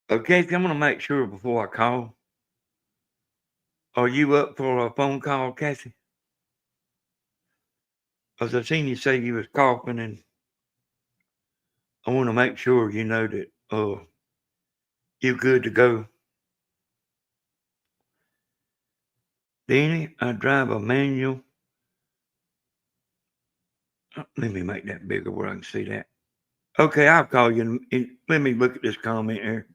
Okay, I'm going to make sure before I call. Are you up for a phone call, Kathy? Because I seen you say you was coughing, and I want to make sure you know that you're good to go. Danny, I drive a manual. Let me make that bigger where I can see that. Okay, I'll call you. Let me look at this comment here.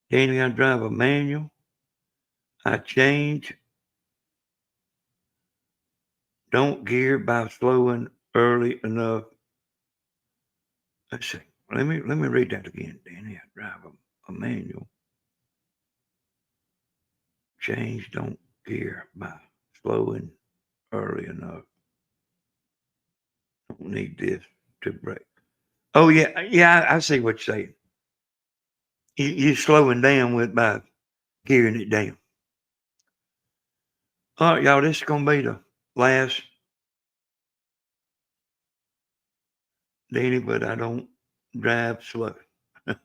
Danny, I drive a manual. I change. Don't gear by slowing early enough. Let's see. Let me read that again. Danny, I drive a manual. Change. Don't gear by slowing early enough. Don't need this to break. Oh yeah. I see what you're saying. You're slowing down by gearing it down. All right, y'all. This is gonna be the last Danny, but I don't drive slow. All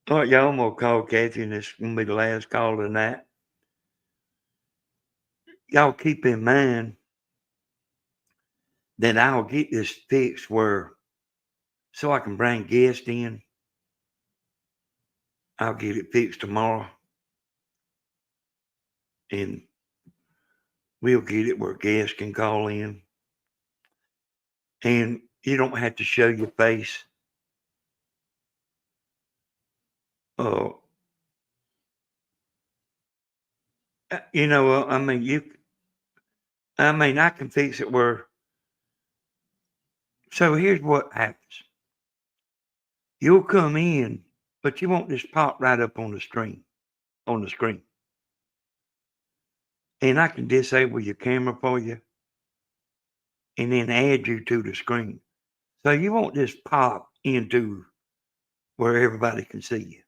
right, y'all. I'm gonna call Kathy, and this is gonna be the last call of the night. Y'all keep in mind that I'll get this fixed so I can bring guests in. I'll get it fixed tomorrow, and we'll get it where guests can call in, and you don't have to show your face. You know, I mean, I can fix it where. So here's what happens. You'll come in, but you won't just pop right up on the screen. And I can disable your camera for you and then add you to the screen. So you won't just pop into where everybody can see you.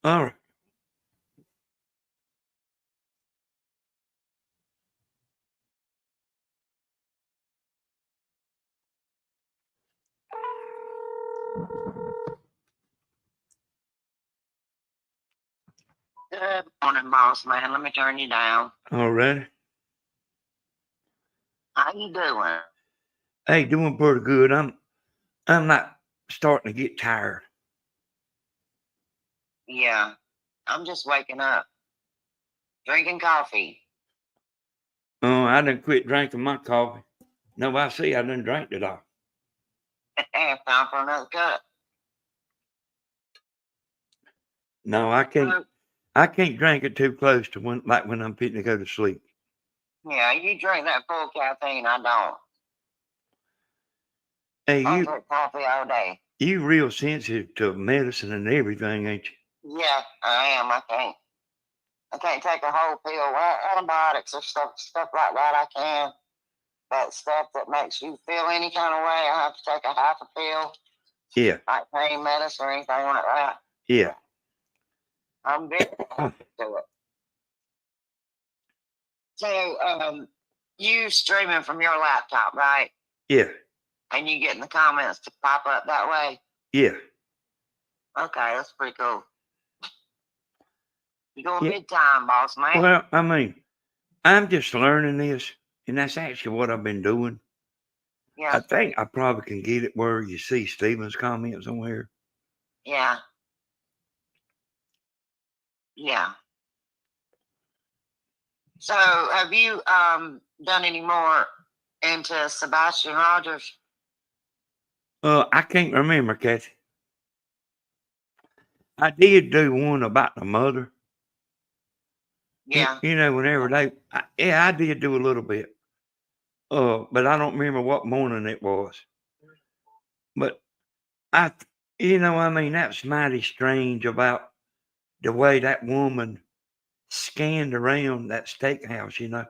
All right. Good morning, boss man. Let me turn you down. All right. How you doing? Hey, doing pretty good. I'm not starting to get tired. Yeah, I'm just waking up. Drinking coffee. Oh, I done quit drinking my coffee. No, I see I done drank it all. Time for another cup. No, I can't. I can't drink it too close to when I'm fitting to go to sleep. Yeah, you drink that full caffeine. I don't. Hey, I drink coffee all day. You real sensitive to medicine and everything, ain't you? Yeah, I am. I can't take a whole pill. Well, antibiotics or stuff like that I can. But stuff that makes you feel any kind of way, I have to take a half a pill. Yeah. Like pain medicine or anything like that. Yeah. I'm very to it. So, you streaming from your laptop, right? Yeah. And you getting the comments to pop up that way? Yeah. Okay, that's pretty cool. You're doing big time, boss man. Well, I mean, I'm just learning this, and that's actually what I've been doing. Yeah. I think I probably can get it where you see Steven's comments on here. Yeah. Yeah. So, have you done any more into Sebastian Rogers? I can't remember, Kathy. I did do one about the mother. Yeah. You know, whenever I did do a little bit. But I don't remember what morning it was. But I mean, that's mighty strange about the way that woman scanned around that steakhouse, you know.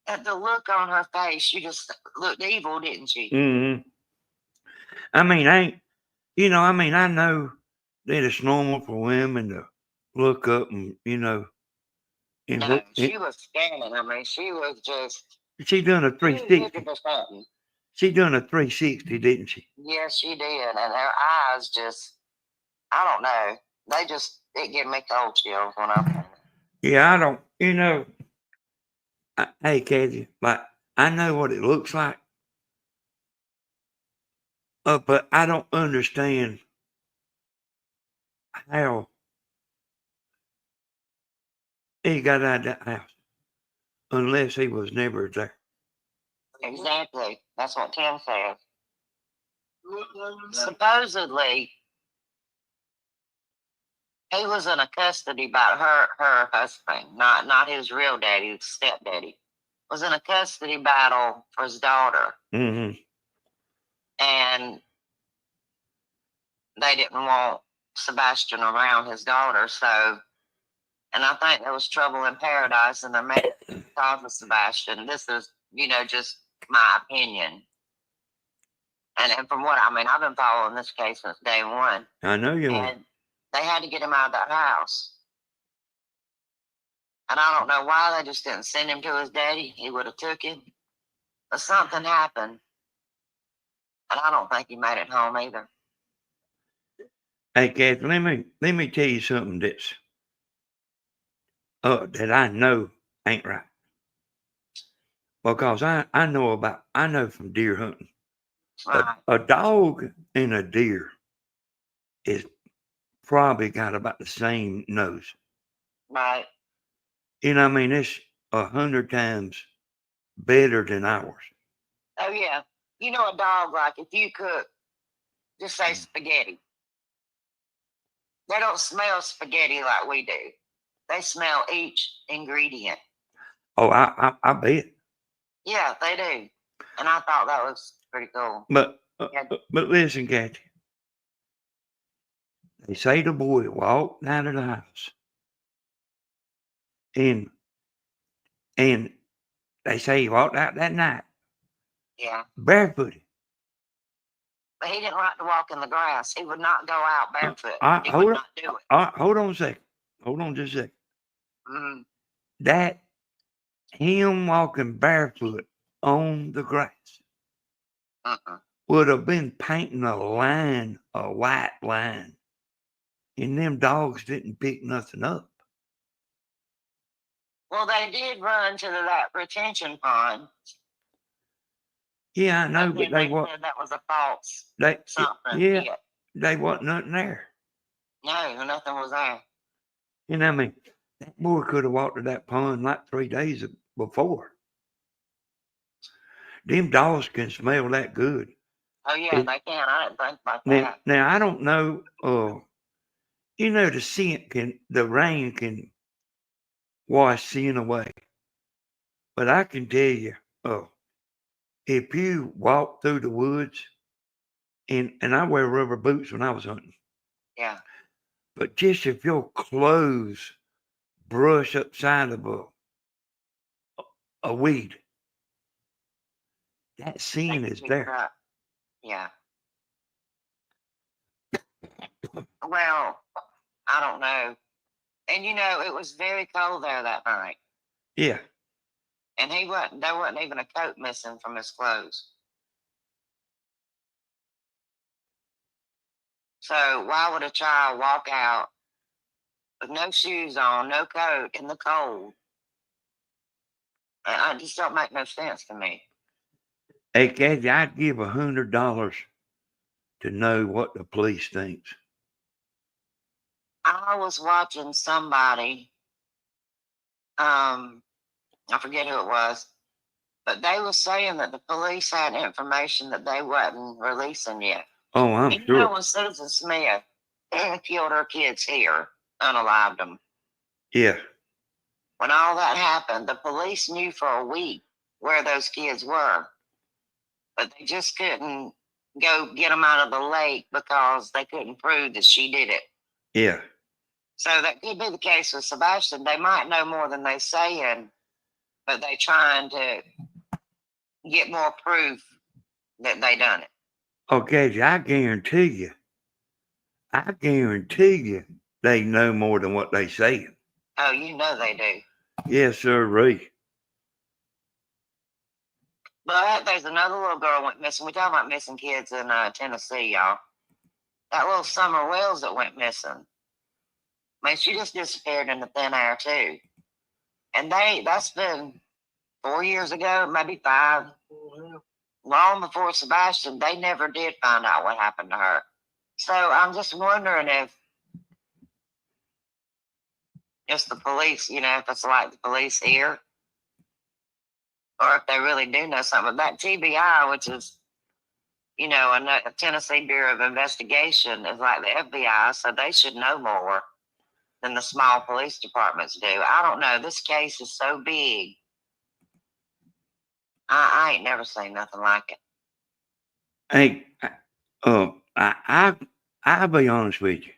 At the look on her face, she just looked evil, didn't she? Mm-hmm. I mean, I know that it's normal for women to look up and, No, she was scanning. I mean, she was just. She done a 360. She done a 360, didn't she? Yes, she did. And her eyes just, I don't know. It gave me cold chills when I found it. Yeah, I don't, hey, Kathy, like, I know what it looks like, but I don't understand how he got out of that house unless he was never there. Exactly. That's what Tim said. Supposedly, he was in a custody about her husband, not his real daddy, his stepdaddy. Was in a custody battle for his daughter, Mm-hmm. and they didn't want Sebastian around his daughter. So, and I think there was trouble in paradise in their marriage because of Sebastian. This is, just my opinion. And from what I mean, I've been following this case since day one. I know you are. And they had to get him out of that house. And I don't know why they just didn't send him to his daddy. He would have took him. But something happened. And I don't think he made it home either. Hey, Kathy, let me tell you something that I know ain't right. Because I know from deer hunting, Right. a dog and a deer is probably got about the same nose. Right. I mean, it's 100 times better than ours. Oh, yeah. A dog, like if you cook, just say spaghetti. They don't smell spaghetti like we do. They smell each ingredient. Oh, I bet. Yeah, they do. And I thought that was pretty cool. But listen, Kathy. They say the boy walked out of the house, and they say he walked out that night. Yeah. Barefooted. But he didn't like to walk in the grass. He would not go out barefoot. He hold would on. not do it. Hold on a second. Hold on just a second. Mm-hmm. That him walking barefoot on the grass would have been painting a white line, and them dogs didn't pick nothing up. Well, they did run to that retention pond. Yeah, I know, but they said that was a false something. Yeah, they wasn't nothing there. No, nothing was there. I mean, that boy could have walked to that pond like 3 days before. Them dogs can smell that good. Oh, yeah, they can. I didn't think about that. Now, I don't know, the rain can wash sin away. But I can tell you, if you walk through the woods, and I wear rubber boots when I was hunting. Yeah. But just if your clothes brush upside of a weed, that sin is there. Yeah. Well, I don't know. And it was very cold there that night. Yeah. And there wasn't even a coat missing from his clothes. So why would a child walk out with no shoes on, no coat, in the cold? It just don't make no sense to me. Hey, Kathy, I'd give $100 to know what the police thinks. I was watching somebody, I forget who it was, but they were saying that the police had information that they wasn't releasing yet. Oh, I'm sure. When Susan Smith killed her kids here, unalived them. Yeah. When all that happened, the police knew for a week where those kids were, but they just couldn't go get them out of the lake because they couldn't prove that she did it. Yeah. So that could be the case with Sebastian. They might know more than they saying, but they trying to get more proof that they done it. Okay, I guarantee you they know more than what they saying. Oh, they do. Yes, sir, Ray. But there's another little girl went missing. We talking about missing kids in Tennessee, y'all. That little Summer Wells that went missing. I mean, she just disappeared in the thin air too. And that's been 4 years ago, maybe 5. Long before Sebastian, they never did find out what happened to her. So I'm just wondering if it's the police, if it's like the police here, or if they really do know something. That TBI, which is, a Tennessee Bureau of Investigation, is like the FBI, so they should know more than the small police departments do. I don't know. This case is so big. I ain't never seen nothing like it. Hey, I'll be honest with you.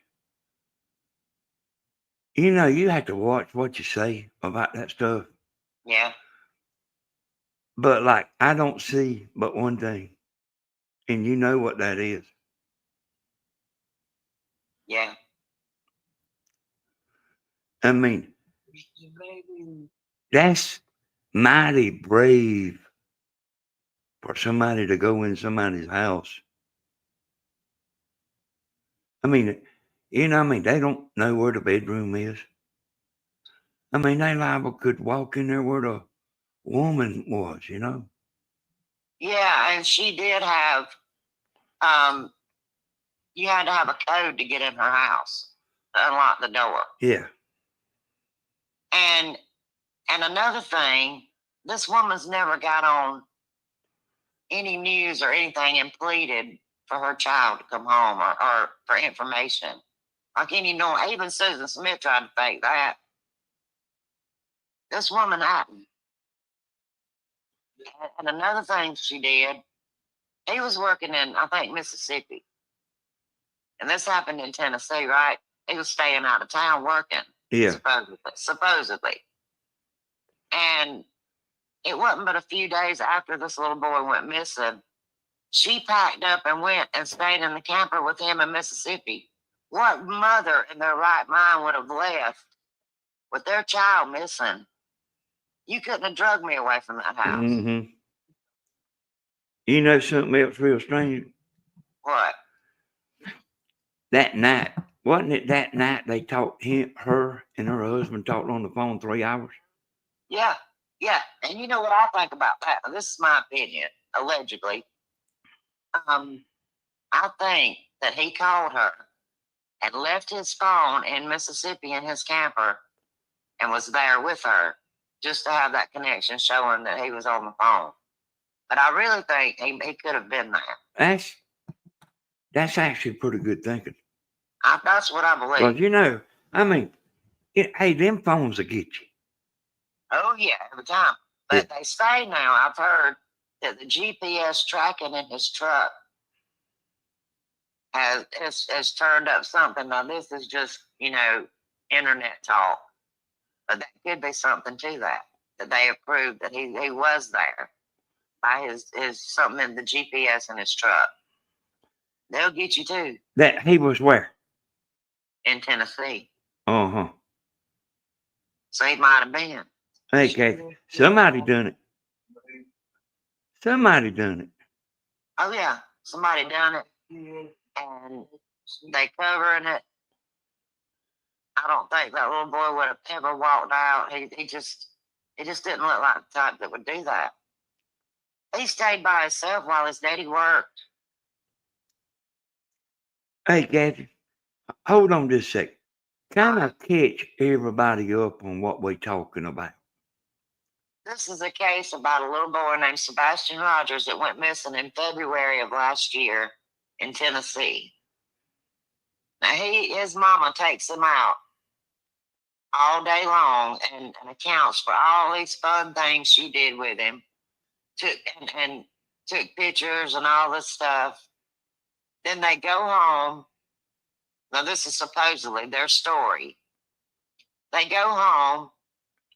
You have to watch what you say about that stuff. Yeah. But like, I don't see but one thing, and you know what that is. Yeah. I mean, that's mighty brave for somebody to go in somebody's house. I mean, they don't know where the bedroom is. I mean, they liable could walk in there where the woman was, Yeah, and she did have, you had to have a code to get in her house to unlock the door. Yeah. And another thing, this woman's never got on any news or anything and pleaded for her child to come home or for information. Like even Susan Smith tried to fake that. This woman hadn't. And another thing she did, he was working in, I think, Mississippi. And this happened in Tennessee, right? He was staying out of town working. Yeah. Supposedly. And it wasn't but a few days after this little boy went missing, she packed up and went and stayed in the camper with him in Mississippi. What mother in their right mind would have left with their child missing? You couldn't have drugged me away from that house. Mm-hmm. You know something else real strange? What? That night, wasn't it that night they talked, her and her husband talked on the phone 3 hours? Yeah. And you know what I think about that? This is my opinion, allegedly. I think that he called her and left his phone in Mississippi in his camper and was there with her just to have that connection showing that he was on the phone. But I really think he could have been there. That's actually pretty good thinking. That's what I believe. Because, hey, them phones will get you. Oh, yeah, every time. But They say now, I've heard that the GPS tracking in his truck has turned up something. Now, this is just, internet talk. But that could be something to that they have proved that he was there by his something in the GPS in his truck. They'll get you too. That he was where? In Tennessee. Uh-huh. So he might have been. Hey, Kathy, somebody done it. Somebody done it. Oh, yeah. Somebody done it. And they covering it. I don't think that little boy would have ever walked out. He just didn't look like the type that would do that. He stayed by himself while his daddy worked. Hey, Kathy, hold on just a second. Kind of catch everybody up on what we're talking about. This is a case about a little boy named Sebastian Rogers that went missing in February of last year in Tennessee. Now, his mama takes him out all day long and accounts for all these fun things she did with him. Took pictures and all this stuff. Then they go home. Now, this is supposedly their story. They go home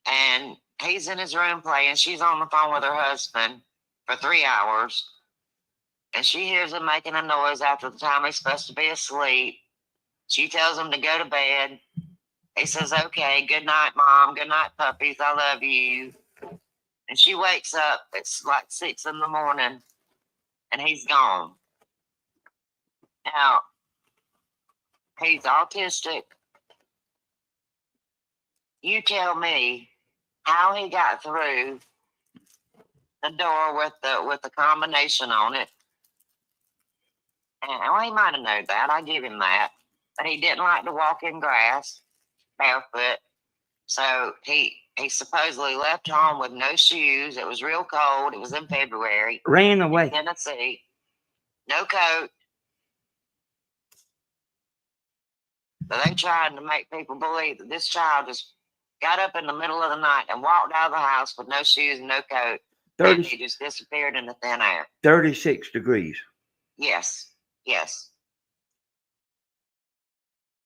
and he's in his room playing. She's on the phone with her husband for 3 hours. And she hears him making a noise after the time he's supposed to be asleep. She tells him to go to bed. He says, okay, good night, Mom. Good night, puppies. I love you. And she wakes up, it's like 6 in the morning, and he's gone. Now, he's autistic. You tell me how he got through the door with the combination on it. And well, he might have known that. I give him that. But he didn't like to walk in grass barefoot. So he supposedly left home with no shoes. It was real cold. It was in February. Ran away. In Tennessee. No coat. So they tried to make people believe that this child just got up in the middle of the night and walked out of the house with no shoes and no coat. 30, and he just disappeared in the thin air. 36 degrees. Yes. Yes.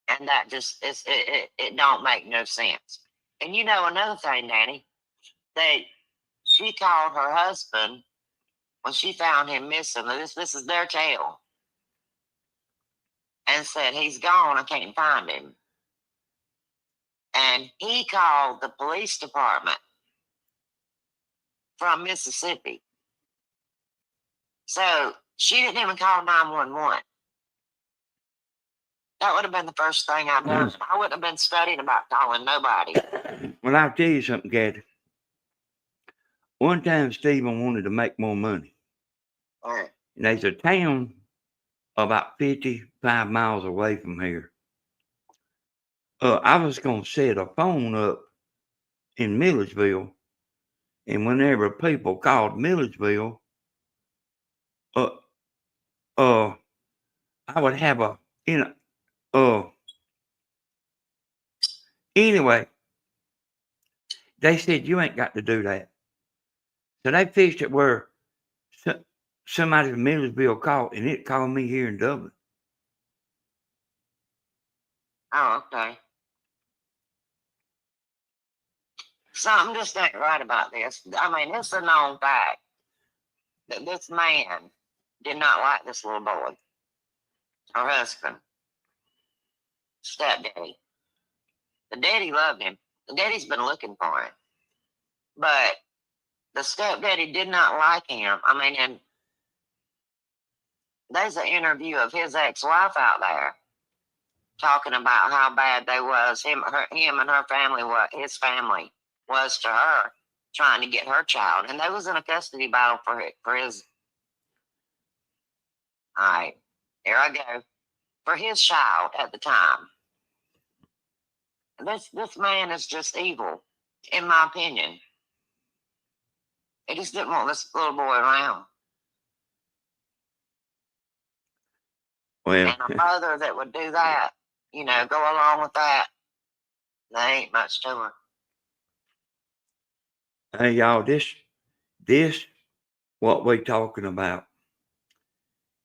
And that just it don't make no sense. And you know another thing, Danny, she called her husband when she found him missing. This is their tale. And said, he's gone, I can't find him. And he called the police department from Mississippi. So she didn't even call 911. That would have been the first thing I'd done. I wouldn't have been studying about calling nobody. Well, I'll tell you something, Kathy. One time, Stephen wanted to make more money. Right. And there's a town about 55 miles away from here. I was going to set a phone up in Milledgeville, and whenever people called Milledgeville, I would have a, anyway, they said, you ain't got to do that. So they fixed it where somebody from Milledgeville called, and it called me here in Dublin. Oh, okay. Something just ain't right about this. I mean, it's a known fact that this man did not like this little boy, her husband, stepdaddy. The daddy loved him. The daddy's been looking for him. But the stepdaddy did not like him. I mean, and there's an interview of his ex-wife out there talking about how bad they was, him and her family, what his family was to her, trying to get her child. And they was in a custody battle for his, all right, here I go, for his child at the time. This man is just evil, in my opinion. He just didn't want this little boy around. Well, And a mother that would do that, go along with that, there ain't much to her. Hey, y'all, this, what we talking about,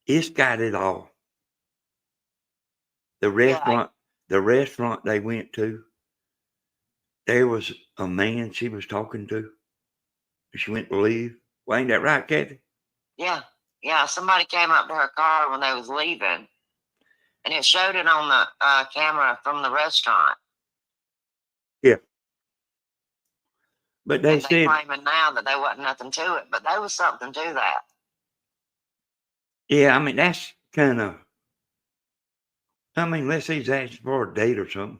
it's got it all. The restaurant they went to, there was a man she was talking to. She went to leave. Well, ain't that right, Kathy? Yeah. Somebody came up to her car when they was leaving, and it showed it on the camera from the restaurant. Yeah. But they and said, claiming now that there wasn't nothing to it, but there was something to that. Yeah, I mean, that's kind of, unless he's asking for a date or something.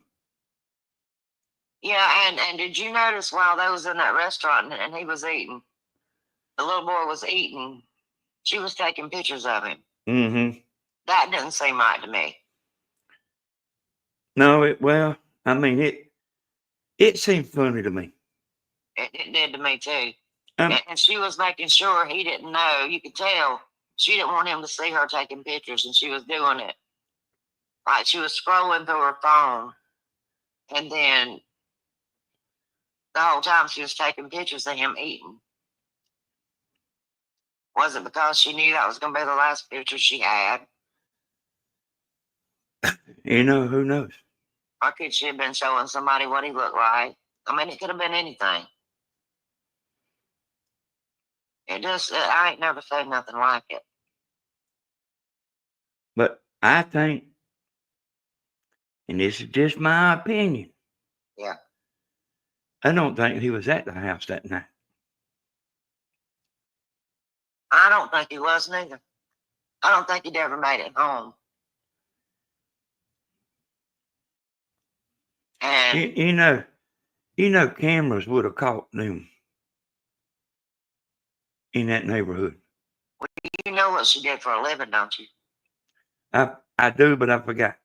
Yeah, and did you notice while they was in that restaurant and he was eating, the little boy was eating, she was taking pictures of him. Mm-hmm. That didn't seem right to me. No, it seemed funny to me. It did to me too. And she was making sure he didn't know. You could tell she didn't want him to see her taking pictures, and she was doing it. Like she was scrolling through her phone, and then the whole time she was taking pictures of him eating. Was it because she knew that was going to be the last picture she had? Who knows? Or could she have been showing somebody what he looked like? I mean, it could have been anything. I ain't never seen nothing like it. But I think, and this is just my opinion. Yeah. I don't think he was at the house that night. I don't think he was neither. I don't think he'd ever made it home. And You know, cameras would have caught them in that neighborhood. you know what she did for a living, don't you? I do, but I forgot.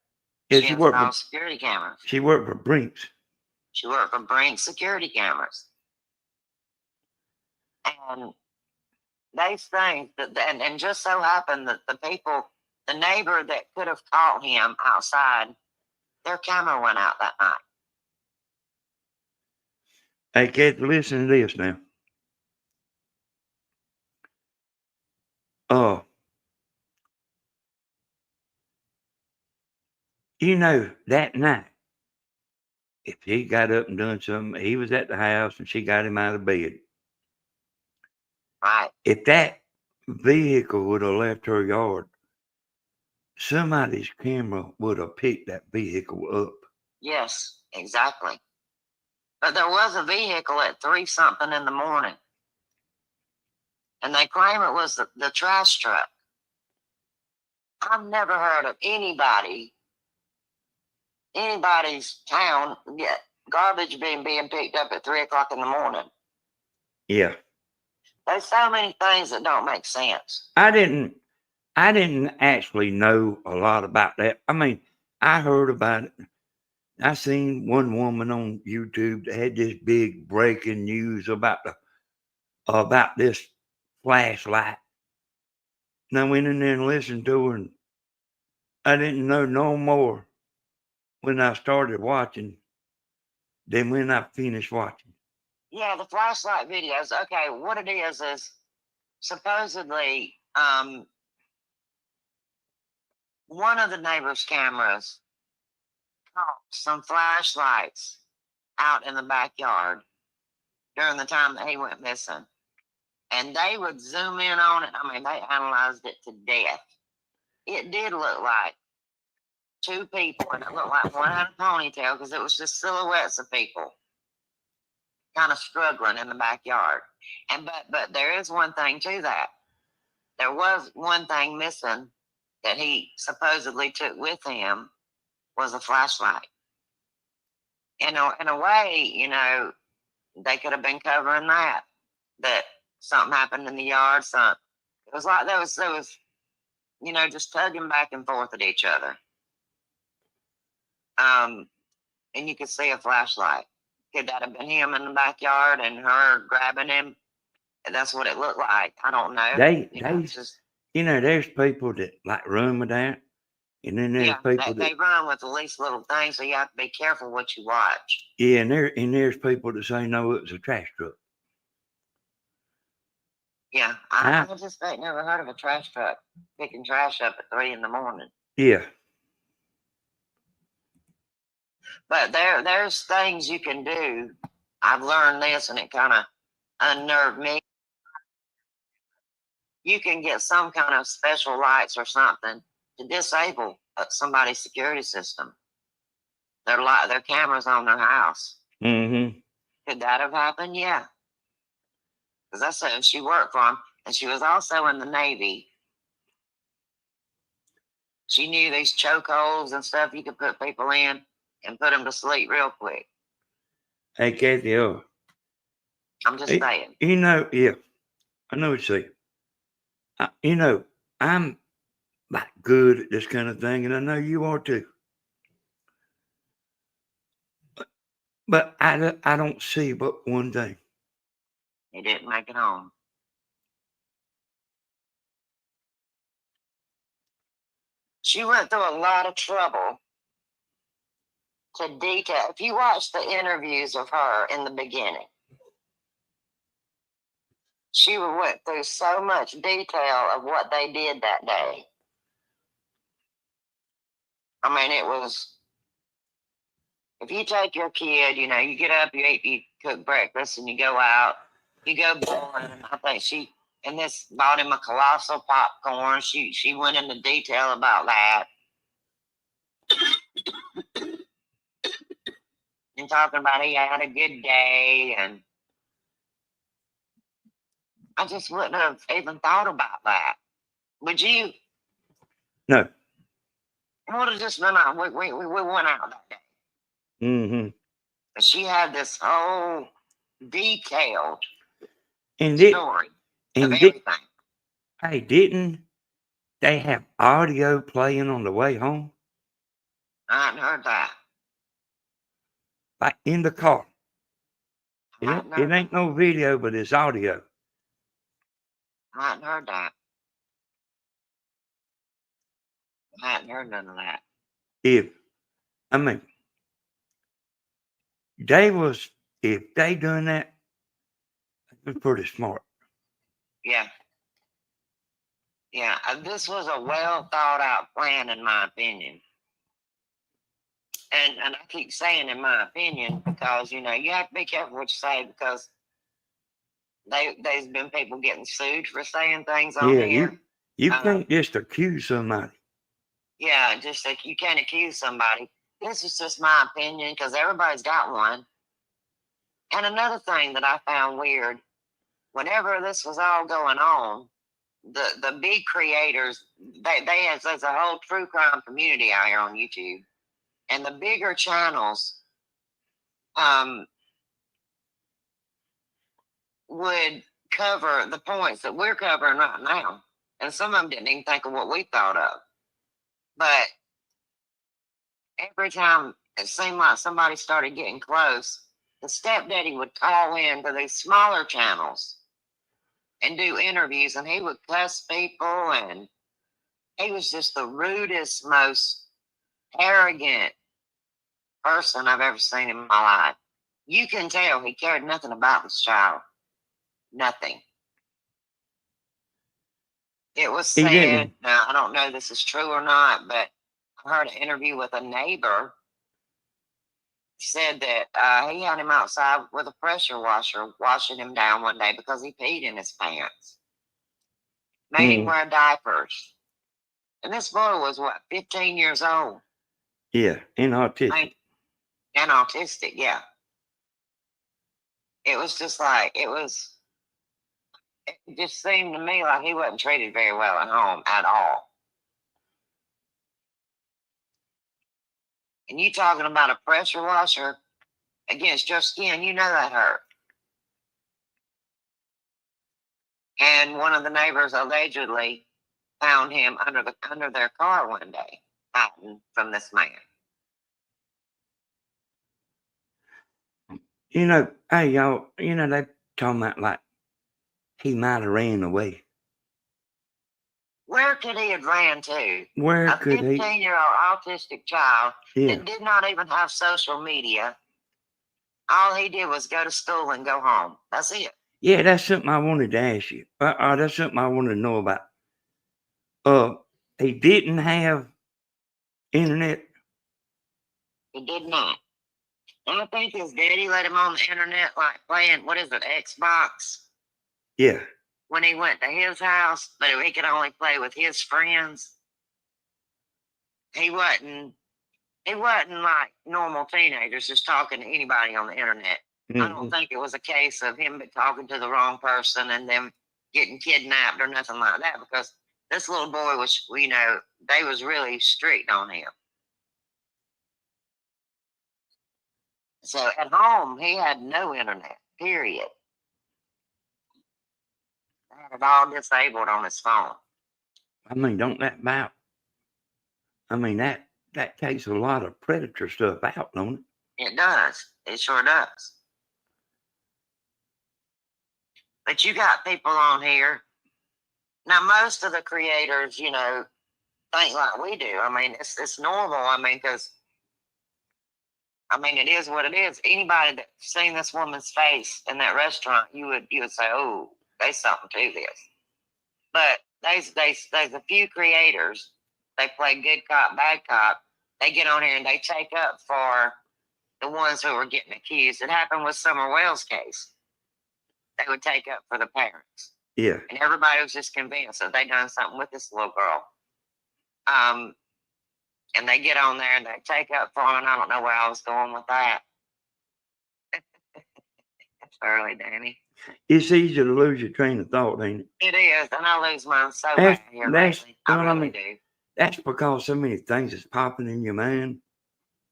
Yeah, She installed security cameras. She worked for Brinks. She worked for Brinks security cameras. And these things, and just so happened that the neighbor that could have caught him outside, their camera went out that night. Hey, Kathy, listen to this now. You know, that night, if he got up and done something, he was at the house and she got him out of bed. Right. If that vehicle would have left her yard, somebody's camera would have picked that vehicle up. Yes, exactly. But there was a vehicle at 3-something in the morning. And they claim it was the trash truck. I've never heard of anybody's town get garbage being picked up at 3 o'clock in the morning. Yeah. There's so many things that don't make sense. I didn't actually know a lot about that. I mean, I heard about it. I seen one woman on YouTube that had this big breaking news about this flashlight. And I went in there and listened to her, and I didn't know no more when I started watching than when I finished watching. Yeah, the flashlight videos. Okay, what it is supposedly one of the neighbor's cameras caught some flashlights out in the backyard during the time that he went missing. And they would zoom in on it. I mean, they analyzed it to death. It did look like 2 people, and it looked like one had a ponytail because it was just silhouettes of people kind of struggling in the backyard. And but there is one thing to that. There was one thing missing that he supposedly took with him, was a flashlight. In a way, they could have been covering that something happened in the yard. It was like there was just tugging back and forth at each other. And you could see a flashlight. Could that have been him in the backyard and her grabbing him? That's what it looked like. I don't know. There's people that like run with that. And then there's people they run with the least little thing, so you have to be careful what you watch. Yeah, and there's people that say no, it was a trash truck. Yeah, I just ain't never heard of a trash truck picking trash up at 3 in the morning. Yeah. But there's things you can do. I've learned this, and it kind of unnerved me. You can get some kind of special lights or something to disable somebody's security system. Their cameras on their house. Mm-hmm. Could that have happened? Yeah. Because that's who she worked for him, and she was also in the Navy. She knew these chokeholds and stuff you could put people in and put them to sleep real quick. Hey, Kathy, I'm just saying. Yeah, I know what you're saying. I'm like good at this kind of thing, and I know you are too. But I don't see but one thing. He didn't make it home. She went through a lot of trouble to detail. If you watch the interviews of her in the beginning, she went through so much detail of what they did that day. I mean, it was, if you take your kid, you get up, you cook breakfast, and you go out, you go bowling. I think this bought him a colossal popcorn. She went into detail about that. And talking about he had a good day, and I just wouldn't have even thought about that. Would you? No. It would have just been out. We went out that day. Mm-hmm. But she had this whole detailed And story of everything. Hey, didn't they have audio playing on the way home? I hadn't heard that. Like in the car. I hadn't It heard ain't no video, but it's audio. I hadn't heard that. I hadn't heard none of that. If they done that, it was pretty smart. Yeah. Yeah. This was a well thought out plan, in my opinion. And I keep saying in my opinion because, you have to be careful what you say because there's been people getting sued for saying things on here. You can't just accuse somebody. Yeah, just like you can't accuse somebody. This is just my opinion because everybody's got one. And another thing that I found weird, whenever this was all going on, the big creators, there's a whole true crime community out here on YouTube. And the bigger channels would cover the points that we're covering right now. And some of them didn't even think of what we thought of. But every time it seemed like somebody started getting close, the stepdaddy would call in to these smaller channels and do interviews, and he would cuss people, and he was just the rudest, most arrogant person I've ever seen in my life. You can tell he cared nothing about this child. Nothing. It was said, now I don't know if this is true or not, but I heard an interview with a neighbor said that he had him outside with a pressure washer washing him down one day because he peed in his pants. Made him wear diapers. And this boy was, 15 years old? Yeah, and autistic. And autistic, yeah. It was just like, it just seemed to me like he wasn't treated very well at home at all. And you talking about a pressure washer against your skin, you know that hurt. And one of the neighbors allegedly found him under their car one day, hiding from this man. Hey y'all, they talking about like he might have ran away. Where could he have ran to? Where a could he? 15-year-old autistic child that did not even have social media. All he did was go to school and go home. That's it. Yeah, that's something I wanted to ask you. That's something I wanted to know about. He didn't have internet. He did not. And I think his daddy let him on the internet, like playing, what is it, Xbox? Yeah. When he went to his house, but he could only play with his friends. He wasn't like normal teenagers just talking to anybody on the internet. Mm-hmm. I don't think it was a case of him talking to the wrong person and them getting kidnapped or nothing like that, because this little boy was, they was really strict on him. So at home, he had no internet, period. They had it all disabled on his phone. Don't that about? That takes a lot of predator stuff out, don't it? It does. It sure does. But you got people on here. Now, most of the creators, think like we do. It's normal. Because, it is what it is. Anybody that's seen this woman's face in that restaurant, you would say, oh, there's something to this. But there's a few creators. They play good cop, bad cop. They get on here and they take up for the ones who were getting accused. It happened with Summer Wells' case. They would take up for the parents. Yeah. And everybody was just convinced that they done something with this little girl. And they get on there and they take up for them. I don't know where I was going with that. It's early, Danny. It's easy to lose your train of thought, ain't it? It is, and I lose mine so That's bad here that's lately. well, I I really mean, do. that's because so many things is popping in your mind.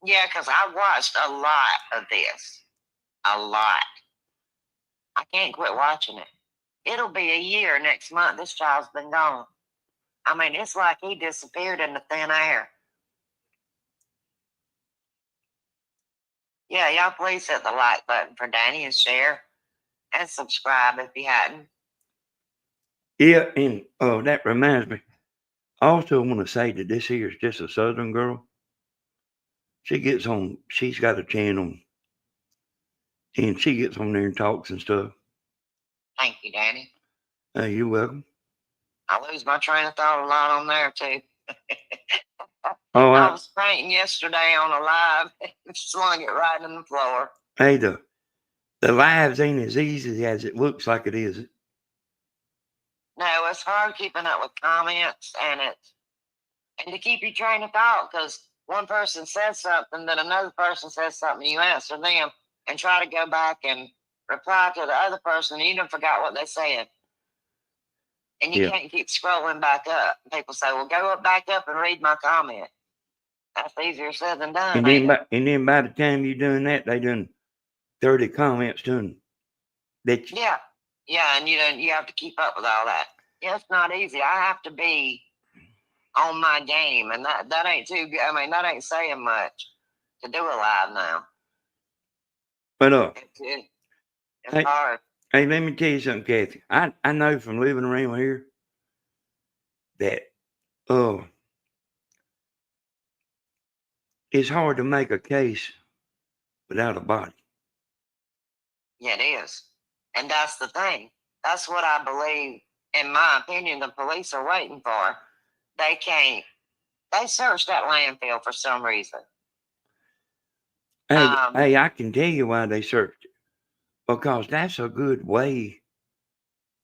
Yeah, because I watched a lot of this. A lot. I can't quit watching it. It'll be a year next month. This child's been gone. I mean, it's like he disappeared into thin air. Yeah, y'all please hit the like button for Danny and share and subscribe if you hadn't. Yeah, and that reminds me. I also want to say that this here is just a Southern girl. She gets on. She's got a channel, and she gets on there and talks and stuff. Thank you, Danny. You're welcome. I lose my train of thought a lot on there too. Oh, I was painting yesterday on a live and slung it right in the floor. hey, the lives ain't as easy as it looks like it is. No, it's hard keeping up with comments and to keep your train of thought, because one person says something, then another person says something, you answer them and try to go back and reply to the other person, and you done forgot what they said. And you can't keep scrolling back up. People say, well, go back up and read my comment. That's easier said than done. And then by the time you're doing that, they done 30 comments done. Yeah, and you have to keep up with all that. Yeah, it's not easy. I have to be on my game, and that ain't too good. I mean, that ain't saying much to do it live now. But it's hard. Hey, let me tell you something, Kathy. I know from living around here that it's hard to make a case without a body. Yeah, it is. And that's the thing. That's what I believe, in my opinion, the police are waiting for. They can't. They searched that landfill for some reason. Hey, I can tell you why they searched it. Because that's a good way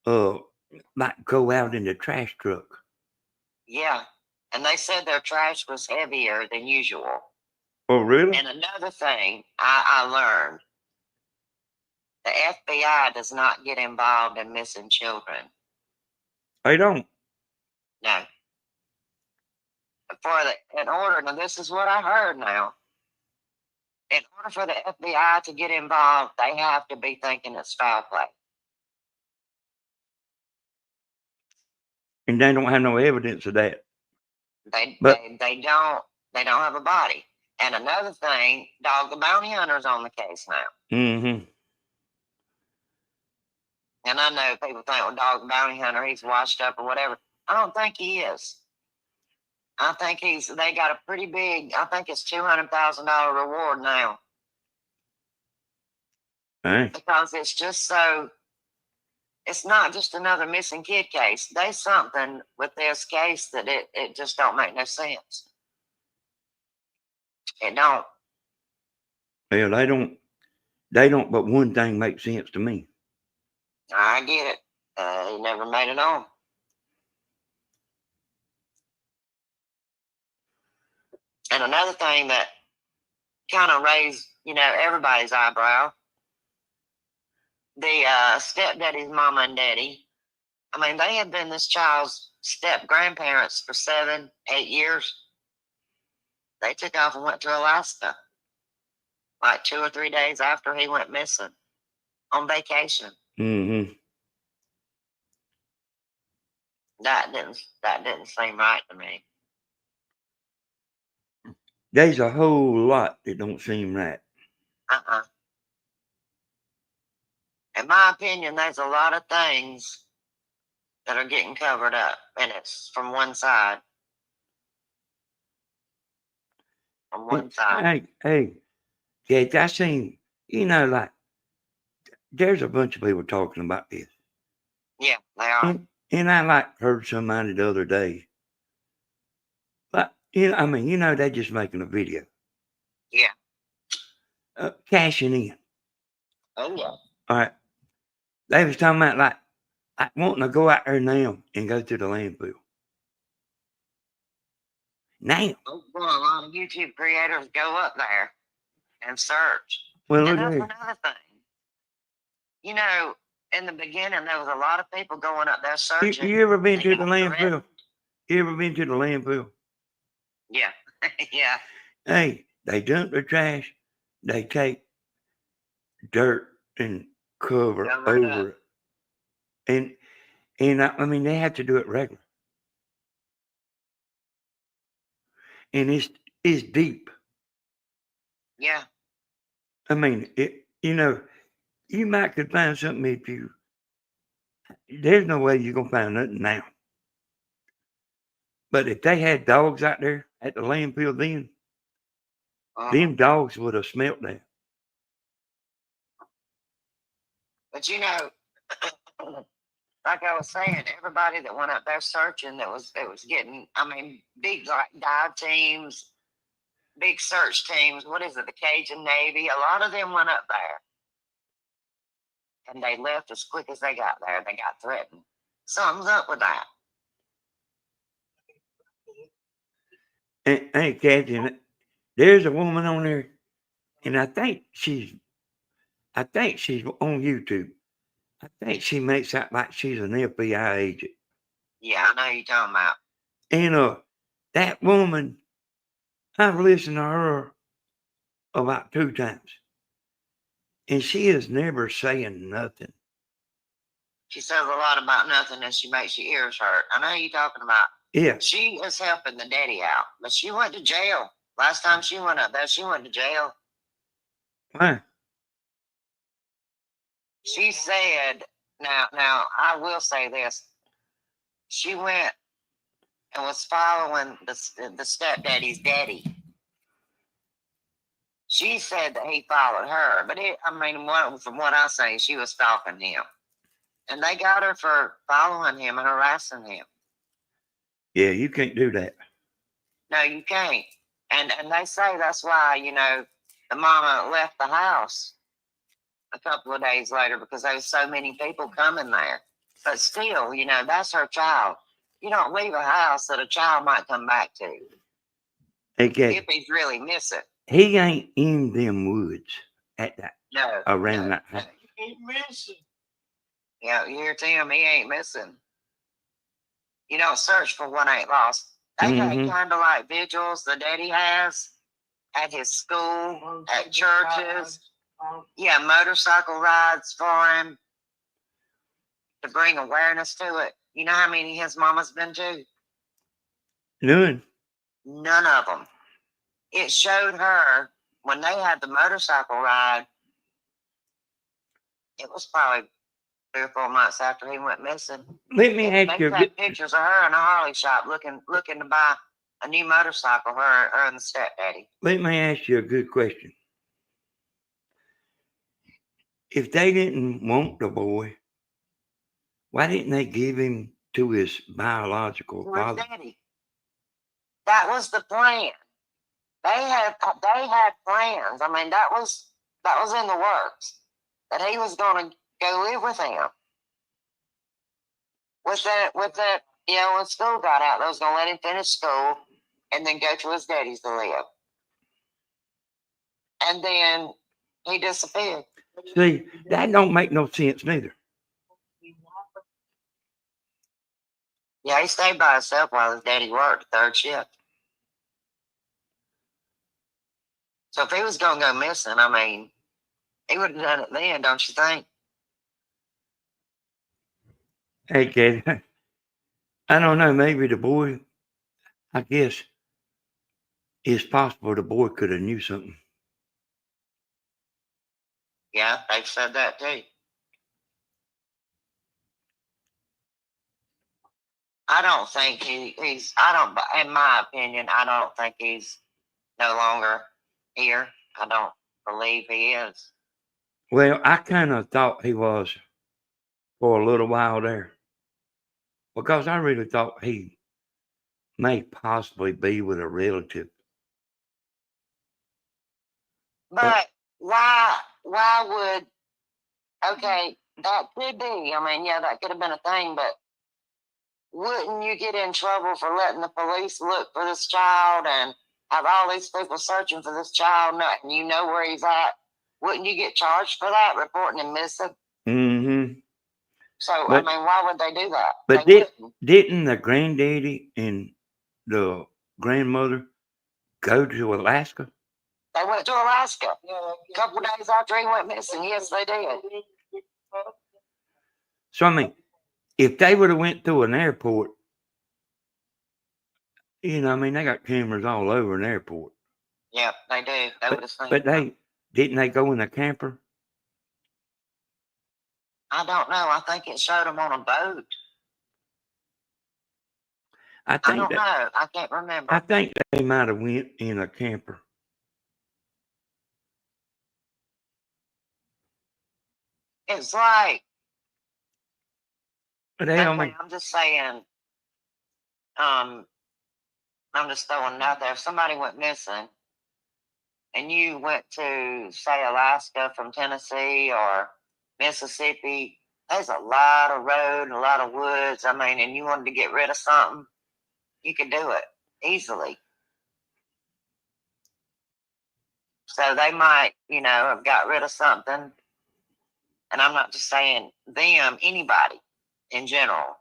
like go out in the trash truck. Yeah. And they said their trash was heavier than usual. Oh, really? And another thing I learned, the FBI does not get involved in missing children. They don't. No. In order, now this is what I heard now. In order for the FBI to get involved, they have to be thinking it's foul play. And they don't have no evidence of that. They don't have a body. And another thing, Dog the Bounty Hunter's on the case now. Mm-hmm. And I know people think, well, Dog the Bounty Hunter, he's washed up or whatever. I don't think he is. I think they got a pretty big, I think it's $200,000 reward now. Hey. Because it's just so, it's not just another missing kid case. There's something with this case that it just don't make no sense. It don't. Well, they don't, but one thing makes sense to me. I get it. He never made it on. And another thing that kind of raised, everybody's eyebrow, the stepdaddy's mama and daddy, I mean, they had been this child's step-grandparents for 7, 8 years. They took off and went to Alaska, like 2 or 3 days after he went missing, on vacation. Mm-hmm. That didn't seem right to me. There's a whole lot that don't seem right. In my opinion, there's a lot of things that are getting covered up, and it's from one side. From one side. Hey, Jake, I seen, like, there's a bunch of people talking about this. Yeah, they are. And I heard somebody the other day. But they're just making a video. Yeah. Cashing in. Oh yeah. All right. They was talking about like wanting to go out there now and go to the landfill. Now. Oh, boy, a lot of YouTube creators go up there and search. Well, and look that's here. another thing. in the beginning, there was a lot of people going up there You, searching. you ever been They to the got threatened. landfill? You ever been to the landfill? Yeah, yeah. Hey, they dump the trash. They take dirt and cover Cover it up. over it. And I mean, they have to do it regular. And it's deep. Yeah. I mean, you might could find something if you. There's no way you're gonna find nothing now. But if they had dogs out there at the landfill then, them dogs would have smelt that. But like I was saying, everybody that went up there searching, it was getting. I mean, big like dive teams, big search teams. What is it? The Cajun Navy. A lot of them went up there, and they left as quick as they got there. They got threatened. Something's up with that. And hey, Kathy, there's a woman on there, and I think she's on YouTube. I think she makes out like she's an FBI agent. Yeah, I know who you're talking about. And that woman, I've listened to her about 2 times, and she is never saying nothing. She says a lot about nothing, and she makes your ears hurt. I know who you're talking about. Yeah, She is helping the daddy out, but she went to jail. Last time she went up there, she went to jail. why? She said, now I will say this. She went and was following the stepdaddy's daddy. She said that he followed her, but from what I say, she was stalking him. And they got her for following him and harassing him. Yeah, you can't do that. No, you can't. And they say that's why, the mama left the house a couple of days later because there was so many people coming there. But still, that's her child. You don't leave a house that a child might come back to Hey, Kathy, if he's really missing. he ain't in them woods at that around No. that house. He ain't missing. Yeah, you hear Tim, he ain't missing. You don't search for what ain't lost. They got kind of like vigils the daddy has at his school, at churches. Yeah, motorcycle rides for him to bring awareness to it. You know how many his mama's been to? None. None of them. It showed her when they had the motorcycle ride. It was probably 3 or 4 months after he went missing. Let me ask you. They had pictures of her in a Harley shop looking to buy a new motorcycle. Her and the stepdaddy. Let me ask you a good question. If they didn't want the boy, why didn't they give him to his biological father? Daddy. That was the plan. They had plans. I mean, that was in the works that he was going to go live with him. With that, when school got out, they was going to let him finish school and then go to his daddy's to live. And then he disappeared. See, that don't make no sense neither. Yeah, he stayed by himself while his daddy worked the 3rd shift. So if he was going to go missing, he would have done it then, don't you think? Hey, Katie, I don't know. Maybe the boy, I guess, it's possible the boy could have knew something. Yeah, they've said that too. I don't think in my opinion, I don't think he's no longer here. I don't believe he is. Well, I kind of thought he was for a little while there because I really thought he may possibly be with a relative. But why would, okay, that could be. That could have been a thing, but wouldn't you get in trouble for letting the police look for this child and have all these people searching for this child and you know where he's at? Wouldn't you get charged for that, reporting him missing? Mm-hmm. So, But- I mean, why would they do that? But They wouldn't. didn't the granddaddy and the grandmother go to Alaska? They went to Alaska a couple days after he went missing. Yes, they did. So I mean, if they would have went through an airport, you know, I mean, they got cameras all over an airport. Yep, they do. They would have seen. But didn't they go in a camper? I don't know. I think it showed them on a boat. I I don't think know. I can't remember. I think they might have went in a camper. It's like, But they, I okay, mean, I'm just saying, I'm just throwing it out there. If somebody went missing and you went to, say, Alaska from Tennessee or Mississippi, there's a lot of road and a lot of woods. I mean, and you wanted to get rid of something, you could do it easily. So they might, you know, have got rid of something. And I'm not just saying them, anybody in general.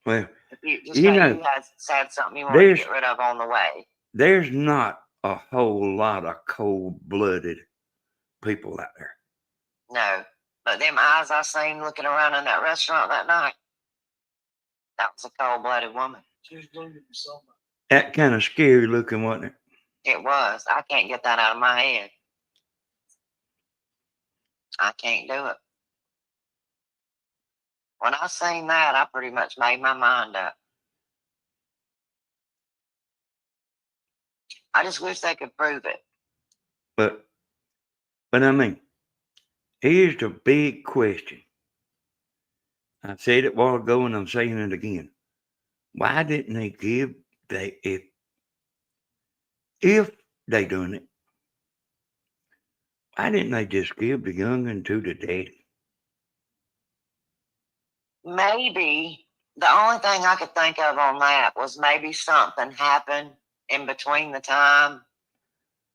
well, If you just you say know, you had something you wanted to get rid of on the way. there's not a whole lot of cold-blooded people out there. No. But them eyes I seen looking around in that restaurant that night, that was a cold-blooded woman. That kind of scary looking, wasn't it? It was. I can't get that out of my head. I can't do it. When I seen that, I pretty much made my mind up. I just wish they could prove it. But I mean, here's the big question. I said it a while ago and I'm saying it again. Why didn't they give if they done it, why didn't they just give the young'un to the daddy? Maybe the only thing I could think of on that was maybe something happened in between the time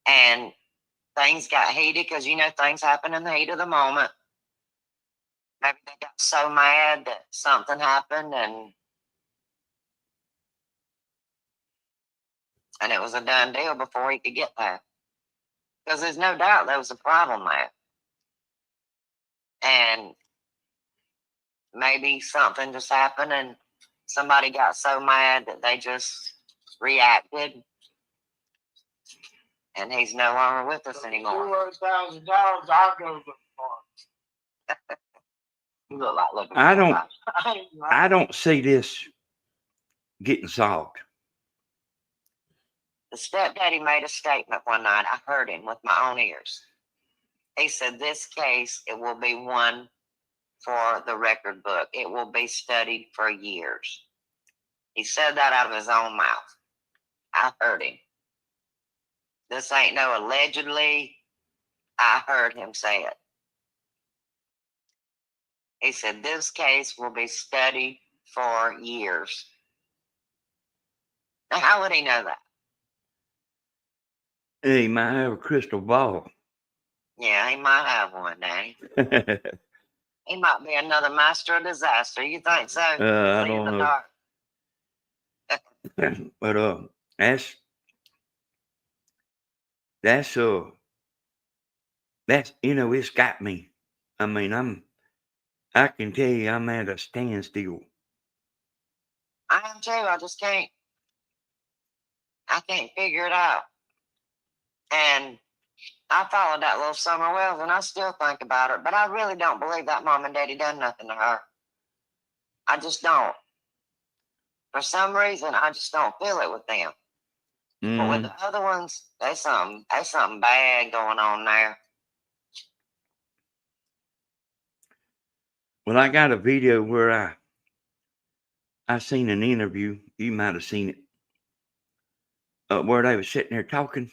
and things got heated because, you know, things happen in the heat of the moment. Maybe they got so mad that something happened and it was a done deal before he could get there. Because there's no doubt there was a problem there. And maybe something just happened and somebody got so mad that they just reacted. And he's no longer with us anymore. $200,000, I'll go look for You look like looking I for don't- somebody. I don't see this getting solved. The stepdaddy made a statement one night. I heard him with my own ears. He said, this case, it will be one for the record book. It will be studied for years. He said that out of his own mouth. I heard him. This ain't no allegedly. I heard him say it. He said, this case will be studied for years. Now, how would he know that? He might have a crystal ball. Yeah, he might have one, Danny. He might be another master of disaster. You think so? I See in don't the know. dark. But that's you know, it's got me. I mean, I can tell you I'm at a standstill. I am too. I just can't. I can't figure it out. And I followed that little Summer Wells, and I still think about her. But I really don't believe that mom and daddy done nothing to her. I just don't. For some reason, I just don't feel it with them. But with the other ones, there's something bad going on there. Well, I got a video where I seen an interview. You might have seen it. Where they was sitting there talking.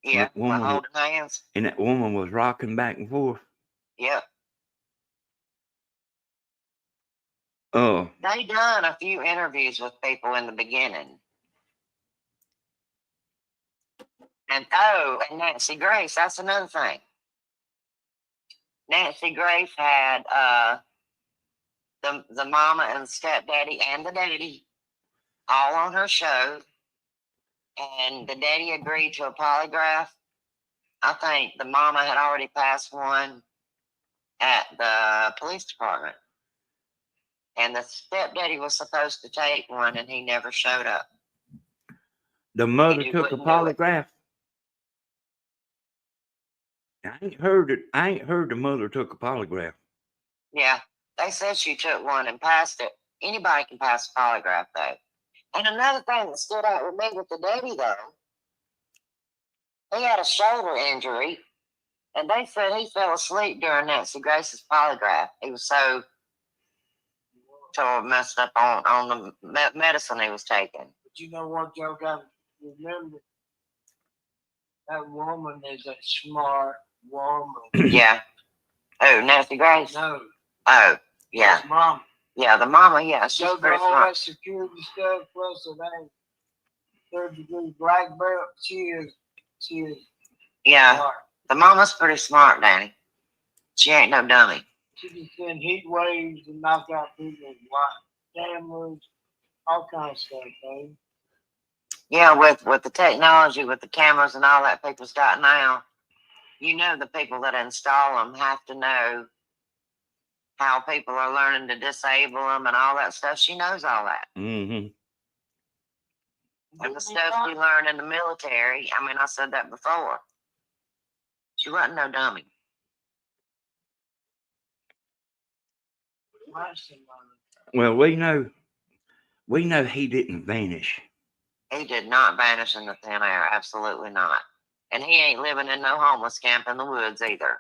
Yeah, That woman with holding hands. And that woman was rocking back and forth. Yep. Oh, They done a few interviews with people in the beginning. And Nancy Grace, that's another thing. Nancy Grace had the mama and stepdaddy and the daddy all on her show, and the daddy agreed to a polygraph. I think the mama had already passed one at the police department, and the stepdaddy was supposed to take one, and he never showed up. The mother He took a wouldn't do it. polygraph. I ain't heard it. I ain't heard the mother took a polygraph. Yeah, they said she took one and passed it. Anybody can pass a polygraph, though. And another thing that stood out with me with the daddy, though, he had a shoulder injury, and they said he fell asleep during Nancy Grace's polygraph. He was so messed up on the medicine he was taking. But you know what, y'all got to remember? That woman is a smart woman. Yeah. Oh, Nancy Grace? No. Oh, yeah. His mom. Yeah, the mama, yeah, she's So pretty all smart. that security stuff, plus that third-degree black belt, she is Yeah, smart. the mama's pretty smart, Danny. She ain't no dummy. She can send heat waves and knock out people's cameras, all kinds of stuff, baby. Yeah, with the technology, with the cameras and all that people's got now, you know the people that install them have to know how people are learning to disable them and all that stuff. She knows all that. Mm-hmm. And the stuff we learned in the military, I mean, I said that before. She wasn't no dummy. Well, we know he didn't vanish. He did not vanish in the thin air. Absolutely not. And he ain't living in no homeless camp in the woods either.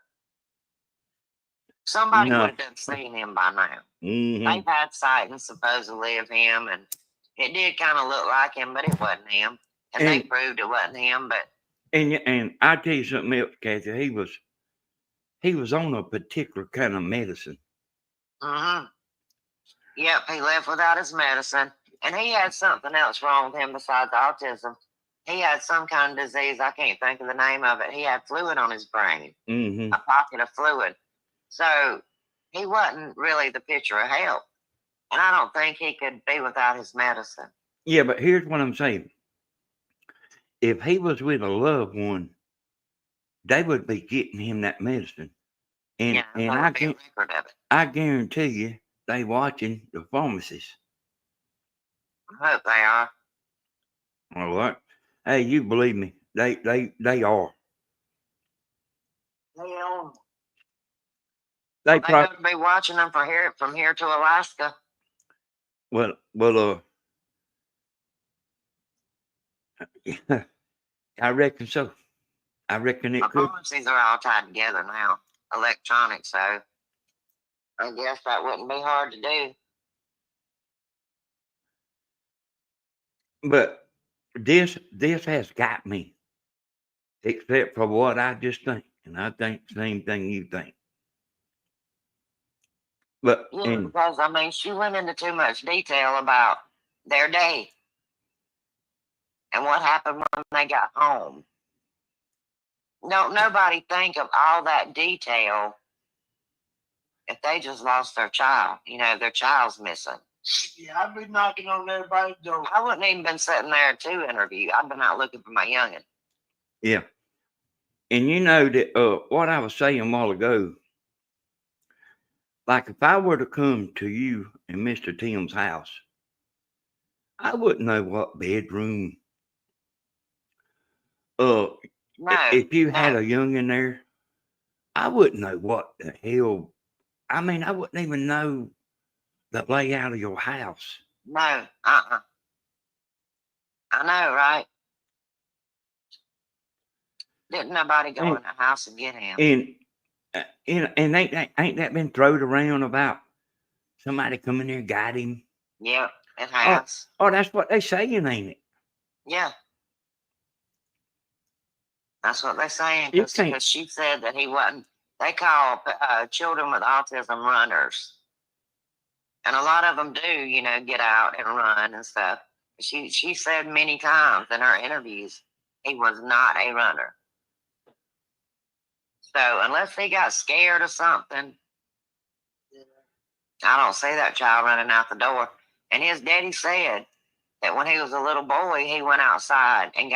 Somebody No. would have seen him by now. Mm-hmm. They've had sightings supposedly of him, and it did kind of look like him, but it wasn't him. And they proved it wasn't him. But And I tell you something else, Kathy. He was on a particular kind of medicine. Yep, he left without his medicine, and he had something else wrong with him besides autism. He had some kind of disease. I can't think of the name of it. He had fluid on his brain, Mm-hmm. a pocket of fluid. So he wasn't really the picture of help. And I don't think he could be without his medicine. Yeah, but here's what I'm saying. If he was with a loved one, they would be getting him that medicine. And Yeah, and there would be a record of it. I guarantee you they watching the pharmacists. I hope they are. All right. Hey, you believe me, they are. They own. They They're probably going to be watching them from here to Alaska. well I reckon so. I reckon it The could. pharmacies are all tied together now, electronic, so I guess that wouldn't be hard to do. But this has got me, except for what I just think, and I think the same thing you think. But Yeah, because I mean, she went into too much detail about their day and what happened when they got home. No, nobody think of all that detail if they just lost their child. You know, their child's missing. Yeah, I'd be knocking on everybody's door. I wouldn't even been sitting there to interview. I've been out looking for my youngin. yeah, and you know that what I was saying a while ago. Like if I were to come to you in Mr. Tim's house, I wouldn't know what bedroom. No, If you had no. a young in there, I wouldn't know what the hell. I mean, I wouldn't even know the layout of your house. No, I know, right? Didn't nobody go in the house and get him. And ain't that been thrown around about somebody coming there got him? Yep, it has. Oh, that's what they saying, ain't it? Yeah. That's what they're saying, You because can't- she said that he wasn't. They call children with autism runners. And a lot of them do, you know, get out and run and stuff. She said many times in her interviews, he was not a runner. So unless he got scared or something, I don't see that child running out the door. And his daddy said that when he was a little boy, he went outside and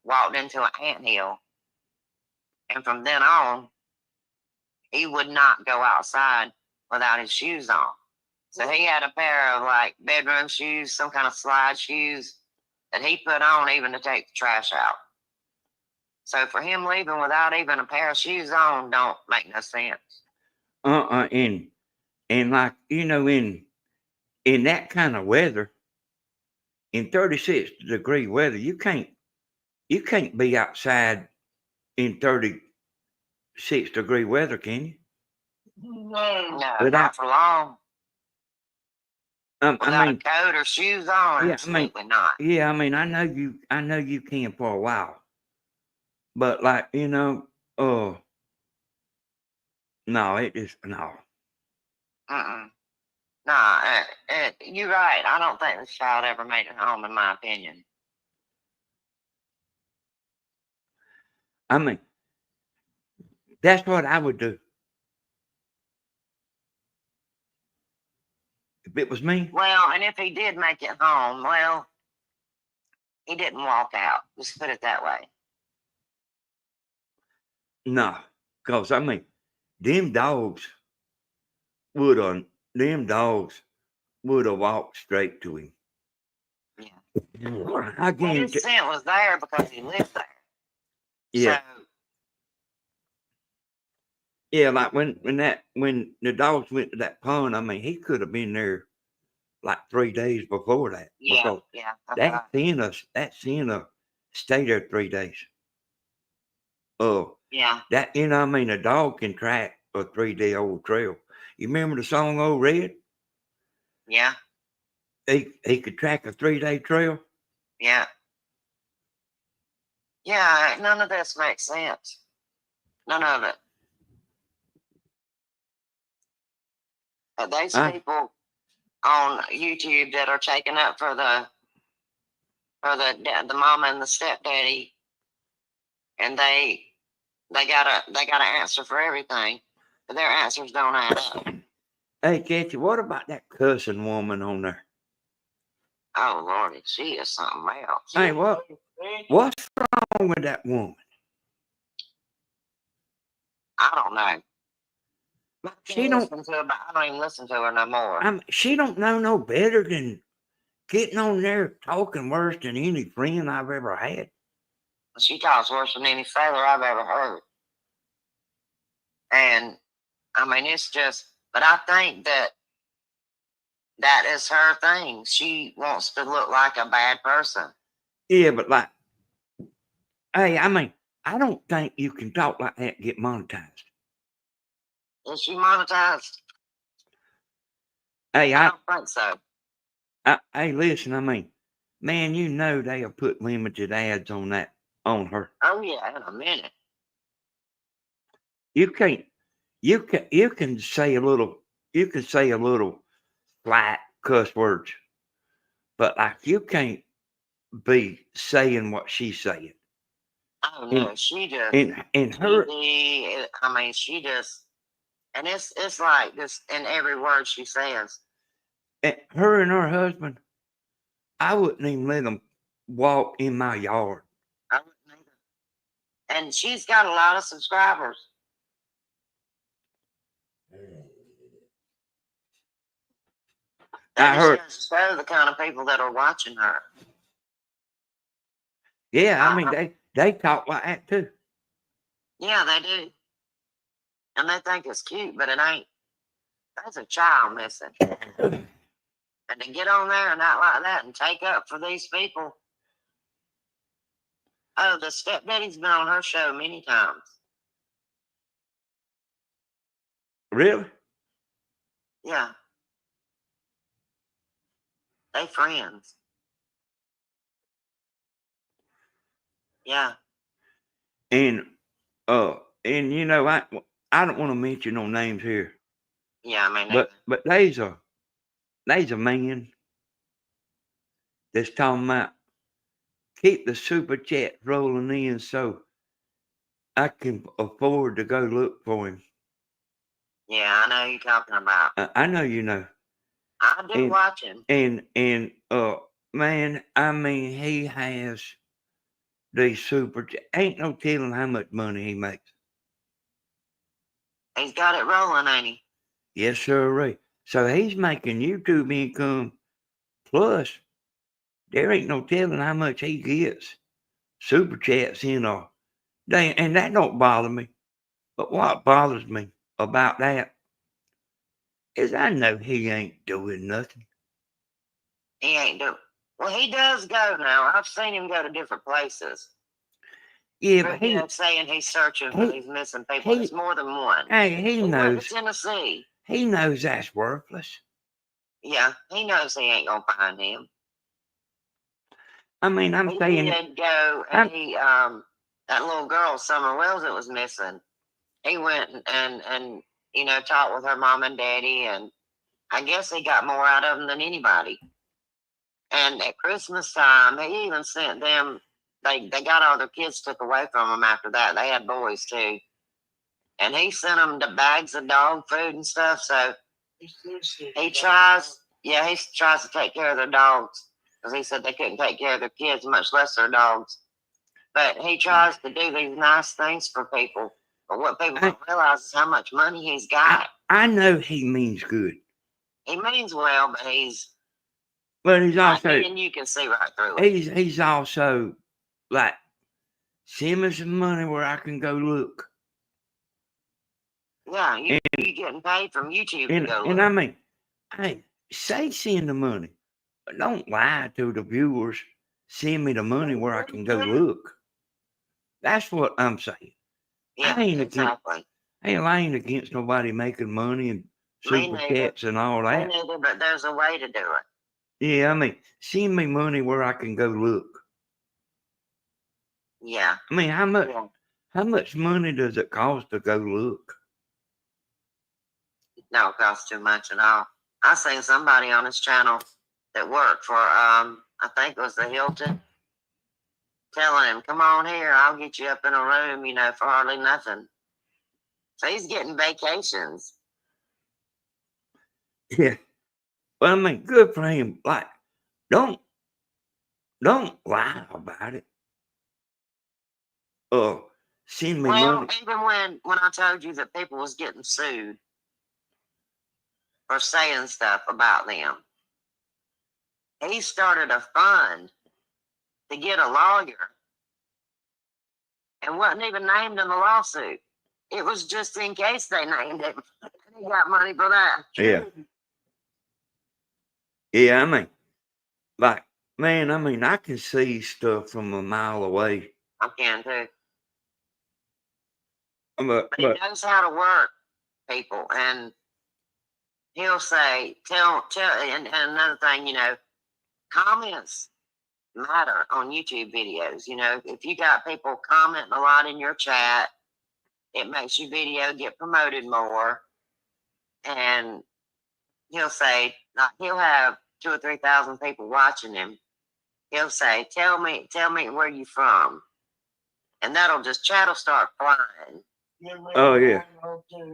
walked into an anthill. And from then on, he would not go outside without his shoes on. So he had a pair of like bedroom shoes, some kind of slide shoes that he put on even to take the trash out. So for him leaving without even a pair of shoes on don't make no sense. And like, you know, in that kind of weather, in 36-degree weather, you can't be outside in 36-degree weather, can you? No, Without, not for long. Without I mean, a coat or shoes on, yeah, absolutely not. Yeah, I mean, I know you can for a while, but like, you know, no, it is no. Nah, you're right. I don't think this child ever made it home, in my opinion. I mean, that's what I would do if it was me. Well, and if he did make it home, well, he didn't walk out. Just put it that way. No, because I mean, them dogs would have walked straight to him. Yeah. I Well, his guarantee. scent was there because he lived there. Yeah. So, Yeah, like when the dogs went to that pond, I mean, he could have been there like 3 days before that. yeah, Because that Sienna stayed there 3 days. Yeah. That, you know, I mean, a dog can track a 3-day-old trail. You remember the song Old Red? Yeah. He could track a 3-day trail. Yeah. Yeah, none of this makes sense. None of it. But these people on YouTube that are taking up for the mama and the stepdaddy, and they gotta answer for everything, but their answers don't add up. Hey, Kathy, what about that cussing woman on there? Oh Lordy, she is something else. Hey, what's wrong with that woman? I don't know. She don't. I don't even listen to her no more. She don't know no better than getting on there talking worse than any friend I've ever had. She talks worse than any sailor I've ever heard. And I mean, it's just. But I think that is her thing. She wants to look like a bad person. Yeah, but like, hey, I mean, I don't think you can talk like that and get monetized. Is she monetized? Hey, I don't think so. Hey, listen, I mean, man, you know they'll put limited ads on her. Oh yeah, in a minute. You can say a little flat cuss words, but like you can't be saying what she's saying. Oh no, she just and her. I mean, she just, and it's like this in every word she says. Her and her husband, I wouldn't even let them walk in my yard. I wouldn't either. And she's got a lot of subscribers. I heard. Show the kind of people that are watching her. Yeah, I mean they talk like that too. Yeah, they do. And they think it's cute, but it ain't. That's a child missing. And to get on there and act like that and take up for these people. Oh, the stepdaddy's been on her show many times. Really? Yeah. They friends. Yeah. And you know, I don't want to mention no names here. Yeah, I mean, but there's a man that's talking about keep the super chat rolling in so I can afford to go look for him. Yeah, I know who you're talking about. I know you know. I do And- watch him. And man, I mean, he has these ain't no telling how much money he makes. He's got it rolling, ain't he? Yes, sir. So he's making YouTube income plus there ain't no telling how much he gets. Super chats in a day, and that don't bother me. But what bothers me about that is I know he ain't doing nothing. He ain't doing. Well, he does go now. I've seen him go to different places. Yeah, but he saying he's searching for these missing people. There's more than one. hey, he He went knows to Tennessee. he knows that's worthless. Yeah, he knows he ain't gonna find him. I mean, I'm He saying did go and he that little girl, Summer Wells, that was missing. He went and you know talked with her mom and daddy, and I guess he got more out of them than anybody. And at Christmas time, he even sent them. They got all their kids took away from them after that. They had boys too, and he sent them the bags of dog food and stuff. So he tries. Yeah, he tries to take care of their dogs because he said they couldn't take care of their kids, much less their dogs. But he tries to do these nice things for people. But what people don't realize is how much money he's got. I know he means good. He means well, but he's also and you can see right through it. He's also like, send me some money where I can go look. Yeah, you're getting paid from YouTube to go look. And I mean, hey, say send the money, but don't lie to the viewers. Send me the money where I can go look. That's what I'm saying. Yeah, exactly. I ain't against nobody making money and super chats and all that. Me neither, but there's a way to do it. Yeah, I mean, send me money where I can go look. Yeah. I mean, how much money does it cost to go look? No, it costs too much at all. I seen somebody on his channel that worked for I think it was the Hilton, telling him, "Come on here, I'll get you up in a room, you know, for hardly nothing." So he's getting vacations. Yeah. Well, I mean, good for him. Like, don't lie about it. Send me money. Even when I told you that people was getting sued for saying stuff about them, he started a fund to get a lawyer and wasn't even named in the lawsuit. It was just in case they named him. He got money for that. Yeah. Yeah, I mean, like, man, I mean, I can see stuff from a mile away. I can too. But he knows how to work people, and he'll say, tell, and another thing, you know, comments matter on YouTube videos. You know, if you got people commenting a lot in your chat, it makes your video get promoted more. And he'll say, he'll have 2,000 or 3,000 people watching him. He'll say, tell me where you from. And chat will start flying. Oh yeah.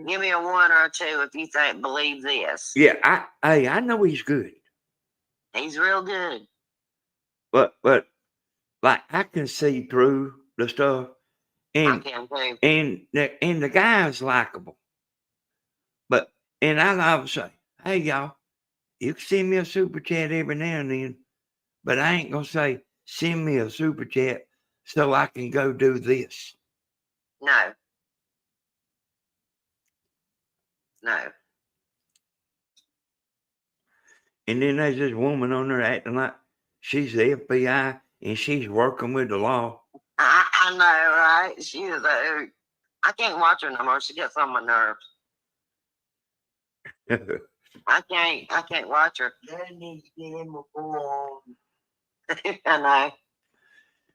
Give me a 1 or a 2 if you believe this. Yeah, I know he's good. He's real good. But like, I can see through the stuff, and I can too. And the guy's likable. And I always say, hey y'all, you can send me a super chat every now and then, but I ain't gonna say send me a super chat so I can go do this. No. And then there's this woman on there acting like she's the FBI and she's working with the law. I know, right? She is I can't watch her no more. She gets on my nerves. I can't watch her. They need to get him a bullhorn. I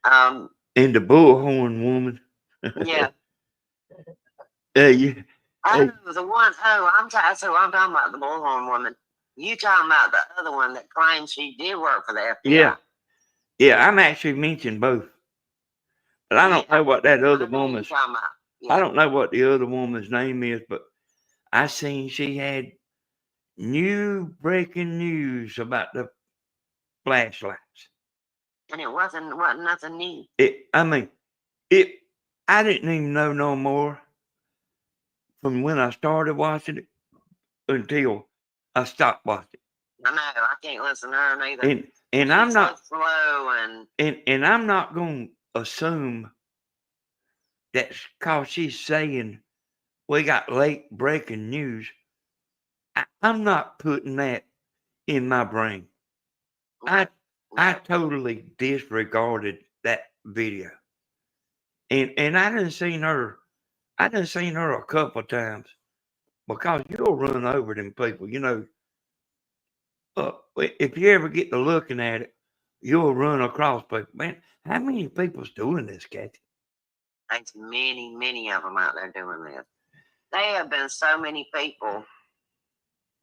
know. And the bullhorn woman. Yeah. Yeah. Oh, the one, I'm talking about the bullhorn woman. You talking about the other one that claims she did work for the FBI. Yeah. Yeah, I'm actually mentioning both. But I don't know what that other woman's. Yeah. I don't know what the other woman's name is, but I seen she had new breaking news about the flashlights. And it wasn't nothing new. I mean, it. I didn't even know no more from when I started watching it until I stopped watching. I know, I can't listen to her neither. And I'm She's not so slow and I'm not gonna assume that's cause she's saying we got late breaking news. I'm not putting that in my brain. I totally disregarded that video. And I done seen her a couple of times because you'll run over them people, you know. If you ever get to looking at it, you'll run across people. Man, how many people's doing this, Kathy? There's many of them out there doing this. There have been so many people,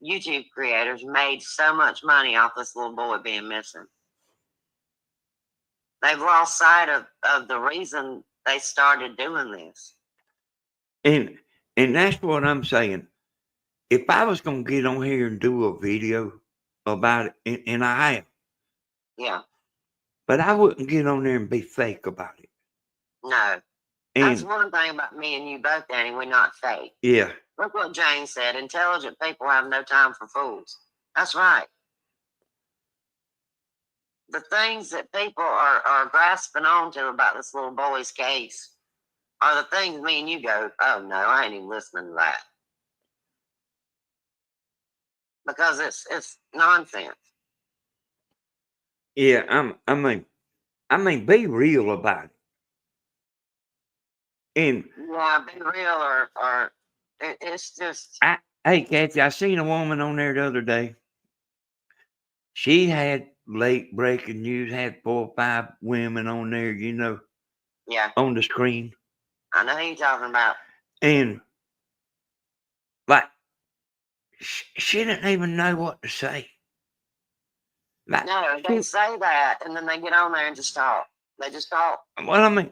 YouTube creators, made so much money off this little boy being missing. They've lost sight of the reason they started doing this. And that's what I'm saying. If I was gonna get on here and do a video about it, and I am, Yeah, but I wouldn't get on there and be fake about it. no. That's And one thing about me and you both, Danny. We're not fake. yeah, Look what Jane said. Intelligent people have no time for fools. That's right. The things that people are grasping onto about this little boy's case are the things me and you go, oh no, I ain't even listening to that. Because it's nonsense. yeah. I mean, be real about it. And Yeah, be real or it's just. hey, Kathy, I seen a woman on there the other day. She had late breaking news, had 4 or 5 women on there, you know, Yeah, on the screen. I know who you're talking about. And like, she didn't even know what to say. Like, No, they say that and then they get on there and just talk. They just talk. well, I mean,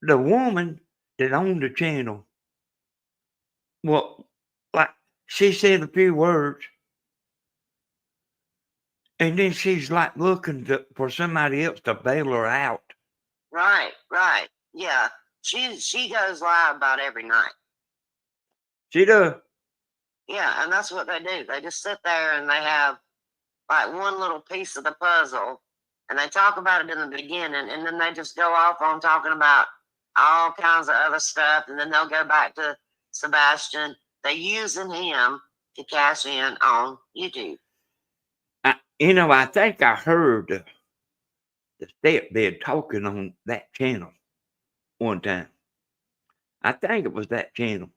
the woman that owned the channel, well, like, she said a few words, and then she's like looking for somebody else to bail her out. Right. Yeah. She goes live about every night. She does. Yeah, and that's what they do. They just sit there and they have like one little piece of the puzzle and they talk about it in the beginning and then they just go off on talking about all kinds of other stuff and then they'll go back to Sebastian. They're using him to cash in on YouTube. I think I heard the stepdad talking on that channel one time. I think it was that channel.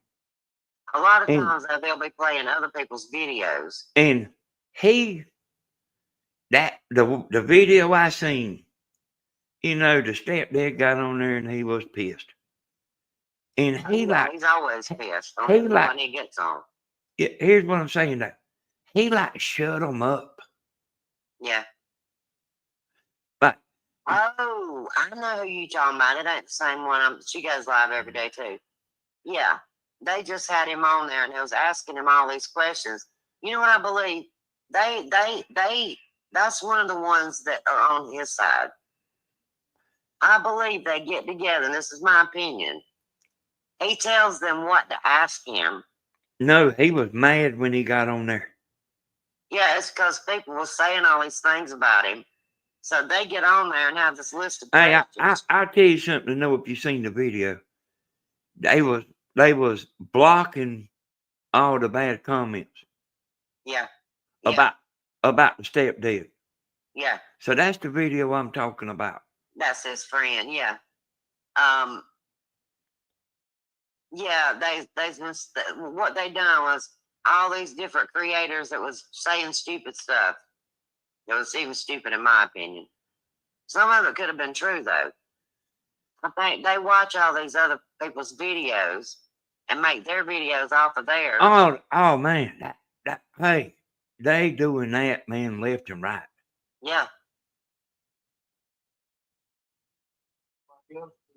A lot of times they'll be playing other people's videos. And the video I seen, you know, the stepdad got on there and he was pissed. And he's always pissed when he gets on. Here's what I'm saying though. He like shut him up. Yeah. But oh, I know who you talking about. It ain't the same one. She goes live every day too. Yeah. They just had him on there and they was asking him all these questions. You know what I believe? That's one of the ones that are on his side. I believe they get together, and this is my opinion. He tells them what to ask him. No, he was mad when he got on there. Yeah, it's because people were saying all these things about him. So they get on there and have this list of questions. Hey, I'll tell you something to know if you've seen the video. They was blocking all the bad comments. Yeah. About the stepdad. Yeah. So that's the video I'm talking about. That's his friend, yeah. Yeah, what they done was all these different creators that was saying stupid stuff. It was even stupid in my opinion. Some of it could have been true though. I think they watch all these other people's videos and make their videos off of theirs. Oh man, hey, they doing that, man, left and right. Yeah.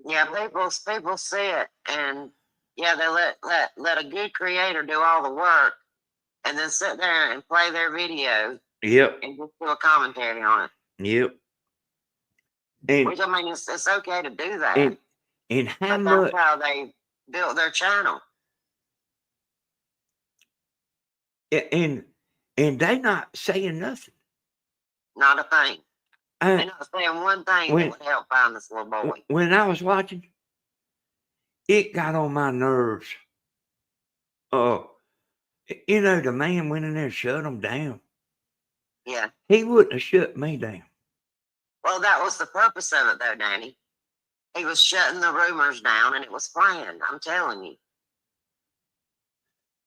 Yeah, people see it and Yeah, they let a good creator do all the work and then sit there and play their video Yep. and just do a commentary on it. Yep. And Which, I mean, it's okay to do that. and how But much? that's how they built their channel. And they not saying nothing. Not a thing. They're I, not saying one thing when- that would help find this little boy. when I was watching, it got on my nerves. You know, the man went in there and shut him down. Yeah. He wouldn't have shut me down. Well, that was the purpose of it, though, Danny. He was shutting the rumors down, and it was planned. I'm telling you.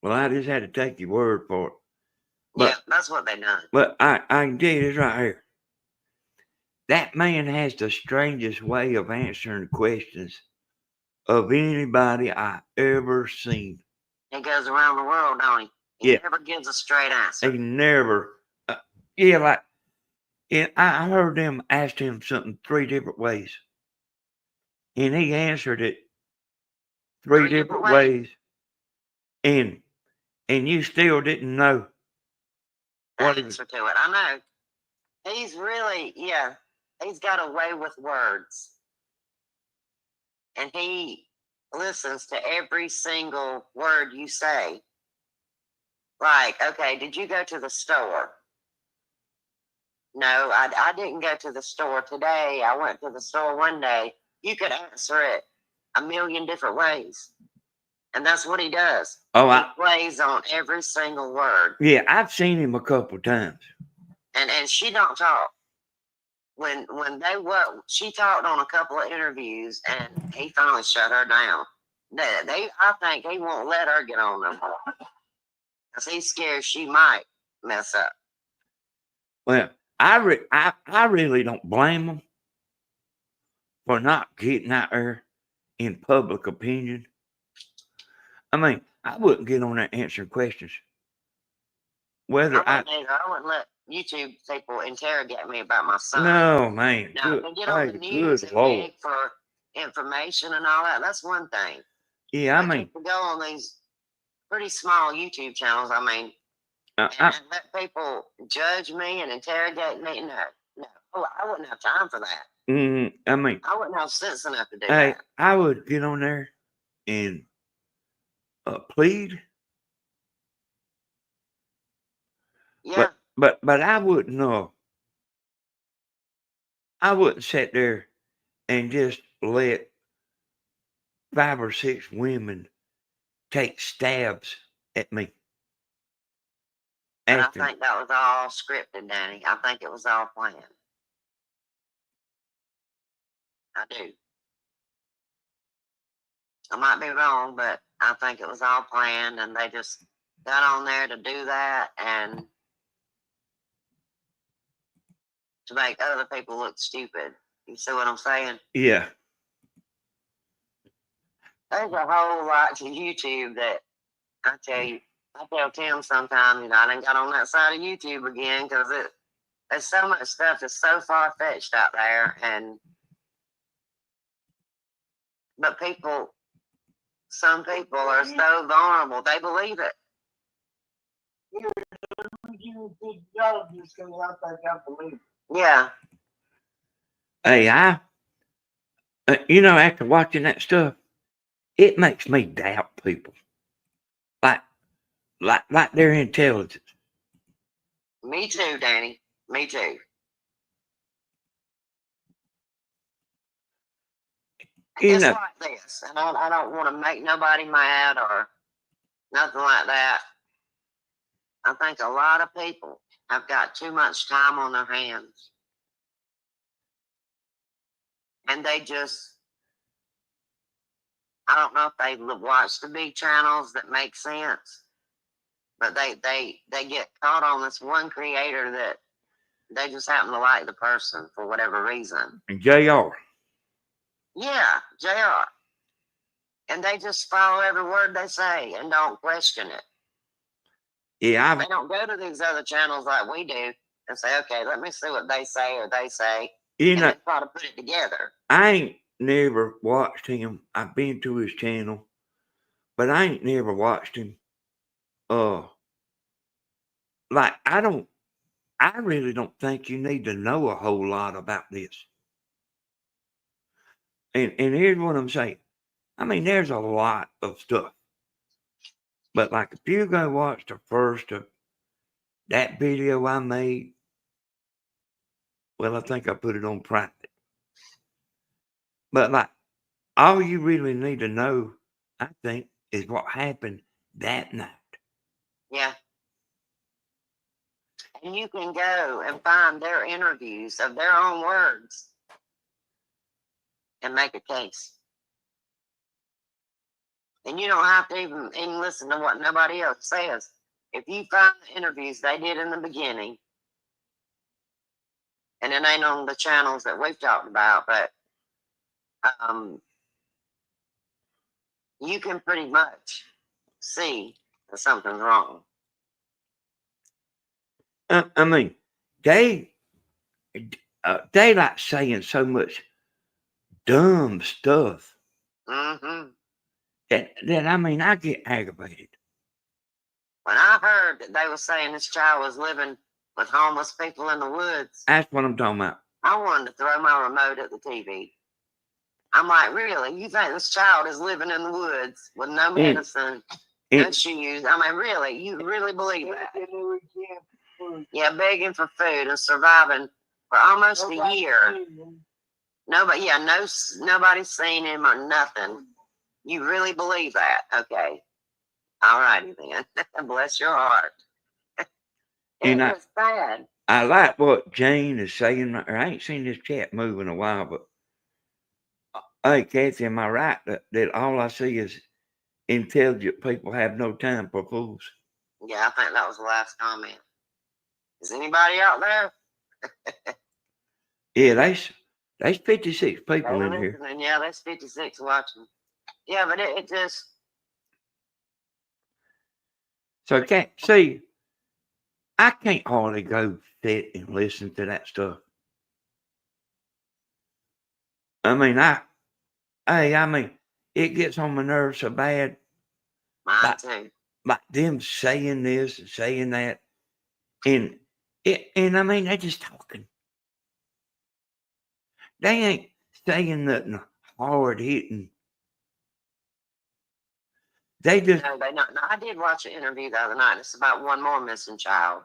Well, I just had to take your word for it. Yeah, that's what they done. But I can tell you this right here. That man has the strangest way of answering questions of anybody I ever seen. He goes around the world, don't he? He Yeah. never gives a straight answer. He never, yeah, like, and I heard them ask him something 3 different ways. And he answered it 3 different ways. And you still didn't know what The he was. answer to it. I know. He's really, yeah, he's got a way with words. And he listens to every single word you say. Like, okay, did you go to the store? No, I didn't go to the store today. I went to the store one day. You could answer it a million different ways. And that's what he does. Oh, He plays on every single word. yeah, I've seen him a couple times. And she don't talk. When she talked on a couple of interviews, and he finally shut her down. I think he won't let her get on no more because he's scared she might mess up. Well, I really don't blame him for not getting out there in public opinion. I mean, I wouldn't get on there answering questions. Whether I wouldn't let YouTube people interrogate me about my son. no, man. Now, Good, if they get on the hey, news good and Lord. beg for information and all that, that's one thing. Yeah, I But mean, just to go on these pretty small YouTube channels, I mean, I, and let people judge me and interrogate me, no. I wouldn't have time for that. I mean, I wouldn't have sense enough to do hey, that. I would get on there and plead, Yeah, but I wouldn't. I wouldn't sit there and just let 5 or 6 women take stabs at me. and I Asking, think that was all scripted, Danny. I think it was all planned. I do. I might be wrong, but I think it was all planned, and they just got on there to do that and to make other people look stupid. You see what I'm saying? yeah, There's a whole lot to YouTube that I tell Tim sometimes, I done got on that side of YouTube again because there's so much stuff that's so far fetched out there, but some people are so vulnerable, they believe it. You do a good job just because I think I believe it. Yeah. hey, after watching that stuff, it makes me doubt people, like their intelligence. Me too, Danny. Me too. It's like this, and I don't want to make nobody mad or nothing like that. I think a lot of people have got too much time on their hands. And they just, I don't know if they watch the big channels that make sense, but they get caught on this one creator that they just happen to like the person for whatever reason. And JR. Yeah, JR. And they just follow every word they say and don't question it. Yeah, They don't go to these other channels like we do and say, okay, let me see what they say or they say, and then try to put it together. I ain't never watched him. I've been to his channel, but I ain't never watched him. Like I really don't think you need to know a whole lot about this. And here's what I'm saying. I mean, there's a lot of stuff. But like if you go watch the first of that video I made, well, I think I put it on private. But like all you really need to know, I think, is what happened that night. Yeah. And you can go and find their interviews of their own words and make a case. And you don't have to even listen to what nobody else says. If you find the interviews they did in the beginning, and it ain't on the channels that we've talked about, but you can pretty much see that something's wrong. I mean, they like saying so much dumb stuff Mm-hmm. that I mean, I get aggravated. When I heard that they were saying this child was living with homeless people in the woods, That's what I'm talking about. I wanted to throw my remote at the TV. I'm like, really? You think this child is living in the woods with no medicine, no shoes? I mean, really? You really believe that? Yeah, begging for food and surviving for almost a year. Nobody, yeah, nobody's seen him or nothing. You really believe that? Okay. All righty then. Bless your heart. It was bad. I like what Jane is saying. I ain't seen this chat move in a while, but hey, Kathy, am I right that all I see is intelligent people have no time for fools? Yeah, I think that was the last comment. Is anybody out there? Yeah, there's 56 people in here. Yeah, there's 56 watching. Yeah, but it just. So can't see. I can't hardly go sit and listen to that stuff. I mean, it gets on my nerves so bad. Mine too. Like them saying this and saying that, and I mean, they're just talking. They ain't saying nothing hard hitting. They just. No, they not. No, I did watch an interview the other night. It's about one more missing child.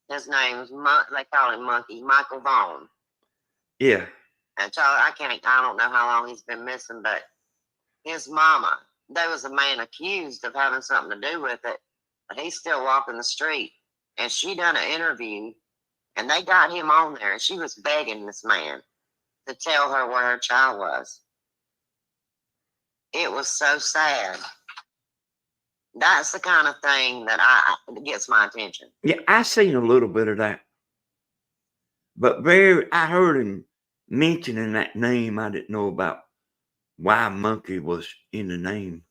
His name's they call him Monkey, Michael Vaughn. Yeah. And child, I don't know how long he's been missing, but his mama, there was a man accused of having something to do with it, but he's still walking the street. And she done an interview, and they got him on there, and she was begging this man to tell her where her child was. It was so sad. That's the kind of thing that gets my attention. Yeah, I seen a little bit of that. But I heard him mentioning that name. I didn't know about why Monkey was in the name.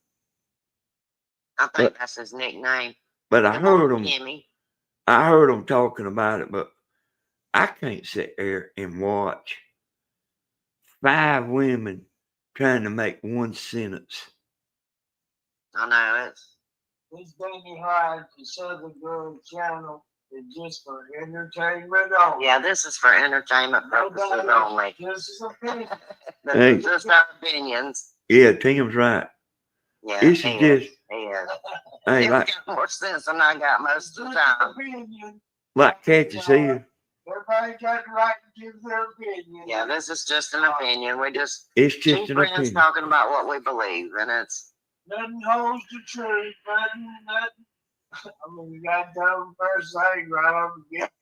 I think that's his nickname. But I heard him talking about it, but I can't sit there and watch 5 women trying to make one sentence. I know This Danny Hyde, the Southern Girl channel, is just for entertainment only. Yeah, this is for entertainment purposes only. This is opinion. This is just our opinions. Yeah, Tim's right. Yeah, this is just. Hey, Tim's got more sense than I got most of the time. Like Kathy said. Everybody got the right to give their opinion. Yeah, this is just an opinion. It's just an opinion. Talking about what we believe, and it's. Nothing holds the truth. Nothing. I mean, you got to tell them first thing right off the get.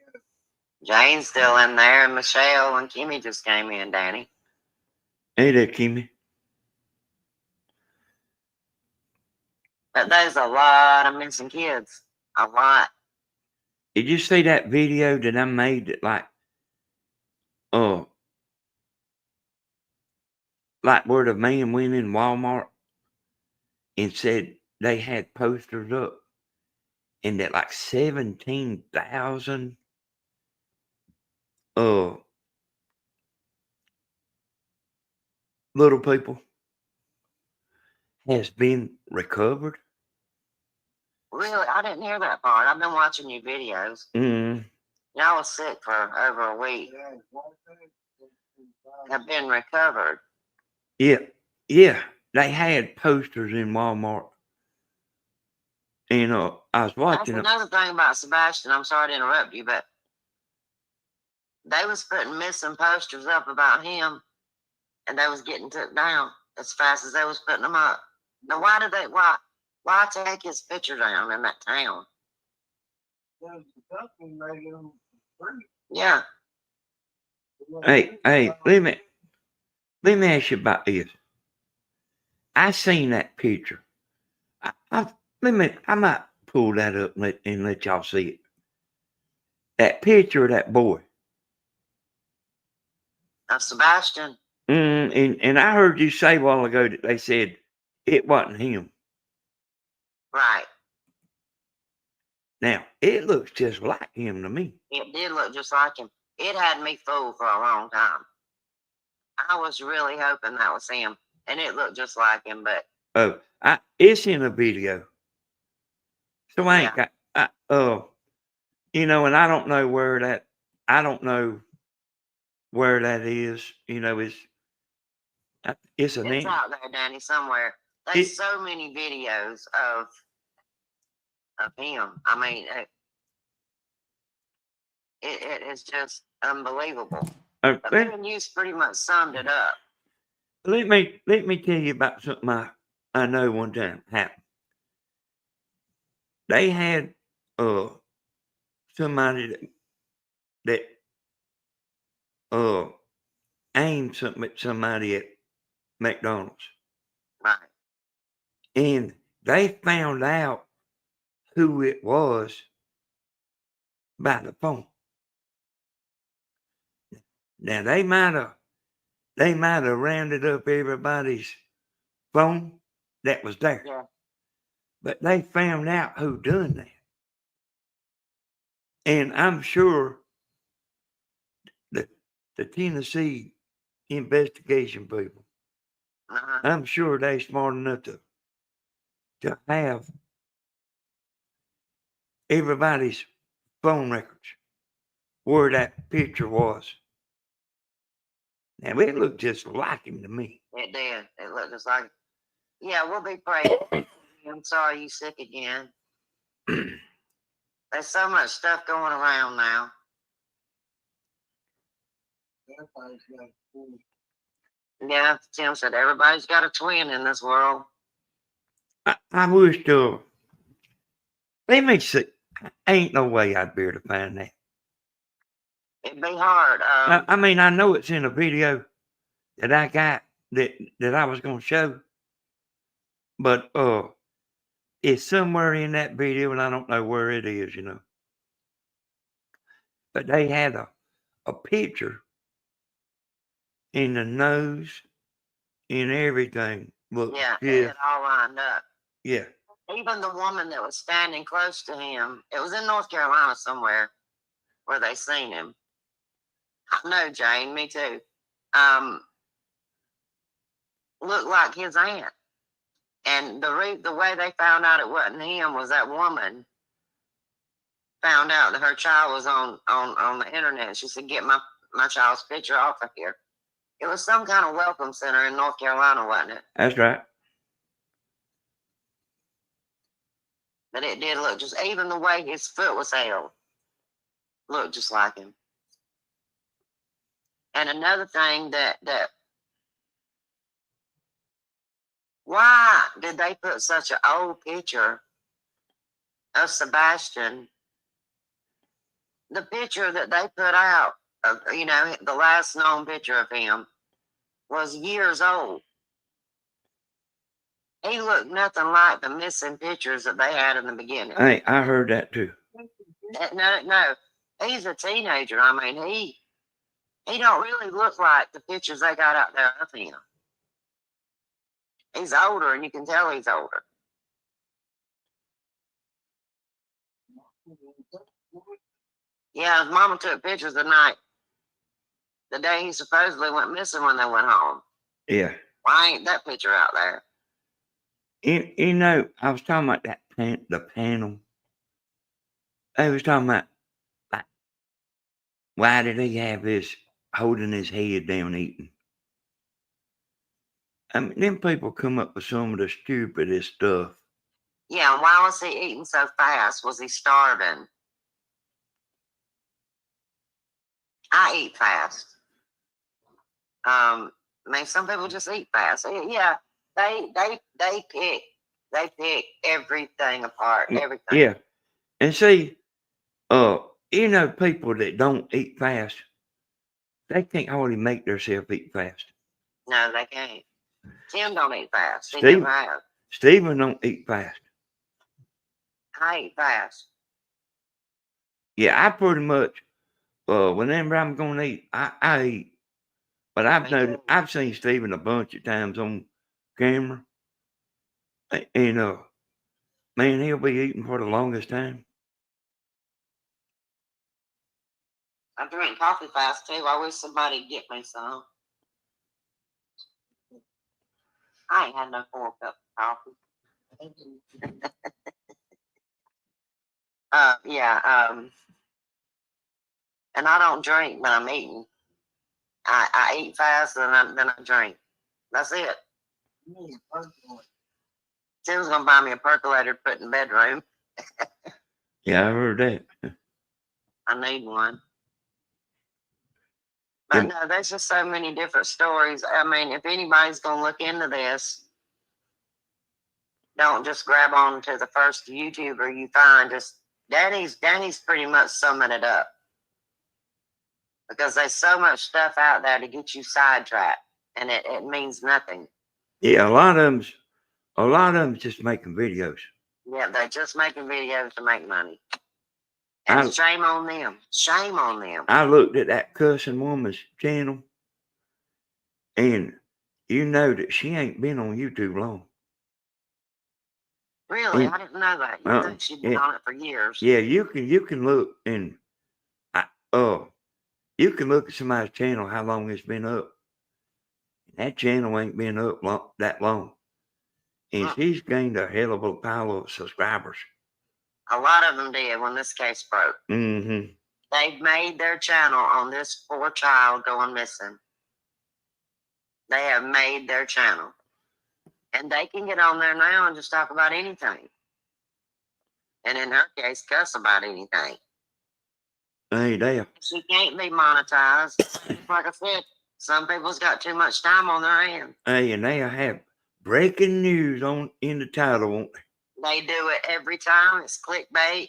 Jane's still in there, and Michelle and Kimmy just came in, Danny. Hey there, Kimmy. But there's a lot of missing kids. A lot. Did you see that video that I made that like where the man went in Walmart and said they had posters up and that like 17,000 little people has been recovered. Really? I didn't hear that part. I've been watching your videos. Mm, Y'all was sick for over a week. Have been recovered. yeah, yeah. They had posters in Walmart. And I was That's watching them. another thing about Sebastian. I'm sorry to interrupt you, but they was putting missing posters up about him, and they was getting took down as fast as they was putting them up. Now, why take his picture down in that town? Yeah. Hey, let me ask you about this. I seen that picture. I might pull that up and let y'all see it. That picture of that boy. Of Sebastian. And I heard you say a while ago that they said it wasn't him. Right. Now, it looks just like him to me. It did look just like him. It had me fooled for a long time. I was really hoping that was him, and it looked just like him, but it's in a video. So I ain't yeah. got, and I don't know where that is. It's It's out there, Danny, somewhere. There's so many videos of him. I mean, it is just unbelievable. But me and you pretty much summed it up. Let me tell you about something I know one time happened. They had somebody that aimed something at somebody at McDonald's. Right. And they found out who it was by the phone. Now they might have rounded up everybody's phone that was there. Yeah. But they found out who done that. And I'm sure the Tennessee investigation people, I'm sure they smart enough to have everybody's phone records where that picture was. Now it looked just like him to me. It did. It looked just like him. Yeah, we'll be praying. I'm sorry you sick again. There's so much stuff going around now. Yeah, Tim said everybody's got a twin in this world. I wish let me see. Ain't no way I'd be able to find that. It'd be hard. I mean, I know it's in a video that I got that I was going to show, but it's somewhere in that video, and I don't know where it is, But they had a picture in the nose and everything. Look, yeah, it all lined up. Yeah. Even the woman that was standing close to him, it was in North Carolina somewhere where they seen him. I know, Jane, me too. Looked like his aunt. And the way they found out it wasn't him was that woman found out that her child was on the internet. She said, "Get my child's picture off of here." It was some kind of welcome center in North Carolina, wasn't it? That's right. But it did look just, even the way his foot was held, looked just like him. And another thing that why did they put such an old picture of Sebastian? The picture that they put out, the last known picture of him was years old. He looked nothing like the missing pictures that they had in the beginning. Hey, I heard that too. No, he's a teenager. I mean, he don't really look like the pictures they got out there of him. He's older, and you can tell he's older. Yeah, his mama took pictures the day he supposedly went missing when they went home. Yeah. Why ain't that picture out there? You know, I was talking about the panel. They was talking about, like, why did he have this holding his head down eating? I mean, them people come up with some of the stupidest stuff. Yeah, why was he eating so fast? Was he starving? I eat fast. I mean, some people just eat fast. Yeah, they pick everything apart. Everything. Yeah. And see, you know, people that don't eat fast, they can't hardly make themselves eat fast. No, they can't. Tim don't eat fast. He Steve- never has. Stephen don't eat fast. I eat fast. Yeah, I pretty much, whenever I'm gonna eat, I eat. But I've seen Stephen a bunch of times on camera, and man, he'll be eating for the longest time. I drink coffee fast too. I wish somebody'd get me some. I ain't had no 4 cups of coffee. Yeah. And I don't drink when I'm eating. I eat fast and then I drink. That's it. Tim's gonna buy me a percolator to put in the bedroom. Yeah, I heard that. I need one. But no, there's just so many different stories. I mean, if anybody's gonna look into this, don't just grab on to the first YouTuber you find. Just Danny's pretty much summing it up. Because there's so much stuff out there to get you sidetracked, and it means nothing. Yeah, a lot of them just making videos. Yeah, they're just making videos to make money. And shame on them. Shame on them. I looked at that cussing woman's channel, and you know that she ain't been on YouTube long. Really? I didn't know that. You think she'd been on it for years. Yeah, you can look, and you can look at somebody's channel how long it's been up. That channel ain't been up that long. And she's gained a hell of a pile of subscribers. A lot of them did when this case broke. Mm-hmm. They've made their channel on this poor child going missing. They have made their channel. And they can get on there now and just talk about anything. And in her case, cuss about anything. Hey, there. She can't be monetized. Like I said, some people's got too much time on their hands. Hey, and they'll have breaking news in the title, won't they? They do it every time. It's clickbait.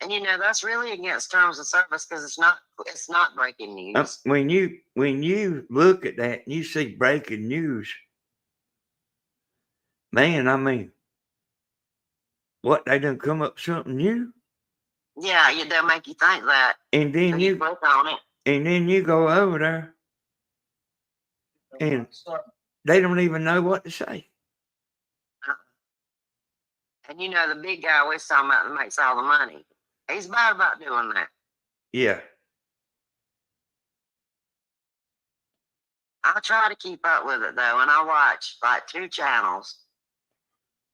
And you know, that's really against terms of service because it's not breaking news. When you look at that and you see breaking news, man, I mean, what, they done come up with something new? Yeah, they'll make you think that. And then you click on it. And then you go over there and they don't even know what to say. And you know, the big guy we're talking about that makes all the money. He's bad about doing that. Yeah. I try to keep up with it though, and I watch like 2 channels.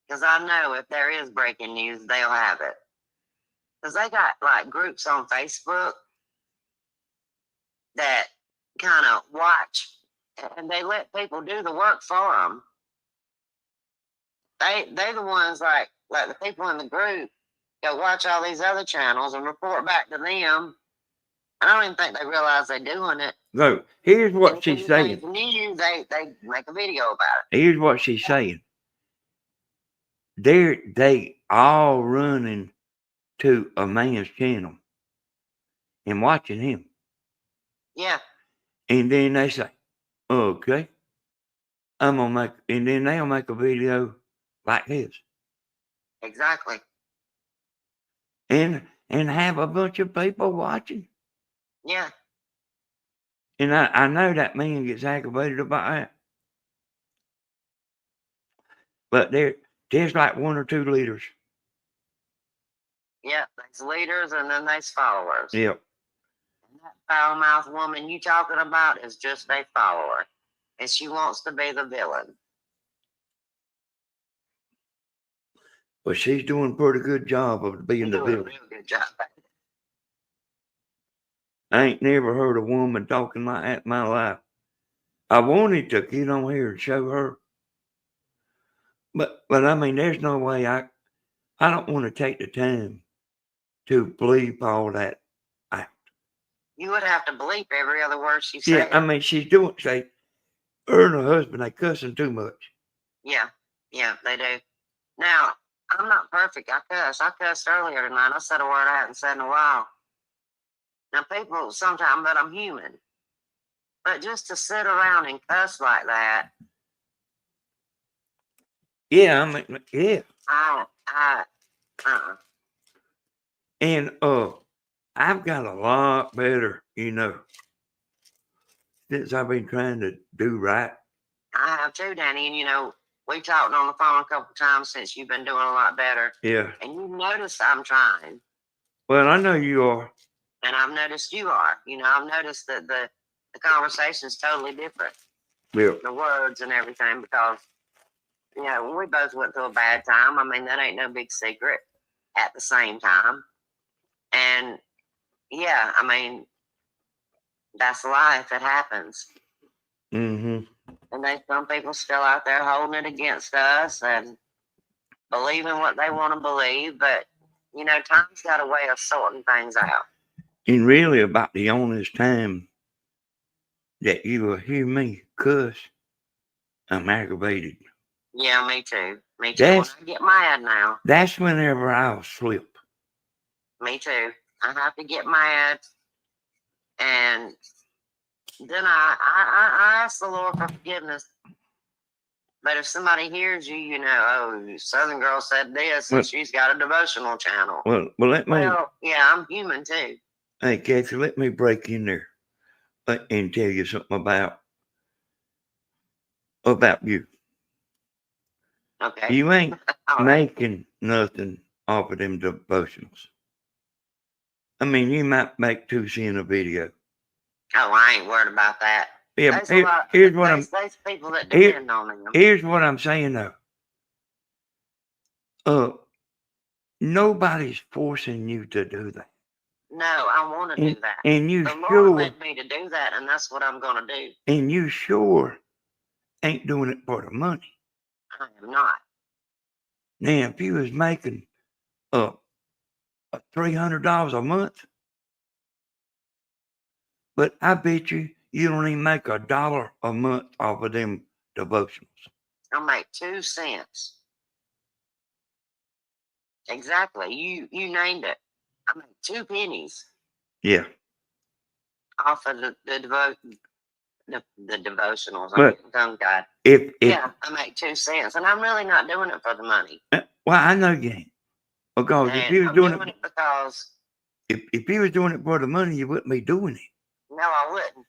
Because I know if there is breaking news, they'll have it. Because they got like groups on Facebook that kind of watch, and they let people do the work for them. They're the ones like the people in the group go watch all these other channels and report back to them. I don't even think they realize they're doing it. So here's what she's saying. New, they make a video about it. Here's what she's saying. They all running to a man's channel and watching him. Yeah. And then they say, okay, I'm gonna make, and then they'll make a video like this. Exactly. And have a bunch of people watching. Yeah. And I know that man gets aggravated about that. But there's like 1 or 2 leaders. Yeah, there's leaders and then there's followers. Yep. And that foul-mouthed woman you talking about is just a follower. And she wants to be the villain. But she's doing a pretty good job of being You're the doing a villain. real good job. I ain't never heard a woman talking like that in my life. I wanted to get on here and show her. But I mean, there's no way I don't want to take the time to bleep all that out. You would have to bleep every other word she Yeah, said. I mean, she's doing, say, her and her husband, they cussing too much. Yeah, they do. Now, I'm not perfect. I cussed earlier tonight. I said a word I hadn't said in a while. Now, people sometimes, but I'm human. But just to sit around and cuss like that, Yeah, I mean, yeah. uh-uh. And I've got a lot better, since I've been trying to do right. I have too, Danny. And we talked on the phone a couple times since you've been doing a lot better. Yeah. And you've noticed I'm trying. Well, I know you are. And I've noticed you are. I've noticed that the conversation's totally different. Yeah. The words and everything, because we both went through a bad time. I mean, that ain't no big secret at the same time. And yeah, I mean, that's life. It happens. Mm-hmm. And there's some people still out there holding it against us and believing what they want to believe. But, time's got a way of sorting things out. And really, about the honest time that you will hear me cuss, I'm aggravated. Yeah, me too. Me too. When I get mad now. That's whenever I'll slip. Me too. I have to get mad. And then I ask the Lord for forgiveness. But if somebody hears you, oh, Southern Girl said this, and she's got a devotional channel. Well, let me. Well, yeah, I'm human too. Hey, Kathy, let me break in there and tell you something about you. Okay. You ain't All right. making nothing off of them devotionals. I mean, you might make 2 cents a video. Oh, I ain't worried about that. Yeah, There's people that depend on them. Here's what I'm saying though. Nobody's forcing you to do that. No, I want to do that. And you the sure Lord led me to do that, and that's what I'm going to do. And you sure ain't doing it for the money. I am not. Now, if you was making $300 a month, but I bet you don't even make $1 a month off of them devotionals. I'll make 2 cents. Exactly. You named it. I make 2 pennies. Yeah. Off of the devotionals. But I'm God. I make 2 cents, and I'm really not doing it for the money. Well, I know you ain't. Because And if you was I'm doing it it because if you was doing it for the money, you wouldn't be doing it. no, I wouldn't.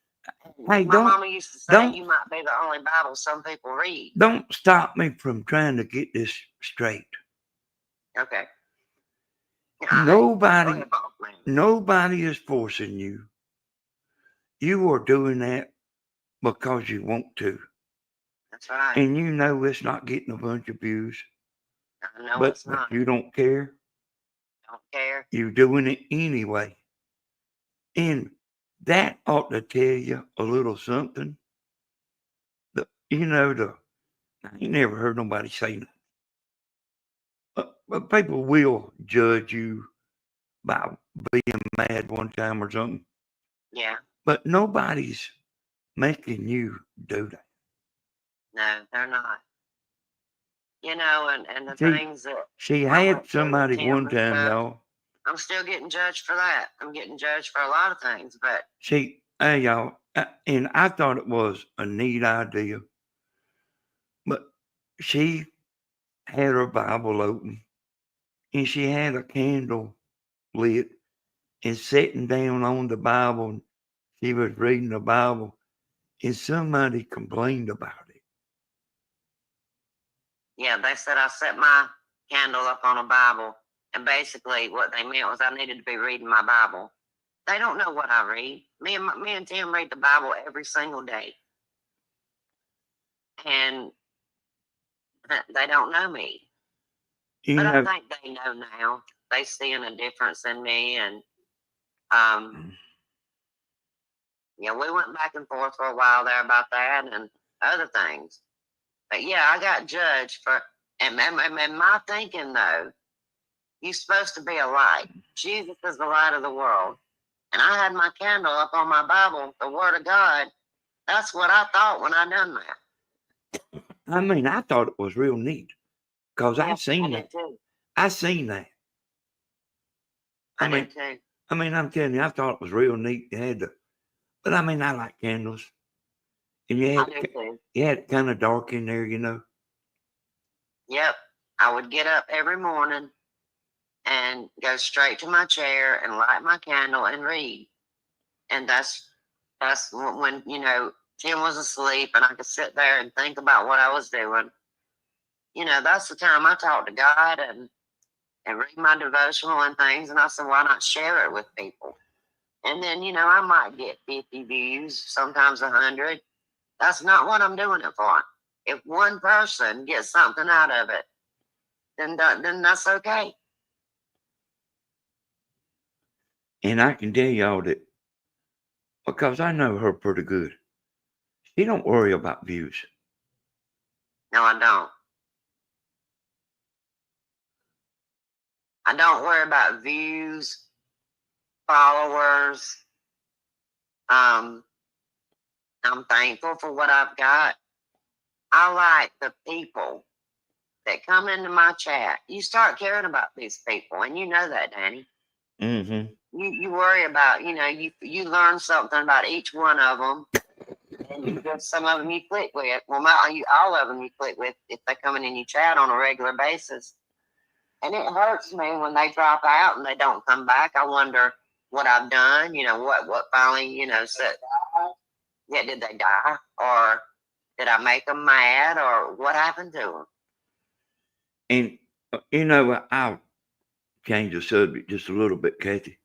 Hey, My mama used to say you might be the only Bible some people read. Don't stop me from trying to get this straight. Okay. Nobody is forcing you. You are doing that because you want to. That's right. And you know it's not getting a bunch of views. I know but it's not. You don't care. Don't care. You're doing it anyway. And that ought to tell you a little something. I ain't never heard nobody say that. But people will judge you by being mad one time or something. Yeah. But nobody's making you do that. No, they're not. And the things that she had somebody one time, y'all. I'm still getting judged for that. I'm getting judged for a lot of things, but hey, y'all, and I thought it was a neat idea, but she had her Bible open, and she had a candle lit, and sitting down on the Bible, and she was reading the Bible, and somebody complained about it. Yeah, they said I set my candle up on a Bible, and basically what they meant was I needed to be reading my Bible. They don't know what I read. Me and Tim read the Bible every single day, and they don't know me. You But I know, think they know now. They seeing a difference in me, and yeah, we went back and forth for a while there about that and other things. But yeah, I got judged for, and my thinking though, you're supposed to be a light. Jesus is the light of the world. And I had my candle up on my Bible, the Word of God. That's what I thought when I done that. I mean, I thought it was real neat because Yeah, I seen I that. did too. I seen that. I mean, did too. I mean, I'm telling you, I thought it was real neat. You had to, but I mean, I like candles, and I do too. you had it kind of dark in there, you know. Yep. I would get up every morning and go straight to my chair and light my candle and read. And that's when, you know, Tim was asleep and I could sit there and think about what I was doing. You know, that's the time I talk to God and read my devotional and things. And I said, why not share it with people? And then, you know, I might get 50 views, sometimes 100. That's not what I'm doing it for. If one person gets something out of it, then that's okay. And I can tell y'all that because I know her pretty good. She don't worry about views. No, I don't. I don't worry about views, followers. I'm thankful for what I've got. I like the people that come into my chat. You start caring about these people, and you know that, Danny. Mm-hmm. You worry about, you know, you learn something about each one of them, and some of them you click with. Well, all of them you click with if they come in and you chat on a regular basis. And it hurts me when they drop out and they don't come back. I wonder what I've done. You know, what finally, you know, said, yeah, did they die? Or did I make them mad? Or what happened to them? And, you know, I'll change the subject just a little bit, Kathy.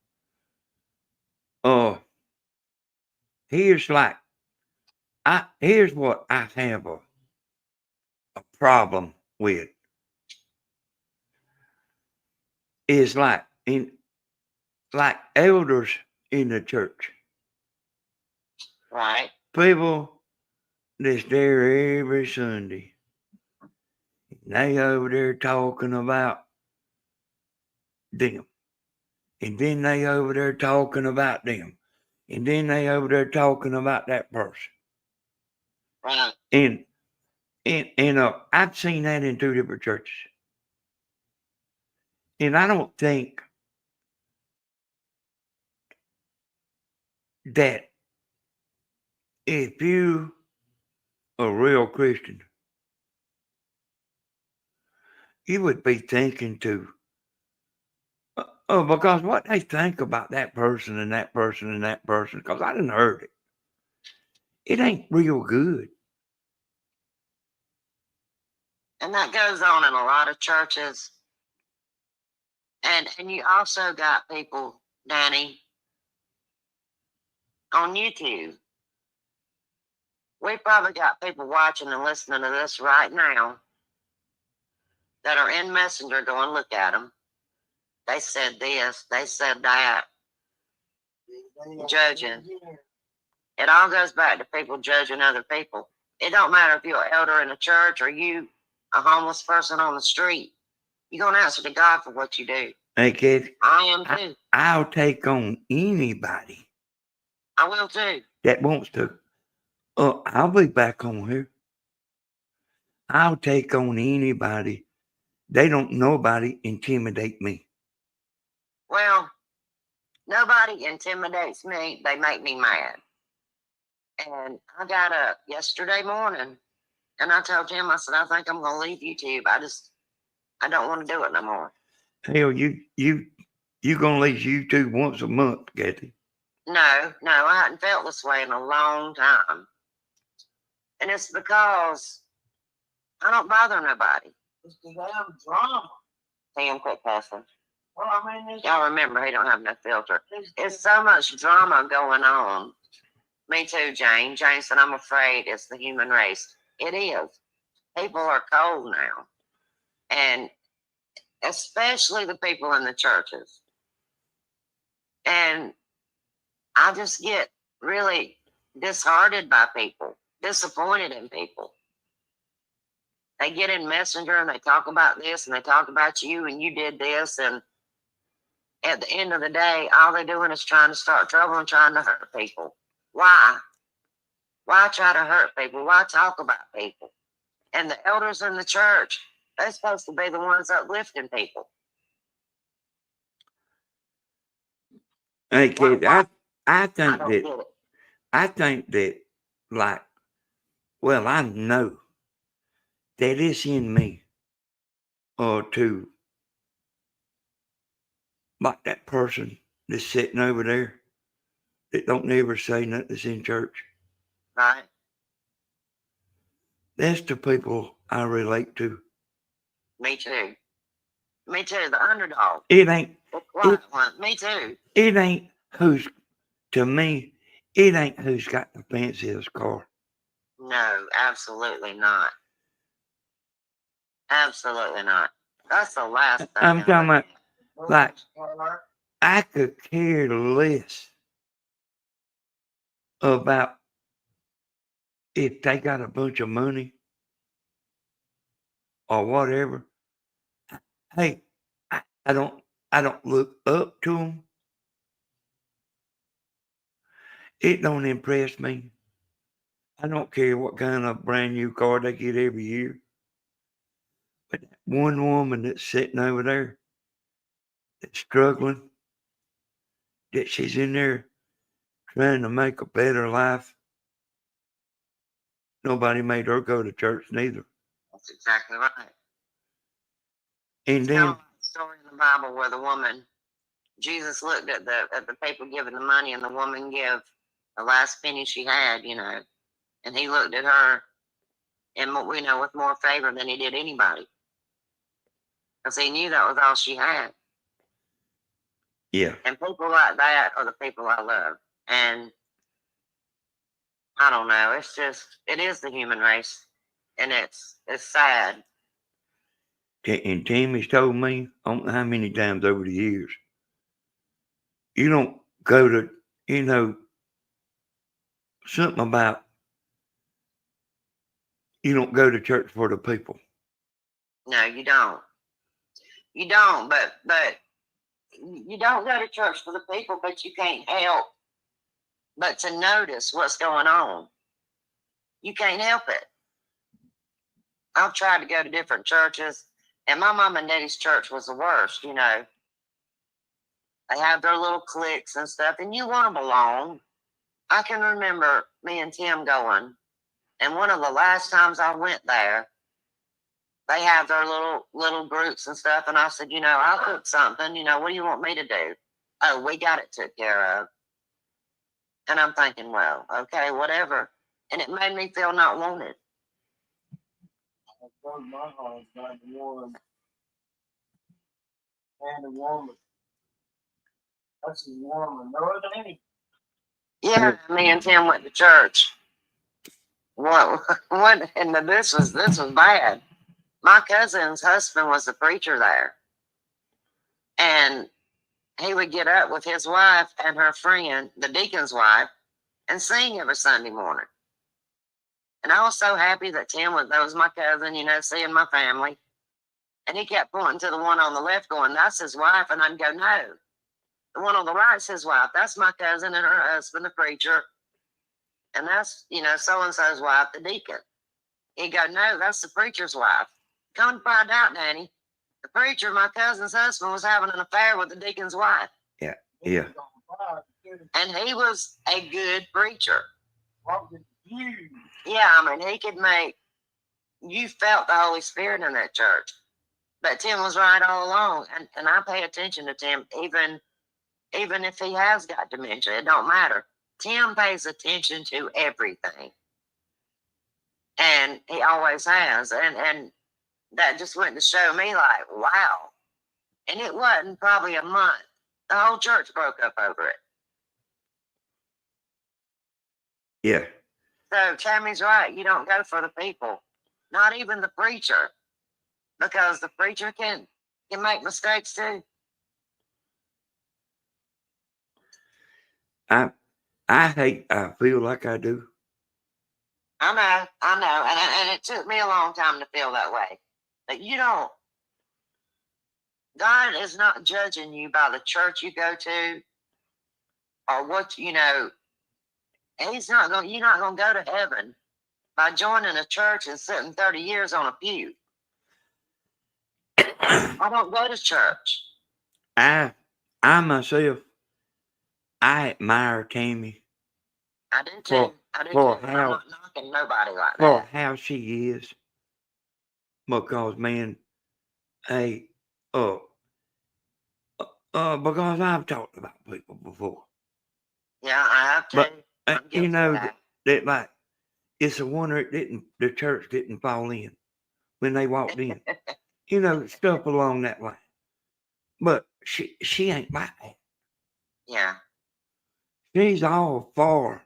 Here's what I have a problem with. Is like elders in the church. Right. People that's there every Sunday. They over there talking about them. And then they over there talking about them. And then they over there talking about that person. Right. And I've seen that in 2 different churches. And I don't think that if you a real Christian, you would be thinking to, because what they think about that person and that person and that person, because I didn't heard it. It ain't real good. And that goes on in a lot of churches. And you also got people, Danny, on YouTube. We probably got people watching and listening to this right now that are in Messenger going, look at them. They said this, they said that. Judging. It all goes back to people judging other people. It don't matter if you're an elder in a church or you a homeless person on the street. You're going to answer to God for what you do. Hey, kid. I am too. I'll take on anybody I will too. that wants to. I'll be back on here. I'll take on anybody. They don't nobody intimidate me. Well, nobody intimidates me. They make me mad. And I got up yesterday morning and I told him, I said, I think I'm going to leave YouTube. I don't want to do it no more. Hell, you gonna leave YouTube once a month, Kathy? No, I hadn't felt this way in a long time. And it's because I don't bother nobody. It's the damn drama. Sam, quit cussing. Well, I mean, Y'all remember he don't have no filter. It's so much drama going on. Me too, Jane. Jane said, I'm afraid it's the human race. It is. People are cold now. And especially the people in the churches. And I just get really disheartened by people, disappointed in people. They get in Messenger and they talk about this and they talk about you and you did this. And at the end of the day, all they're doing is trying to start trouble and trying to hurt people. Why? Why try to hurt people? Why talk about people? And the elders in the church, they're supposed to be the ones uplifting people. Hey, kid, I I think don't that get it. I think that, like, well, I know that it's in me, to like that person that's sitting over there that don't never say nothing that's in church. Right? That's the people I relate to. Me too. Me too. The underdog. It ain't The quiet one. Me too. it ain't who's to me, it ain't who's got the fanciest car. No, absolutely not. Absolutely not. That's the last thing. I'm talking about, like, Or I could care less about if they got a bunch of money or whatever. Hey, I don't look up to them. It don't impress me. I don't care what kind of brand new car they get every year. But that one woman that's sitting over there that's struggling, that she's in there trying to make a better life. Nobody made her go to church neither. That's exactly right. And Tell then, them the story in the Bible where the woman, Jesus looked at the people giving the money, and the woman gave the last penny she had, and he looked at her, and with more favor than he did anybody, because he knew that was all she had. yeah, And people like that are the people I love. And I don't know. It is the human race, and it's sad. and Timmy's told me, I don't know how many times over the years, you don't go to, something about, you don't go to church for the people. No, you don't. You don't. But you don't go to church for the people, but you can't help but to notice what's going on. You can't help it. I've tried to go to different churches, and my mom and daddy's church was the worst. They have their little cliques and stuff, and you want to belong. I can remember me and Tim going, and one of the last times I went there, they have their little groups and stuff, and I said, I'll cook something. What do you want me to do? Oh, we got it took care of. And I'm thinking, well, okay, whatever. And it made me feel not wanted. I broke my heart by the one and the woman. That's a woman. No, it ain't. Yeah, me and Tim went to church. What? And this was bad. My cousin's husband was the preacher there, and he would get up with his wife and her friend, the deacon's wife, and sing every Sunday morning. And I was so happy that that was my cousin, seeing my family. And he kept pointing to the one on the left, going, "That's his wife." And I'd go, "No, the one on the right's his wife. That's my cousin and her husband, the preacher. And that's, so and so's wife, the deacon." He'd go, "No, that's the preacher's wife." Come to find out, Danny, the preacher, my cousin's husband, was having an affair with the deacon's wife. Yeah. And he was a good preacher. What did you? Yeah, he could you felt the Holy Spirit in that church. But Tim was right all along. And I pay attention to Tim, even if he has got dementia. It don't matter. Tim pays attention to everything. And he always has. And that just went to show me, like, wow. And it wasn't probably a month. The whole church broke up over it. Yeah. So Tammy's right. You don't go for the people. Not even the preacher. Because the preacher can You make mistakes too. I feel like I do. I know, and it took me a long time to feel that way. But you don't. God is not judging you by the church you go to, or what you know. He's not going. You're not going to go to heaven by joining a church and sitting 30 years on a pew. I don't go to church. I myself, I admire Tammy I do too. for I do for too. I'm how not knocking nobody like for that. how she is. Because man, hey, uh, because I've talked about people before, Yeah, I have to. but I'm you guilty know of that. that like it's a wonder the church didn't fall in when they walked in. You know, stuff along that line. But she ain't like that. Yeah. She's all for.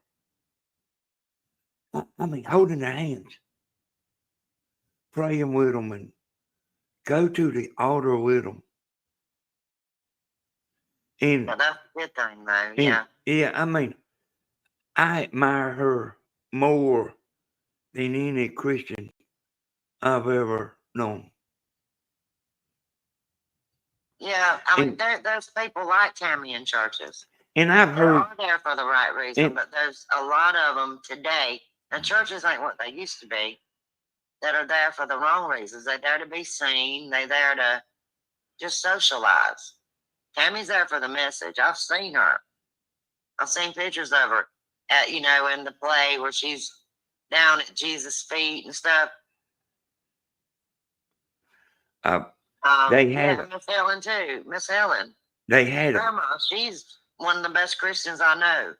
I mean, holding their hands, praying with them, and go to the altar with them. And, But that's a good thing, though. Yeah. yeah, I mean, I admire her more than any Christian I've ever known. Yeah. I mean, And, there's people like Tammy in churches. and I've They heard, are there for the right reason, and, but there's a lot of them today. And churches ain't what they used to be. That are there for the wrong reasons. They're there to be seen. They're there to just socialize. Tammy's there for the message. I've seen her. I've seen pictures of her at, in the play where she's down at Jesus' feet and stuff. they had, Miss Helen too. Miss Helen. they had, Grandma, she's one of the best Christians I know.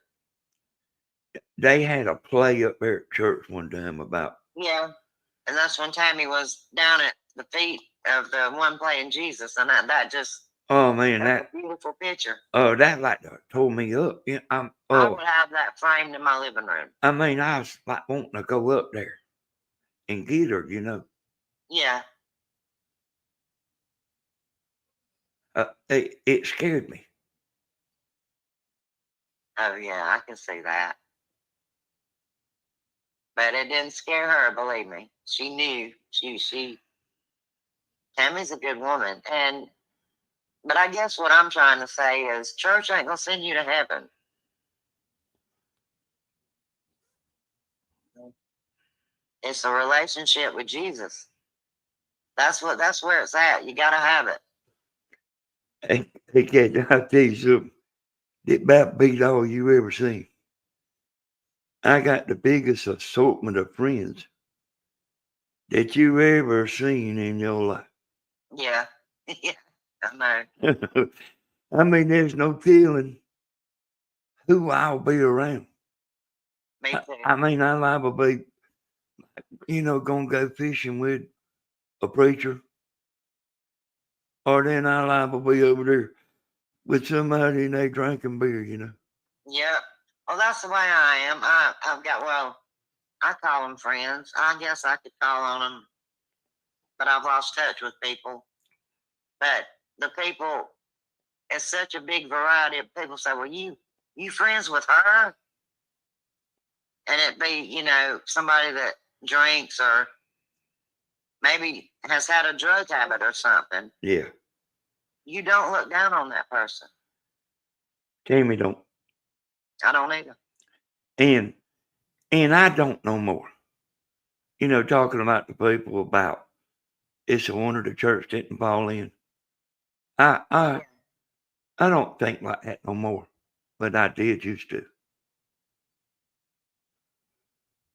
they had a play up there at church one time about. Yeah. And that's when Tammy was down at the feet of the one playing Jesus. And that just, Oh man, that's a beautiful picture. That like tore me up. Yeah, I would have that framed in my living room. I mean, I was like wanting to go up there and get her, Yeah. It scared me. Oh yeah, I can see that. But it didn't scare her, believe me. She knew. Tammy's a good woman. But I guess what I'm trying to say is church ain't gonna send you to heaven. It's a relationship with Jesus. That's where it's at. You gotta have it. Hey, kid, I'll tell you something. It about beat all you ever seen. I got the biggest assortment of friends that you ever seen in your life. Yeah. Yeah. I know. I mean, there's no telling who I'll be around. Me too. I mean, I liable to be, gonna go fishing with a preacher, or then I liable to be over there with somebody and they drinking beer. Yeah. Well, that's the way I am. I call them friends. I guess I could call on them, but I've lost touch with people. But the people, it's such a big variety of people say, well, you friends with her? And it be, somebody that drinks or maybe has had a drug habit or something. Yeah. You don't look down on that person. Tammy don't. I don't either. And I don't no more. Talking about the people about it's a wonder the church didn't fall in. I don't think like that no more, but I did used to.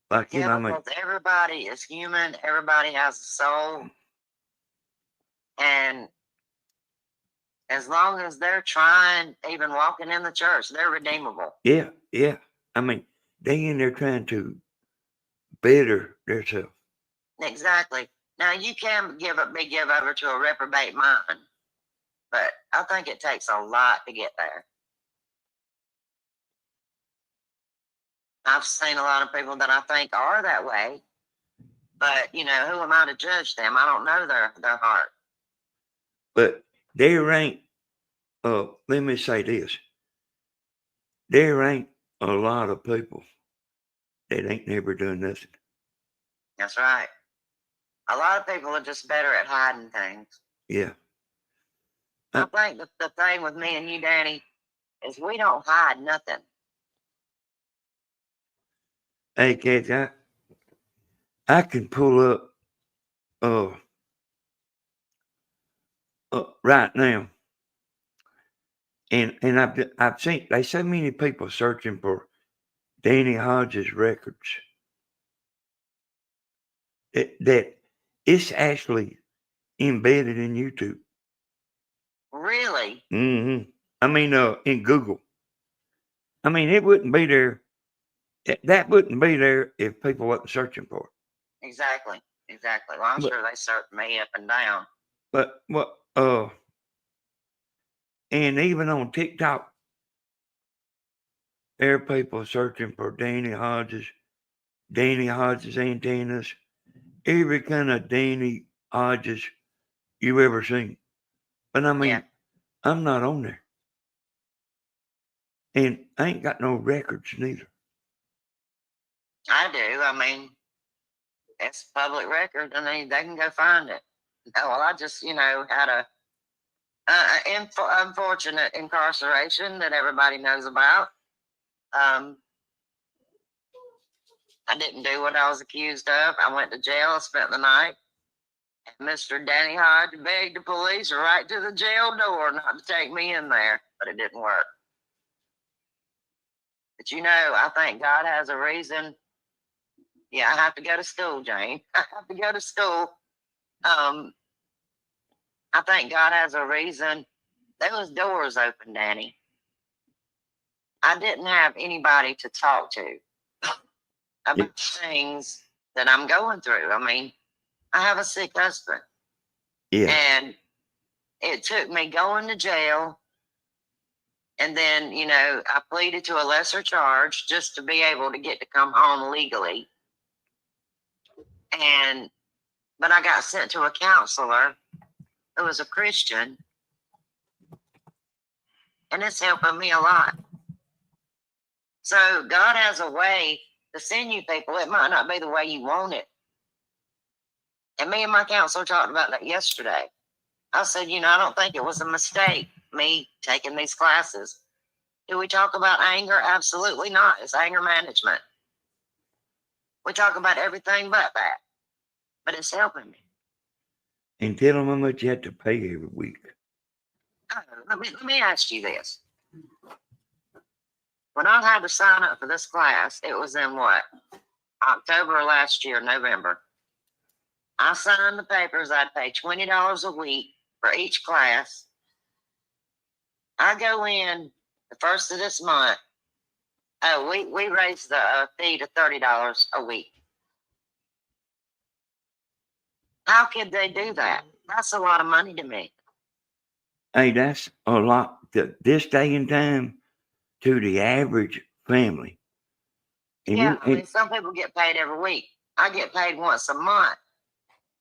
Like because everybody is human. Everybody has a soul, and as long as they're trying, even walking in the church, they're redeemable. Yeah. I mean, they in there trying to better themselves. Exactly. Now you can give over to a reprobate mind, but I think it takes a lot to get there. I've seen a lot of people that I think are that way, but who am I to judge them? I don't know their heart. But there ain't, let me say this. There ain't a lot of people that ain't never done nothing. That's right. A lot of people are just better at hiding things. Yeah. I think the thing with me and you, Danny, is we don't hide nothing. Hey, Kathy, I can pull up right now, and I've seen there's so many people searching for Danny Hodges records that it's actually embedded in YouTube. Really? Mm-hmm. I mean, in Google. I mean, it wouldn't be there. That wouldn't be there if people wasn't searching for it. Exactly. Well, I'm sure they searched me up and down. But and even on TikTok, there are people searching for Danny Hodges antennas, every kind of Danny Hodges you ever seen. But I mean, I'm not on there. And I ain't got no records neither. I do. I mean, it's public record. I mean, they can go find it. Well, I just, had a unfortunate incarceration that everybody knows about. I didn't do what I was accused of. I went to jail. I spent the night. And Mr. Danny Hodge begged the police right to the jail door not to take me in there, but it didn't work. But I think God has a reason. Yeah, I have to go to school, Jane. I have to go to school. I think God has a reason. Those doors open, Danny. I didn't have anybody to talk to about things that I'm going through. I mean, I have a sick husband. Yeah. And it took me going to jail. And then, I pleaded to a lesser charge just to be able to get to come home legally. But I got sent to a counselor who was a Christian. And it's helping me a lot. So God has a way to send you people. It might not be the way you want it. And me and my counselor talked about that yesterday. I said, I don't think it was a mistake, me taking these classes. Do we talk about anger? Absolutely not. It's anger management. We talk about everything but that. But it's helping me. And tell them how much you have to pay every week. Let me ask you this. When I had to sign up for this class, it was in what? October last year, November. I signed the papers. I'd pay $20 a week for each class. I go in the first of this month. Oh, we raised the fee to $30 a week. How could they do that? That's a lot of money to me. Hey, that's a lot this day and time to the average family. And yeah, I mean, some people get paid every week. I get paid once a month.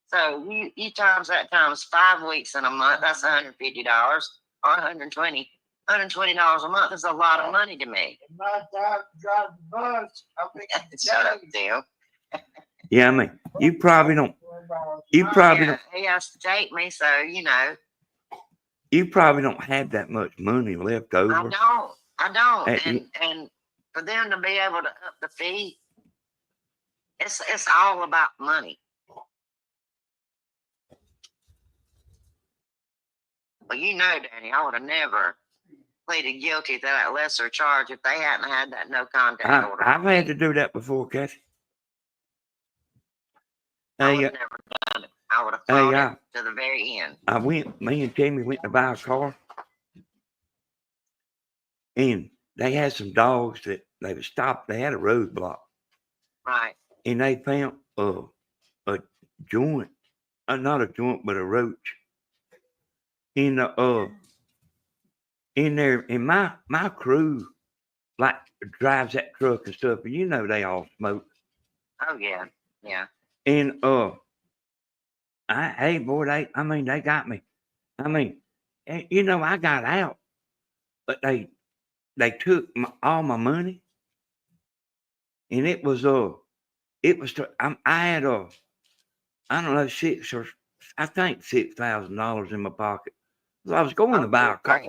So you times that times 5 weeks in a month, that's $150 or $120. $120 a month is a lot of money to me. My dad drives the bus. Shut up, Tim. Yeah, I mean, you probably don't. You probably don't. He has to take me, so You probably don't have that much money left over. I don't. And for them to be able to up the fee, it's all about money. Well, Danny, I would have never pleaded guilty to that lesser charge if they hadn't had that no contact order. I've had to do that before, Kathy. I would have never done it. I would have fought it to the very end. Me and Tammy went to buy a car, and they had some dogs that they were stopped. They had a roadblock. Right. And they found a joint, not a joint, but a roach in there. And my crew like drives that truck and stuff, and they all smoke. Oh yeah. And hey boy, they got me. I mean, you know, I got out, but they took all my money, and it was I had I don't know, I think $6,000 in my pocket. So I was going to buy a car,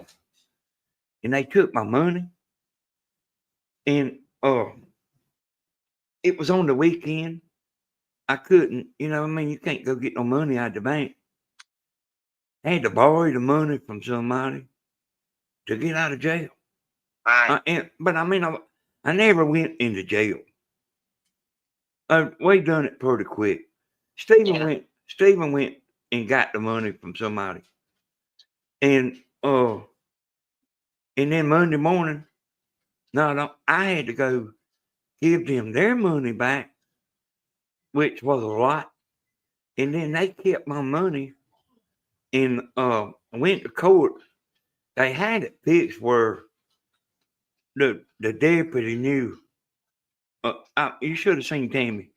and they took my money, and it was on the weekend. I couldn't, you know, I mean, you can't go get no money out of the bank. I had to borrow the money from somebody to get out of jail. Right. But I mean, I never went into jail. We done it pretty quick. Yeah. Stephen went and got the money from somebody, and then Monday morning, no, I had to go give them their money back, which was a lot, and then they kept my money and went to court. They had it fixed where the deputy knew. You should have seen Tammy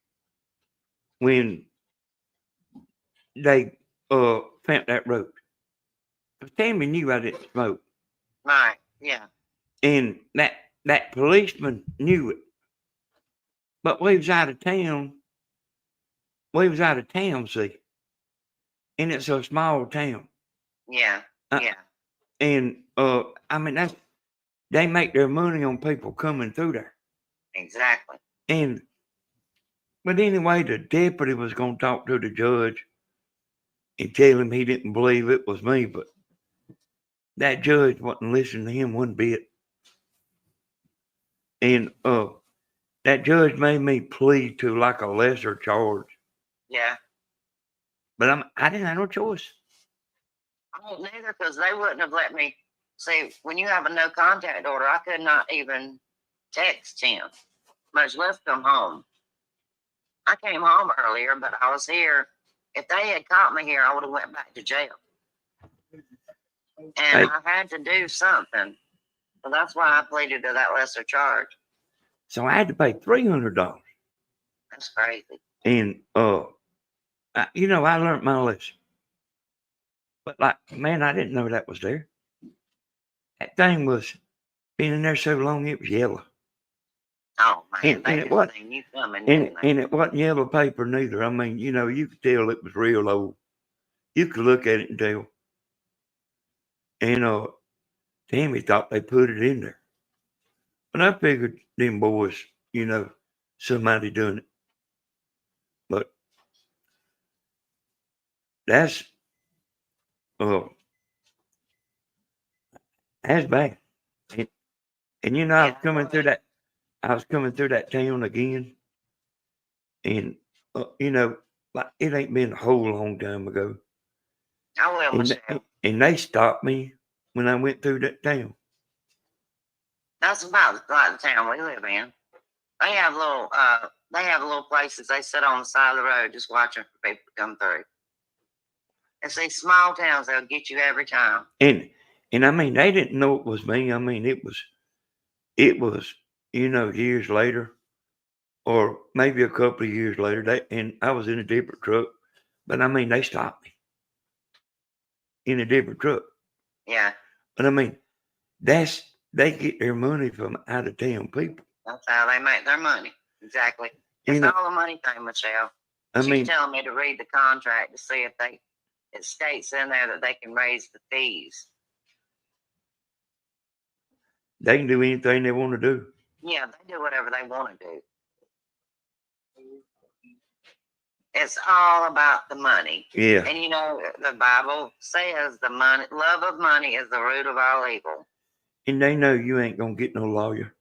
when they found that rope. Tammy knew I didn't smoke, Right. Yeah. and that policeman knew it. But we was out of town. We was out of town, see, and it's a small town. Yeah. Uh, Yeah. And I mean they make their money on people coming through there. Exactly. And but anyway, the deputy was going to talk to the judge and tell him he didn't believe it was me, but that judge wasn't listening to him one bit. And that judge made me plead to like a lesser charge. Yeah. But I didn't have no choice. I don't neither, because they wouldn't have let me. See, when you have a no contact order, I could not even text him, much less come home. I came home earlier, but I was here. If they had caught me here, I would have went back to jail. And Hey. I had to do something. So that's why I pleaded to that lesser charge. So I had to pay $300. That's crazy. And you know, I learned my lesson. But like, man, I didn't know that was there. That thing was been in there so long it was yellow. Oh man, And it wasn't, seen you coming, and it wasn't yellow paper neither. I mean, you know, you could tell it was real old. You could look at it and tell. And Tammy thought they put it in there. But I figured them boys, you know, somebody doing it. But that's bad. And you know, I was coming through that town again, and you know, like it ain't been a whole long time ago. I will, Michelle. And they stopped me when I went through that town. That's about like the town we live in. They have little places they sit on the side of the road just watching for people to come through. It's these small towns, they'll get you every time. And I mean, they didn't know it was me. I mean, it was, you know, years later, or maybe a couple of years later. And I was in a different truck, but I mean, they stopped me in a different truck. Yeah. But I mean, they get their money from out of town people. That's how they make their money. Exactly. It's all a money thing, Michelle. She's telling me to read the contract to see if it states in there that they can raise the fees. They can do anything they want to do. Yeah, they do whatever they want to do. It's all about the money. Yeah. And you know, the Bible says love of money is the root of all evil. And they know you ain't gonna get no lawyer.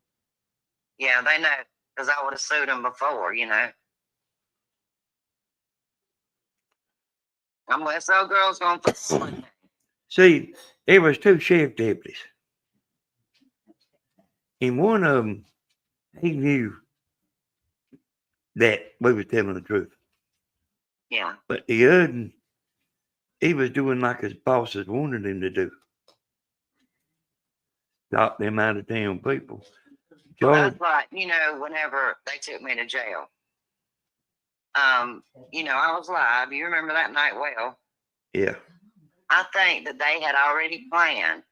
Yeah, they know, because I would have sued them before, you know. Unless those girls gonna put someone. See, there was 2 sheriff deputies. And one of them, he knew that we was telling the truth. Yeah. But the other one, he was doing like his bosses wanted him to do. Stop them out of town people. Well, that's like, you know, whenever they took me to jail. You know, I was live. You remember that night well. Yeah. I think that they had already planned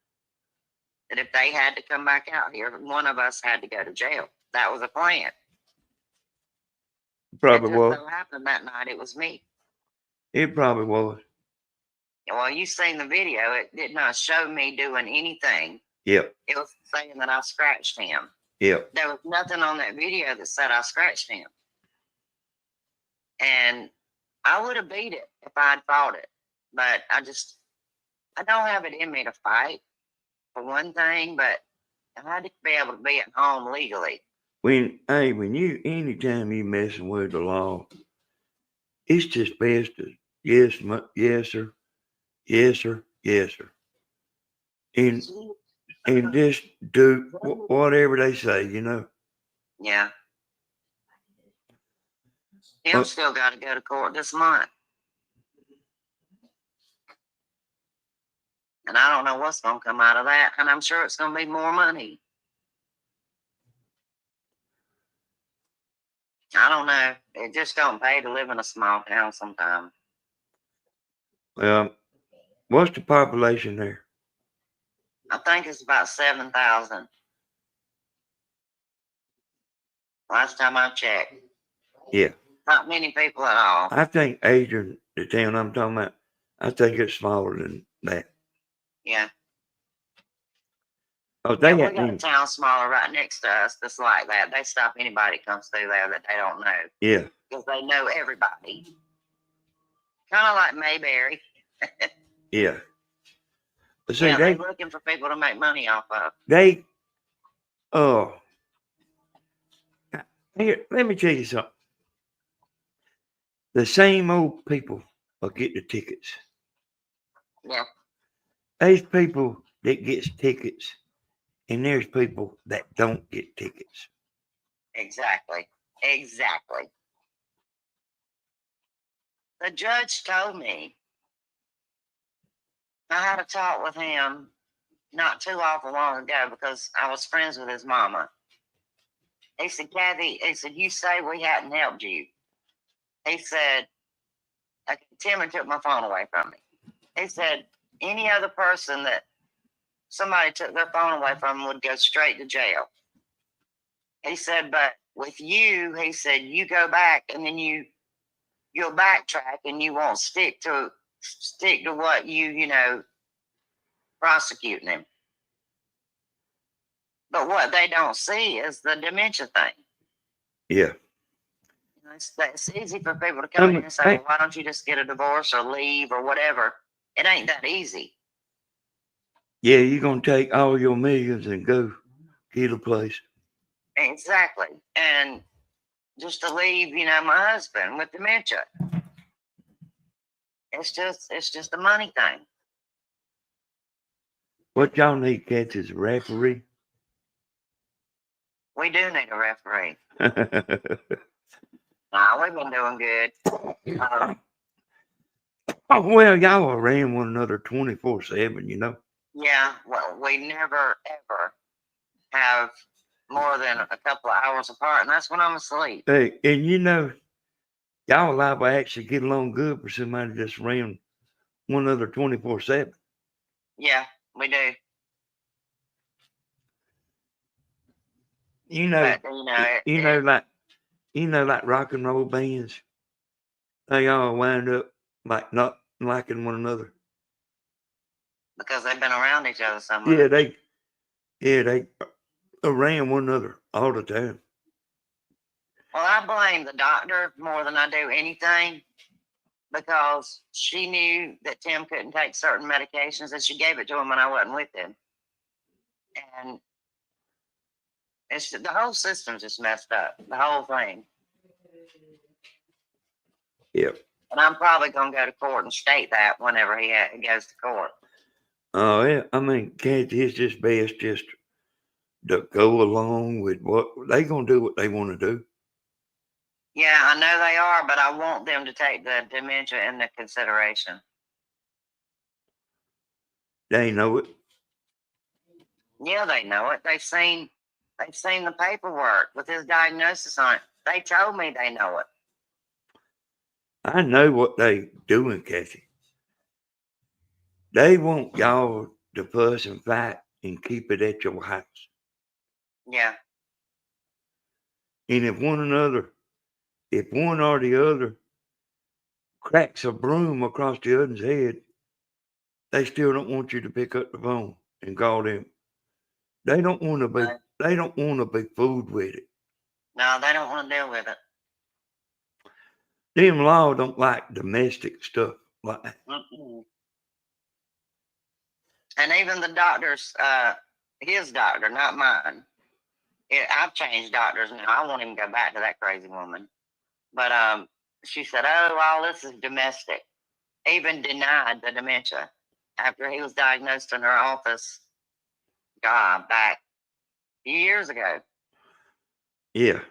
that if they had to come back out here, one of us had to go to jail. That was a plan. Probably It just was. so happened that night it was me. It probably was. Well, you seen the video. It did not show me doing anything. Yep. It was saying that I scratched him. Yep. There was nothing on that video that said I scratched him. And I would have beat it if I'd fought it. But I don't have it in me to fight, for one thing, but I had to be able to be at home legally. Anytime you messing with the law, it's just best to yes, yes, sir, yes, sir, yes, sir, and just do whatever they say, you know. Yeah. Tim still got to go to court this month. And I don't know what's going to come out of that. And I'm sure it's going to be more money. I don't know. It just don't pay to live in a small town sometimes. Well, what's the population there? I think it's about 7,000. Last time I checked. Yeah. Not many people at all. I think Adrian, the town I'm talking about, I think it's smaller than that. Yeah. Oh, We got a town smaller right next to us that's like that. They stop anybody that comes through there that they don't know. Yeah. Because they know everybody. Kind of like Mayberry. Yeah. But see, yeah, they're looking for people to make money off of. Here, let me tell you something. The same old people will get the tickets. Yeah. There's people that gets tickets, and there's people that don't get tickets. Exactly. The judge told me I had a talk with him not too awful long ago because I was friends with his mama. He said, Kathy, you say we hadn't helped you. He said, Timmy took my phone away from me. He said, any other person that somebody took their phone away from would go straight to jail. He said, but with you, he said, you go back and then you'll backtrack and you won't stick to what you prosecuting him. But what they don't see is the dementia thing. Yeah. It's easy for people to come in and say, well, why don't you just get a divorce or leave or whatever? It ain't that easy. Yeah, you're going to take all your millions and go get a place. Exactly. And just to leave, my husband with dementia. It's just a money thing. What y'all need, cats, is a referee. We do need a referee. We've been doing good. Well, y'all around one another 24/7, you know. Yeah, well, we never, ever have more than a couple of hours apart, and that's when I'm asleep. Hey, and y'all liable to actually get along good for somebody that's around one another 24/7. Yeah, we do. Like rock and roll bands, they all wind up like not liking one another because they've been around each other so much. They around one another all the time. Well, I blame the doctor more than I do anything because she knew that Tim couldn't take certain medications and she gave it to him when I wasn't with him. And the whole system's just messed up. The whole thing. Yep. And I'm probably going to go to court and state that whenever he goes to court. Oh, yeah. I mean, Kathy, it's just best just to go along with what they going to do, what they want to do. Yeah, I know they are, but I want them to take the dementia into consideration. They know it. Yeah, they know it. They've seen the paperwork with his diagnosis on it. They told me they know it. I know what they doing, Kathy. they want y'all to fuss and fight and keep it at your house. Yeah. And if one or the other cracks a broom across the other's head, they still don't want you to pick up the phone and call them. They don't want to be. Right. They don't want to be fooled with it. No, they don't want to deal with it. Them law don't like domestic stuff like that. Mm-mm. And even the doctors, his doctor, not mine. I've changed doctors now. I won't even go back to that crazy woman. But she said, "Oh, all this is domestic." Even denied the dementia after he was diagnosed in her office. God, back a few years ago, Yeah.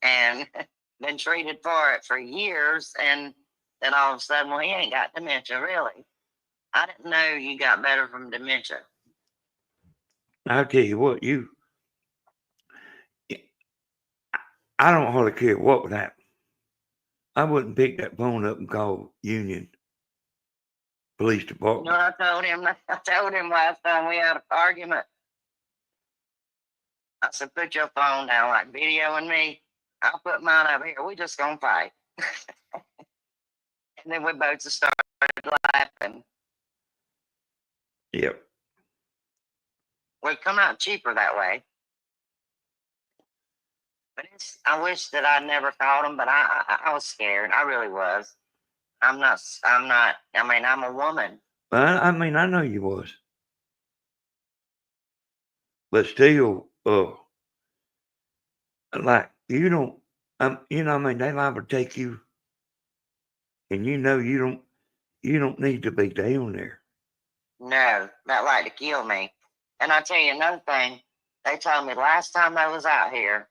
and been treated for it for years, and then all of a sudden, well, he ain't got dementia, really. I didn't know you got better from dementia. I'll tell you what, I don't hardly care what would happen. I wouldn't pick that phone up and call Union Police You Department. know what I told him? I told him last time we had an argument. I said, "Put your phone down, like videoing me. I'll put mine over here. We just gonna fight." And then we both just started laughing. Yep. Would come out cheaper that way. But I wish that I'd never called him, but I was scared. I really was. I'm not, I mean, I'm a woman. I mean, I know you was. But still, like, you don't, you know, I mean, they liable to take you, and you know you don't need to be down there. No, that like to kill me. And I tell you another thing, they told me last time I was out here,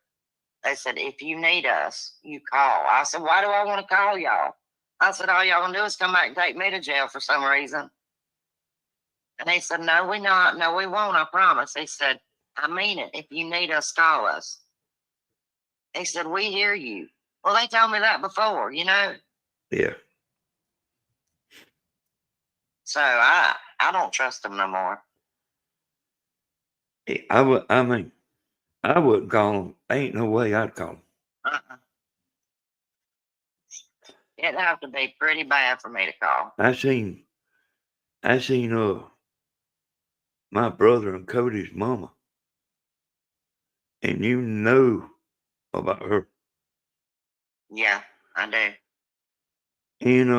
they said, "If you need us, you call." I said, "Why do I want to call y'all?" I said, "All y'all gonna do is come back and take me to jail for some reason." And they said, "No, we not. No, we won't. I promise." They said, "I mean it. If you need us, call us." They said, "We hear you." Well, they told me that before, you know. Yeah. So I don't trust them no more. I wouldn't call them. Ain't no way I'd call them. Uh-uh. It'd have to be pretty bad for me to call. I seen my brother and Cody's mama, and you know about her. Yeah, I do. And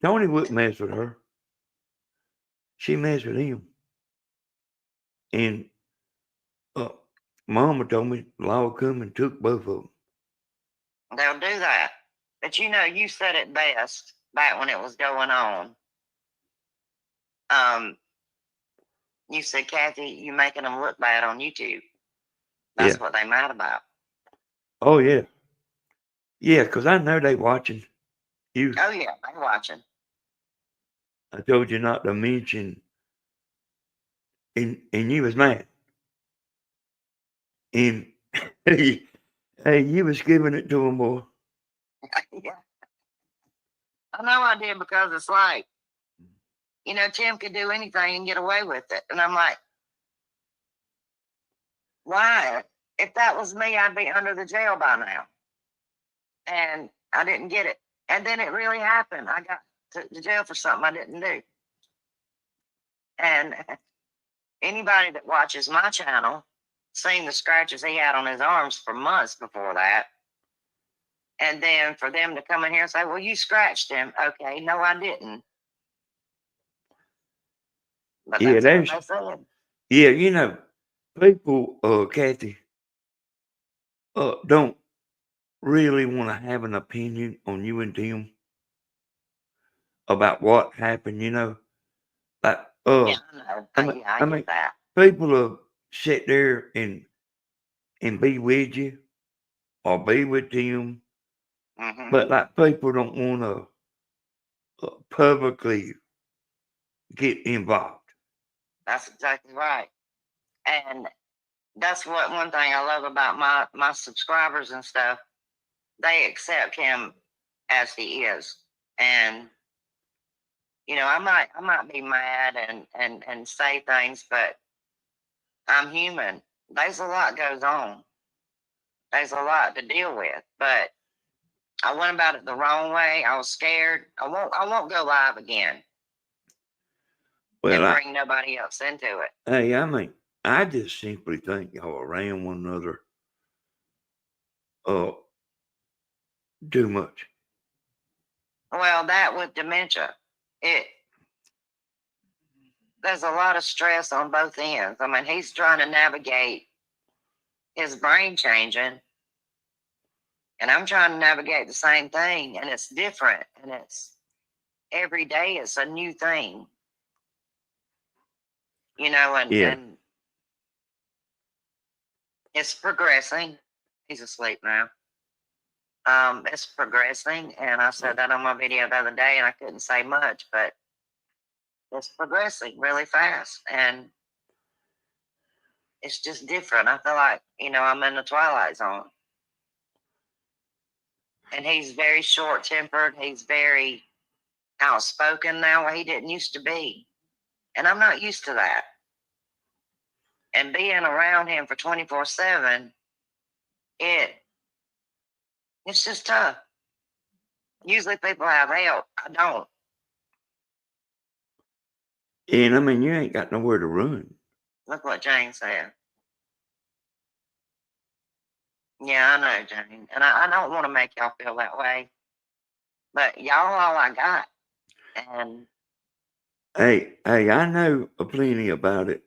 Tony wouldn't mess with her. She messed with him. And Mama told me law come and took both of them. They'll do that. But you know, you said it best back when it was going on. You said, "Kathy, you making them look bad on YouTube." That's Yeah. what they mad about. Oh yeah. Yeah, 'cause I know they watching you. Oh yeah, they watching. I told you not to mention, and you was mad. And hey, you was giving it to them, boy. Yeah. I know I did, because it's like, you know, Tim could do anything and get away with it. And I'm like, why? If that was me, I'd be under the jail by now. And I didn't get it. And then it really happened. I got to jail for something I didn't do. And anybody that watches my channel seen the scratches he had on his arms for months before that. And then for them to come in here and say, "Well, you scratched him." Okay, no, I didn't. But Yeah, that's what they said. yeah, you know, people, Kathy, don't really want to have an opinion on you and Tim about what happened, you know. Like, Yeah, I know. I get that. people will sit there and be with you or be with Tim, Mm-hmm. but like people don't want to publicly get involved. That's exactly right. And that's what one thing I love about my subscribers and stuff. They accept him as he is, and I might be mad and say things, but I'm human. There's a lot goes on. There's a lot to deal with, but I went about it the wrong way. I was scared. I won't go live again Well, and bring nobody else into it. hey, I mean, I just simply think y'all around one another too much. Well, that with dementia, there's a lot of stress on both ends. I mean, he's trying to navigate his brain changing, and I'm trying to navigate the same thing, and it's different, and it's every day it's a new thing, Yeah. and it's progressing. He's asleep now. It's progressing, and I said that on my video the other day, and I couldn't say much, but it's progressing really fast, and it's just different. I feel like, I'm in the twilight zone. And he's very short tempered. He's very outspoken now, where he didn't used to be. And I'm not used to that. And being around him for 24/7, it's just tough. Usually people have help. I don't. And I mean, you ain't got nowhere to run. Look what Jane said. Yeah, I know, Jane. And I don't want to make y'all feel that way. But y'all all I got. And Hey, I know plenty about it.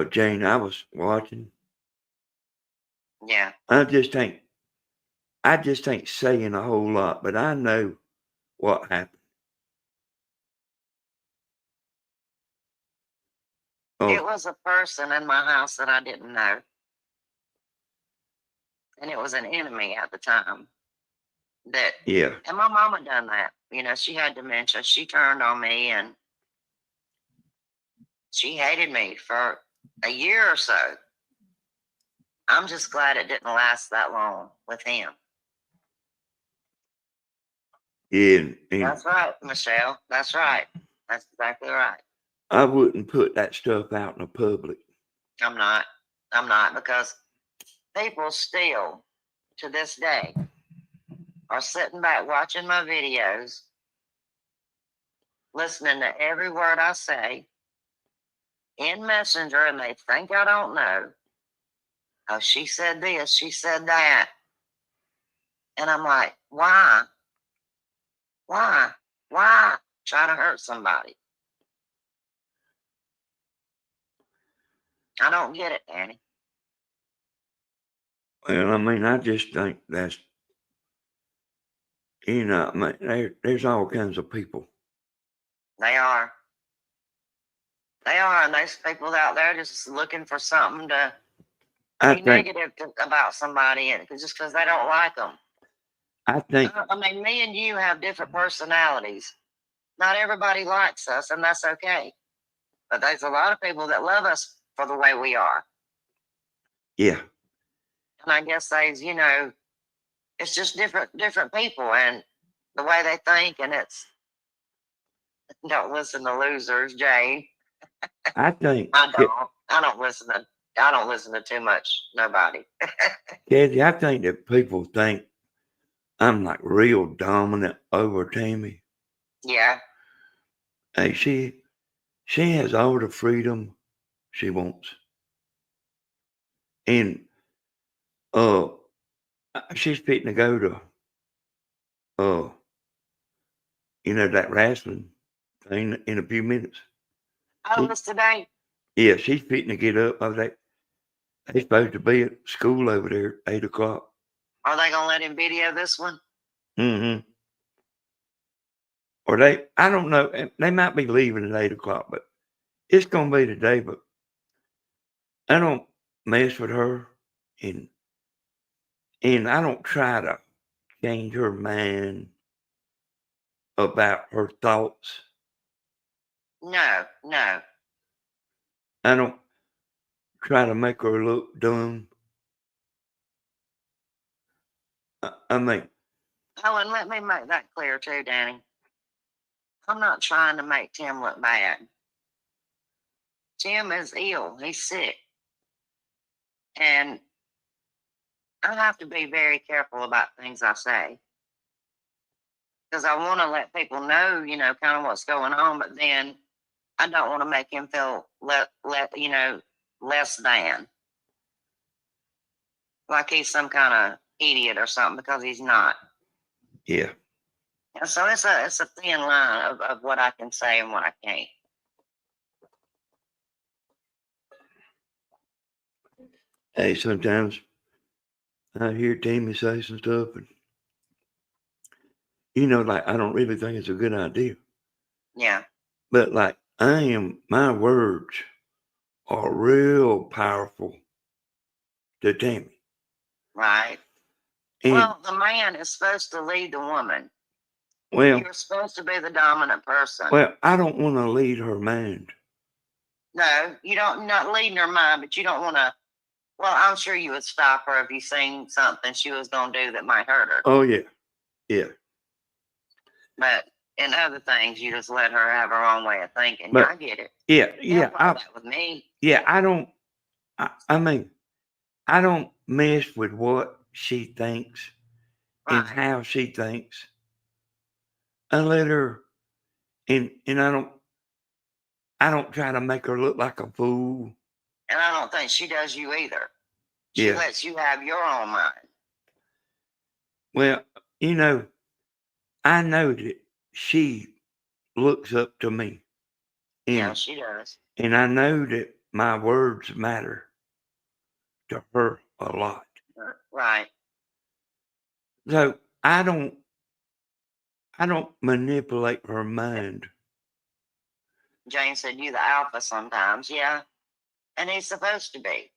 Jane, I was watching. yeah. I just ain't saying a whole lot, but I know what happened. It was a person in my house that I didn't know. And it was an enemy at the time. Yeah. And my mama done that. She had dementia. She turned on me, and she hated me for a year or so. I'm just glad it didn't last that long with him. Yeah. That's right, Michelle. That's right. That's exactly right. I wouldn't put that stuff out in the public. I'm not, because people still, to this day, are sitting back watching my videos, listening to every word I say in Messenger, and they think I don't know. Oh, she said this, she said that. And I'm like, why? Why? Why try to hurt somebody? I don't get it, Danny. Well, I mean, I just think that's, I mean, there's all kinds of people. They are. And there's people out there just looking for something to be negative about somebody, and just because they don't like them. I think. I mean, me and you have different personalities. Not everybody likes us, and that's okay. But there's a lot of people that love us for the way we are. Yeah. And I guess it's just different people and the way they think, and it's don't listen to losers, Jane. I think I don't listen to too much nobody. Kathy, I think that people think I'm like real dominant over Tammy. Yeah. Hey, she has all the freedom she wants. And she's fitting to go to that wrestling thing in a few minutes. Oh, it's today? Yeah, she's fitting to get up. They're supposed to be at school over there at 8 o'clock. Are they gonna let him video this one? Mm-hmm. Or I don't know. They might be leaving at 8 o'clock, but it's gonna be today. But I don't mess with her, and I don't try to change her mind about her thoughts. No. I don't. try to make her look dumb. I mean, Oh, and let me make that clear too, Danny. I'm not trying to make Tim look bad. Tim is ill. He's sick. And I have to be very careful about things I say. Because I want to let people know, kind of what's going on, but then I don't want to make him feel less than. Like he's some kind of idiot or something, because he's not. yeah. And so it's a thin line of what I can say and what I can't. Hey, sometimes I hear Tammy say some stuff, and like, I don't really think it's a good idea. Yeah. But like, my words are real powerful to Tammy. Right. And Well, the man is supposed to lead the woman. well, You're supposed to be the dominant person. I don't want to lead her mind. No, you don't. Not leading her mind, but you don't want to. Well, I'm sure you would stop her if you seen something she was going to do that might hurt her. Oh yeah, yeah. But in other things, you just let her have her own way of thinking. But I get it. yeah, Don't play that with me. Yeah, I don't. I mean, I don't mess with what she thinks and Right. how she thinks. I let her, and I don't try to make her look like a fool. And I don't think she does you either. She Yeah. lets you have your own mind. Well, I know that she looks up to me. Yeah, And, she does. and I know that my words matter to her a lot. Right. So I don't manipulate her mind. Jane said you the alpha sometimes. Yeah. And he's supposed to be.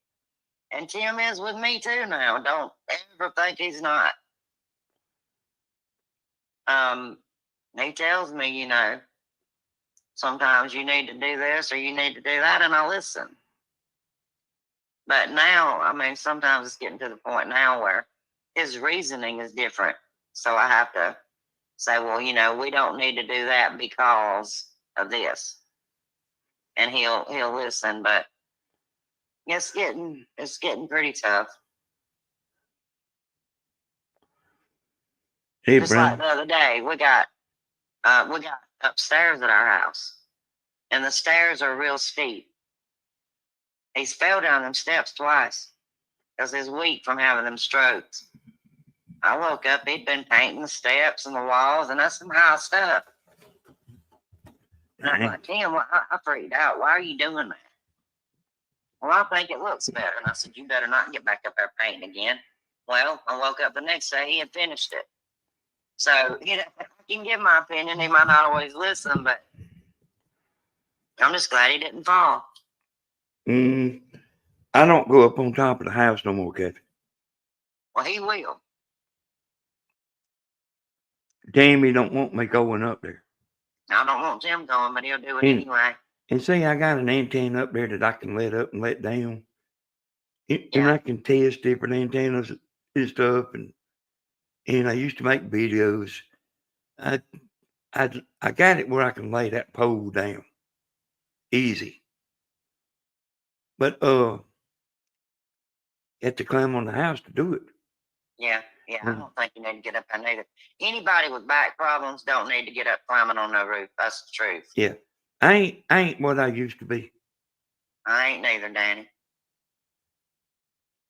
And Tim is with me too now. Don't ever think he's not. He tells me, sometimes you need to do this or you need to do that, and I listen. But now, sometimes it's getting to the point now where his reasoning is different. So I have to say, well, we don't need to do that because of this. And he'll listen, but it's getting pretty tough. Hey, Just Brandon. like the other day, we got upstairs at our house, and the stairs are real steep. He's fell down them steps twice because he's weak from having them strokes. I woke up, he'd been painting the steps and the walls, and that's some high stuff. And I'm like, Tim, I freaked out. Why are you doing that? Well, I think it looks better. And I said, you better not get back up there painting again. Well, I woke up the next day, he had finished it. So, I can give my opinion. He might not always listen, but I'm just glad he didn't fall. I don't go up on top of the house no more, Kathy. Well, he will. Jamie don't want me going up there. I don't want Tim going, but he'll do it anyway. And see, I got an antenna up there that I can let up and let down. And I can test different antennas and stuff. And I used to make videos. I got it where I can lay that pole down. Easy. But you have to climb on the house to do it. Yeah, I don't think you need to get up there neither. Anybody with back problems don't need to get up climbing on no roof. That's the truth. Yeah. I ain't what I used to be. I ain't neither, Danny.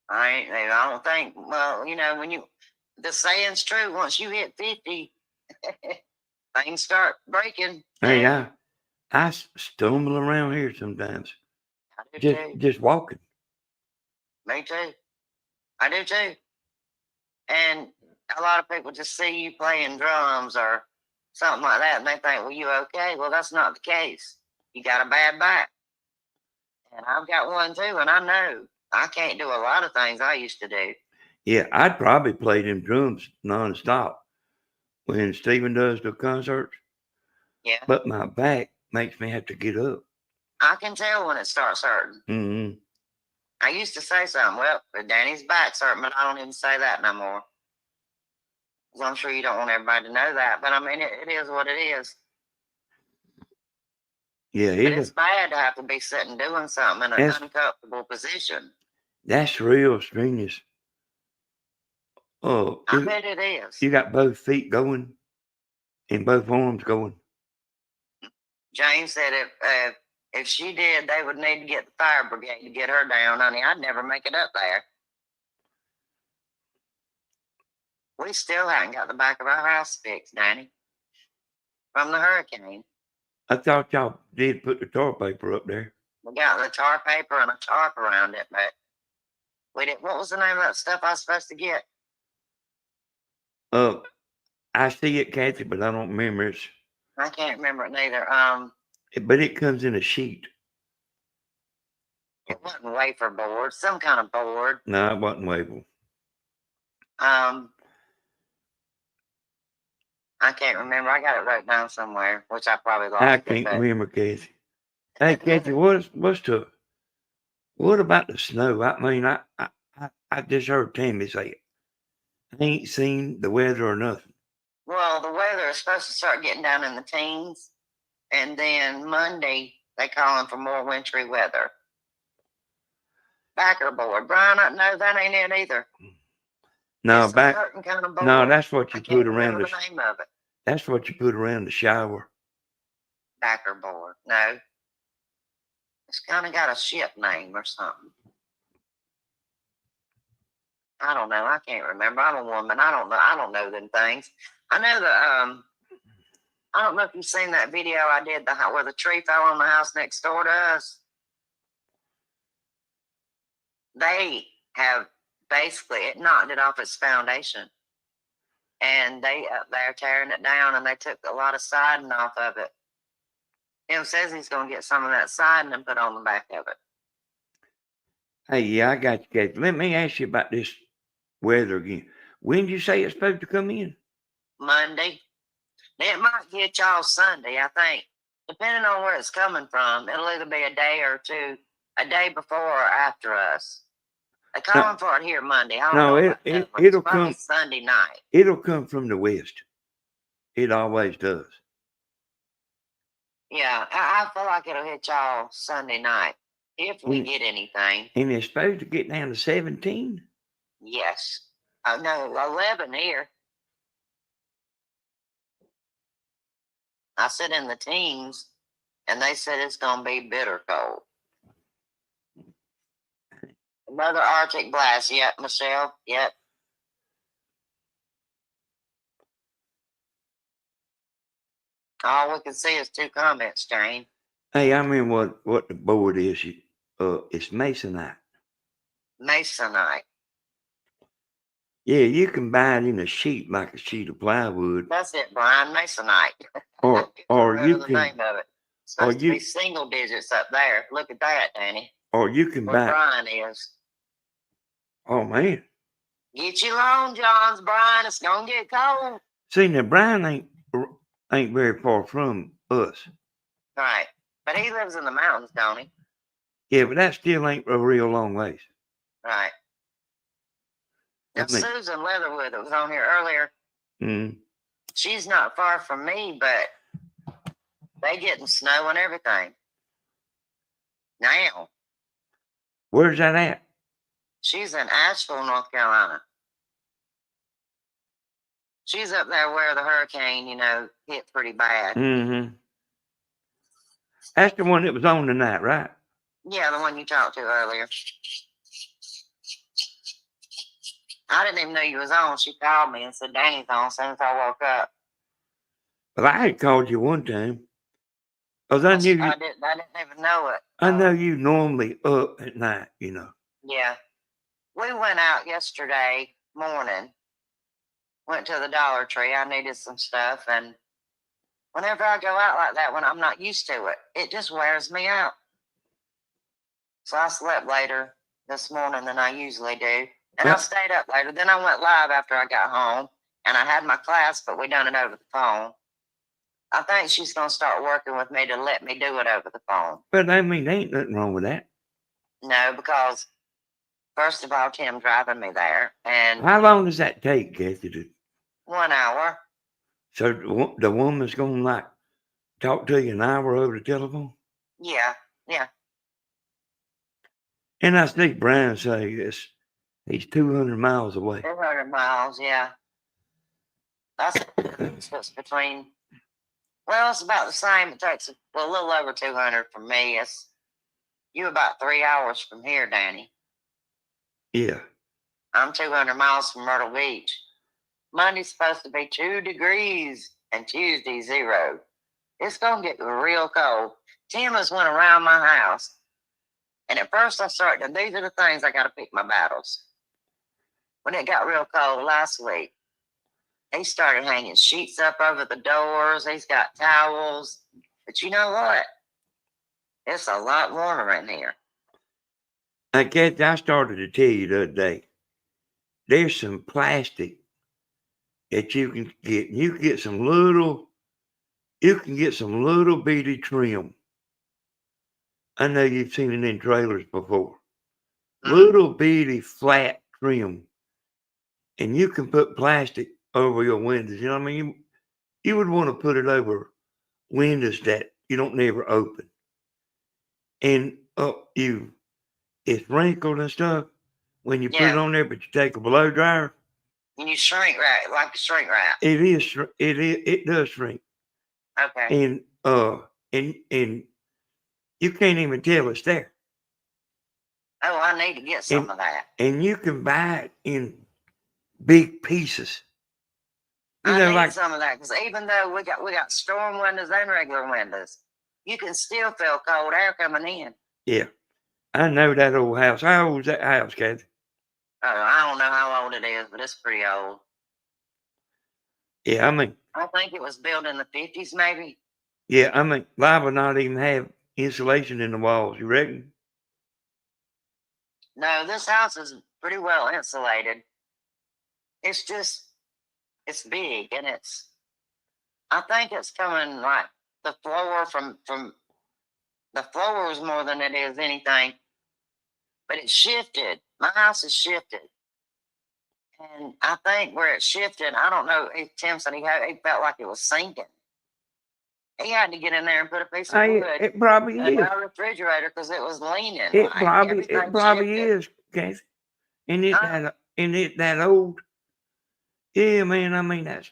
I ain't neither. I don't think, well, when the saying's true, once you hit 50, things start breaking. Hey, I stumble around here sometimes. I do too. Just walking. Me too. I do too. And a lot of people just see you playing drums or something like that, and they think, well, you okay? Well, that's not the case. You got a bad back. And I've got one too, and I know I can't do a lot of things I used to do. Yeah, I'd probably play them drums nonstop when Stephen does the concerts. Yeah. But my back makes me have to get up. I can tell when it starts hurting. Mm-hmm. I used to say something. Well, Danny's back's hurting, but I don't even say that no more. 'Cause I'm sure you don't want everybody to know that, but I mean, it is what it is. Yeah, But it's bad to have to be sitting doing something in an uncomfortable position. That's real strenuous. Oh, I bet it is. You got both feet going and both arms going. James said if she did, they would need to get the fire brigade to get her down, honey. I'd never make it up there. We still haven't got the back of our house fixed, Danny, from the hurricane. I thought y'all did put the tar paper up there. We got the tar paper and a tarp around it, but we didn't. What was the name of that stuff I was supposed to get? I see it, Kathy, but I don't remember it. I can't remember it neither. But it comes in a sheet. It wasn't wafer board, some kind of board. No, it wasn't wafer. I can't remember. I got it wrote down somewhere, which I probably lost. I can't remember, Kathy. Hey, Kathy, what about the snow? I mean, I just heard Tammy say it. I ain't seen the weather or nothing. Well, the weather is supposed to start getting down in the teens, and then Monday they calling for more wintry weather. Backer board, Brian. No, that ain't it either. No, it's a certain kind of board. No, that's what you put around the name of it. That's what you put around the shower. Backer board. No, it's kind of got a ship name or something. I don't know. I can't remember. I'm a woman. I don't know them things. I know I don't know if you've seen that video I did where the tree fell on the house next door to us. They have basically it knocked it off its foundation, and they up there tearing it down, and they took a lot of siding off of it. Him says he's going to get some of that siding and put on the back of it. Hey, yeah, I got you, Kathy. Let me ask you about this weather again. When did you say it's supposed to come in? Monday. It might get y'all Sunday, I think. Depending on where it's coming from, it'll either be a day or two, a day before or after us. They're calling for it here Monday. I don't know it'll come Sunday night. It'll come from the west. It always does. Yeah, I feel like it'll hit y'all Sunday night if we get anything. And it's supposed to get down to 17? Yes. No, 11 here. I said in the teens, and they said it's going to be bitter cold. Another Arctic blast. Yep, Michelle. Yep. All we can see is 2 comments, Jane. Hey, I mean what the board is. It's masonite. Masonite. Yeah, you can buy it in a sheet, like a sheet of plywood. That's it, Brian. Masonite. Or you the can. Name of it. It's supposed to be single digits up there. Look at that, Danny. Or you can where buy. Brian is. Oh man. Get you Long Johns, Brian. It's gonna get cold. See, now Brian ain't very far from us. Right, but he lives in the mountains, don't he? Yeah, but that still ain't a real long ways. Right. Now, Susan Leatherwood that was on here earlier, she's not far from me, but they getting snow and everything. Now. Where's that at? She's in Asheville, North Carolina. She's up there where the hurricane, hit pretty bad. Mm-hmm. That's the one that was on tonight, right? Yeah, the one you talked to earlier. I didn't even know you was on. She called me and said Danny's on as soon as I woke up. Well, I had called you one time. Because I knew you. I didn't even know it. I know you normally up at night, Yeah. We went out yesterday morning. Went to the Dollar Tree. I needed some stuff. And whenever I go out like that, when I'm not used to it, it just wears me out. So I slept later this morning than I usually do. And I stayed up later. Then I went live after I got home. And I had my class, but we done it over the phone. I think she's going to start working with me to let me do it over the phone. But I mean, there ain't nothing wrong with that. No, because First of all, Tim driving me there, and How long does that take, Kathy? 1 hour. So the woman's gonna like talk to you an hour over the telephone? Yeah, yeah. And I see Brian say he's 200 miles away. 200 miles, yeah. That's the distance between. Well, it's about the same. It takes a little over 200 from me. It's you about 3 hours from here, Danny. Yeah. I'm 200 miles from Myrtle Beach. Monday's supposed to be 2 degrees and Tuesday 0. It's gonna get real cold. Tim has went around my house, and at first I started. These are the things I got to pick my battles. When it got real cold last week, he started hanging sheets up over the doors. He's got towels. But you know what? It's a lot warmer in here. Kathy, I started to tell you the other day, there's some plastic that you can get. You can get some little bitty trim. I know you've seen it in trailers before. Little bitty flat trim. And you can put plastic over your windows. You know what I mean? You would want to put it over windows that you don't never open. And it's wrinkled and stuff when you put it on there, but you take a blow dryer. And you shrink wrap, like a shrink wrap. It does shrink. Okay. And you can't even tell it's there. Oh, I need to get some of that. And you can buy it in big pieces. I need some of that because even though we got storm windows and regular windows, you can still feel cold air coming in. Yeah, I know that old house. How old is that house, Kathy? Oh, I don't know how old it is, but it's pretty old. Yeah, I mean, I think it was built in the 50s, maybe. Yeah, I mean, live would not even have insulation in the walls. You reckon? No, this house is pretty well insulated. It's just, it's big, and I think it's coming like the floor from the floor is more than it is anything, but it shifted. My house is shifted, and I think where it shifted, I don't know. Tim said he felt like it was sinking. He had to get in there and put a piece of wood It probably in is. our refrigerator because it was leaning. It probably is, Kathy. And it that old. Yeah, man. I mean, that's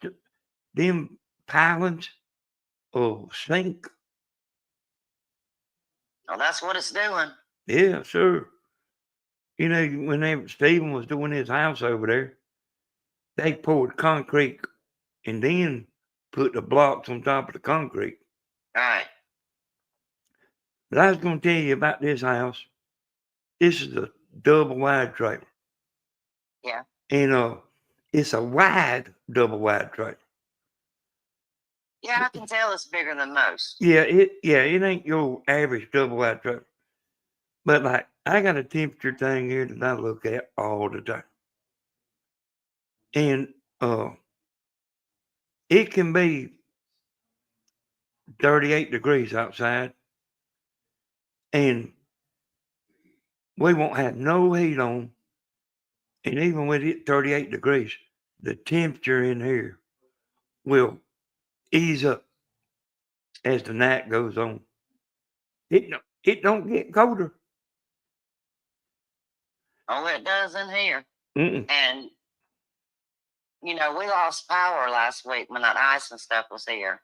them pilings sink. Well, that's what it's doing. Yeah, sure. You know, whenever Stephen was doing his house over there, they poured concrete and then put the blocks on top of the concrete. All right. But I was going to tell you about this house. This is a double wide trailer. Yeah. And it's a wide double wide trailer. Yeah, I can tell it's bigger than most. Yeah, it ain't your average double wide trailer. But like I got a temperature thing here that I look at all the time. And it can be 38 degrees outside. And we won't have no heat on. And even with it 38 degrees, the temperature in here will ease up as the night goes on. It don't get colder. Oh, it does in here. Mm-mm. And, we lost power last week when that ice and stuff was here.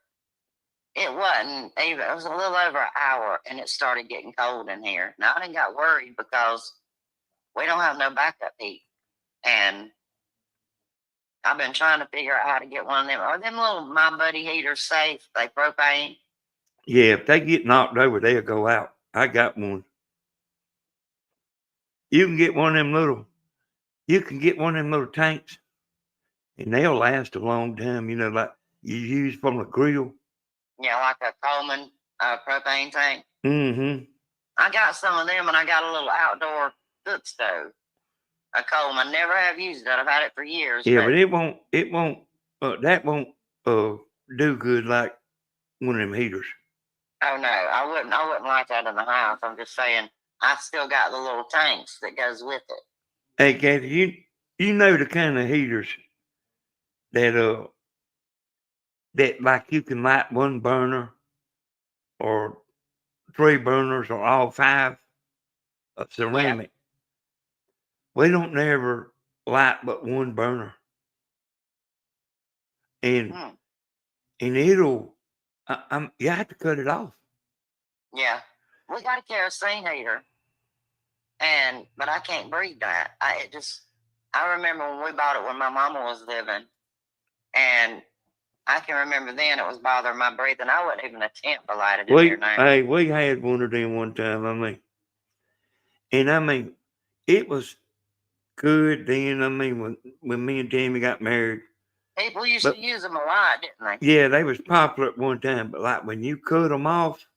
It wasn't even, it was a little over an hour and it started getting cold in here. Now, I didn't got worried because we don't have no backup heat. And I've been trying to figure out how to get one of them. Are them little My Buddy heaters safe? They propane? Yeah, if they get knocked over, they'll go out. I got one. You can get one of them little tanks, and they'll last a long time, like you use from a grill. Yeah, like a Coleman propane tank. Mm-hmm. I got some of them, and I got a little outdoor cook stove. A Coleman. Never have used it. I've had it for years. Yeah, but that won't do good like one of them heaters. Oh no, I wouldn't like that in the house. I'm just saying I still got the little tanks that goes with it. Hey, Kathy, you know the kind of heaters that that like you can light one burner or three burners or all five of Yeah. ceramic. We don't never light but one burner, and Hmm. it'll you have to cut it off. Yeah. We got a kerosene heater, but I can't breathe that. I remember when we bought it when my mama was living, and I can remember then it was bothering my breathing. I wouldn't even attempt to light it in here now. We had one of them one time. I mean, it was good then. I mean, when me and Tammy got married, People used but to use them a lot, didn't they? yeah, they was popular at one time. But like when you cut them off,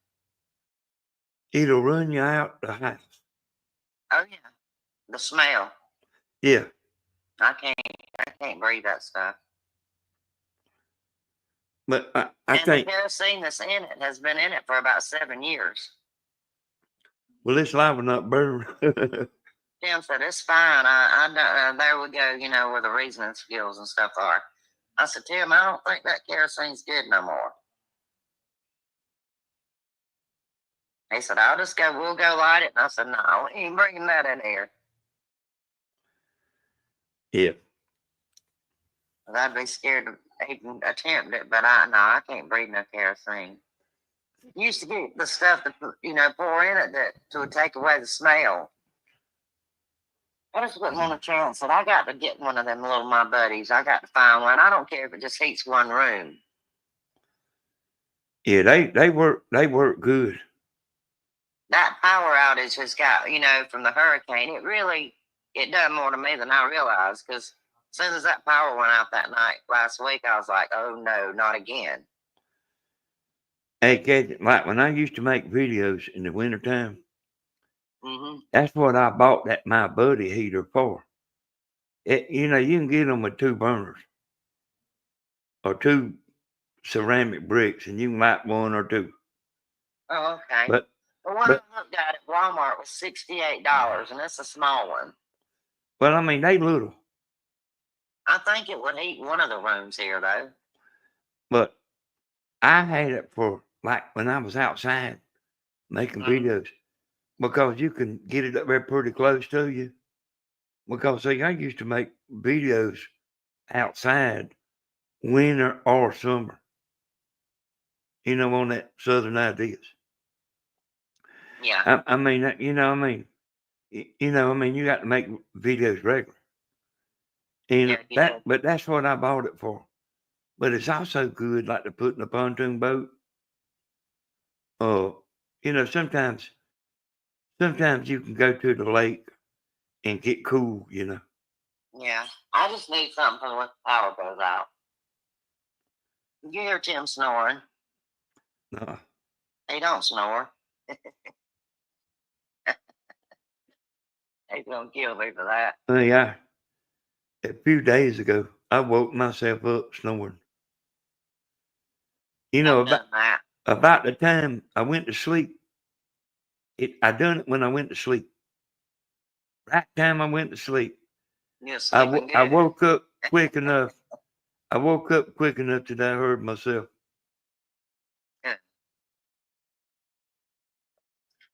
it'll run you out the house. Oh yeah, the smell. Yeah, I can't breathe that stuff. but I And think the kerosene that's in it has been in it for about 7 years. well, this light will not burn. Tim said it's fine. I don't. There we go. You know where the reasoning skills and stuff are. I said, Tim, I don't think that kerosene's good no more. He said, we'll go light it. And I said, no, we ain't bringing that in here. Yeah. I'd be scared to even attempt it, but I can't breathe no kerosene. Used to get the stuff to pour in it to take away the smell. I just wouldn't want a chance. And I got to get one of them my buddies. I got to find one. I don't care if it just heats one room. Yeah, they work good. That power outage has got, from the hurricane, it done more to me than I realized. Because as soon as that power went out that night last week, I was like, oh no, not again. Hey, Kathy, like when I used to make videos in the wintertime, Mm-hmm. that's what I bought that my buddy heater for. You can get them with two burners or two ceramic bricks, and you can light one or two. Oh, okay. But the one I looked at Walmart was $68, and it's a small one. well, I mean, they little. I think it would heat one of the rooms here, though. But I had it for like when I was outside making videos because you can get it up there pretty close to you. Because see, I used to make videos outside, winter or summer. On that Southern Ideas. Yeah. I mean, you got to make videos regular. And but that's what I bought it for. But it's also good, like to put in a pontoon boat. Sometimes you can go to the lake and get cool. Yeah. I just need something for when the power goes out. You hear Tim snoring? No. He don't snore. He's gonna kill me for that. A few days ago, I woke myself up snoring. About the time I went to sleep, I done it when I went to sleep. Right time I went to sleep, I woke up quick enough. I woke up quick enough that I heard myself.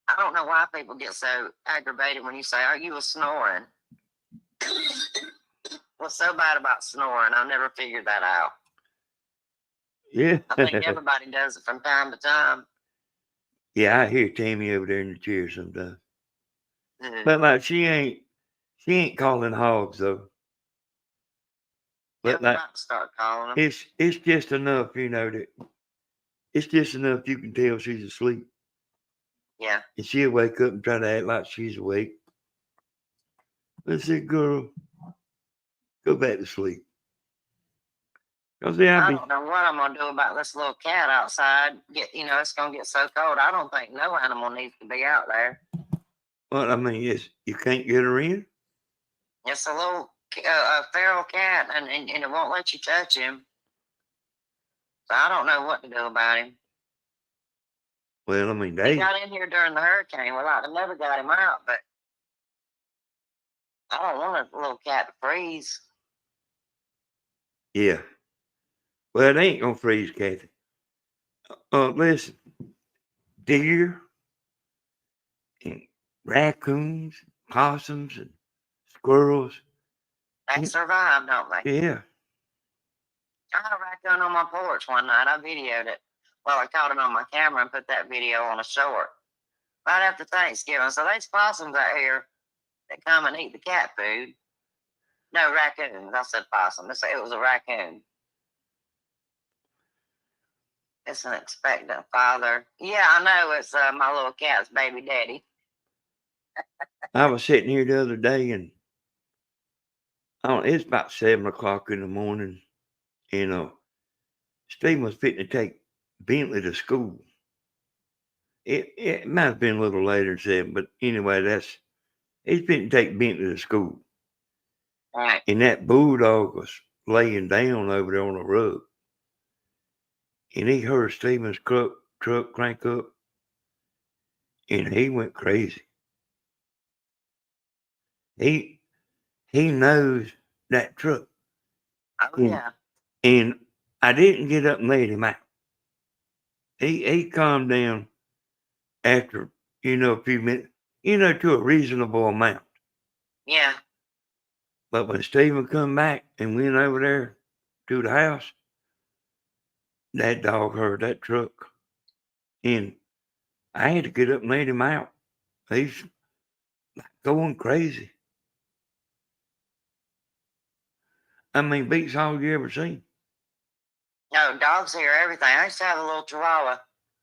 I don't know why people get so aggravated when you say, "Are you snoring?" What's so bad about snoring? I've never figured that out. Yeah. I think everybody does it from time to time. Yeah, I hear Tammy over there in the chair sometimes. But like she ain't calling hogs though. But like about to start calling them. It's just enough, that it's just enough you can tell she's asleep. Yeah. And she'll wake up and try to act like she's awake. I said, girl, go back to sleep. I don't know what I'm gonna do about this little cat outside. It's gonna get so cold. I don't think no animal needs to be out there. Well, I mean, you can't get her in. It's a little feral cat, and it won't let you touch him. So I don't know what to do about him. Well, I mean, he got in here during the hurricane. Well, I never got him out, but I don't want a little cat to freeze. Yeah. Well, it ain't gonna freeze, Kathy. Listen, deer and raccoons, possums, and squirrels. They survive, don't they? Yeah. I had a raccoon on my porch one night. I videoed it. Well, I caught it on my camera and put that video on a short right after Thanksgiving. So there's possums out here that come and eat the cat food. No, raccoons. I said possum. It was a raccoon. It's an expectant father. Yeah, I know. It's my little cat's baby daddy. I was sitting here the other day and it's about 7 o'clock in the morning. Stephen was fitting to take Bentley to school. It might have been a little later than 7, but anyway, he's fitting to take Bentley to school. Right. And that bulldog was laying down over there on the rug. And he heard Stephen's truck crank up. And he went crazy. He knows that truck. Oh, yeah. And I didn't get up and let him out. He calmed down after, a few minutes, to a reasonable amount. Yeah. But when Stephen come back and went over there to the house, that dog heard that truck. And I had to get up and let him out. He's going crazy. I mean, beats all you ever seen. No, dogs hear everything. I used to have a little chihuahua.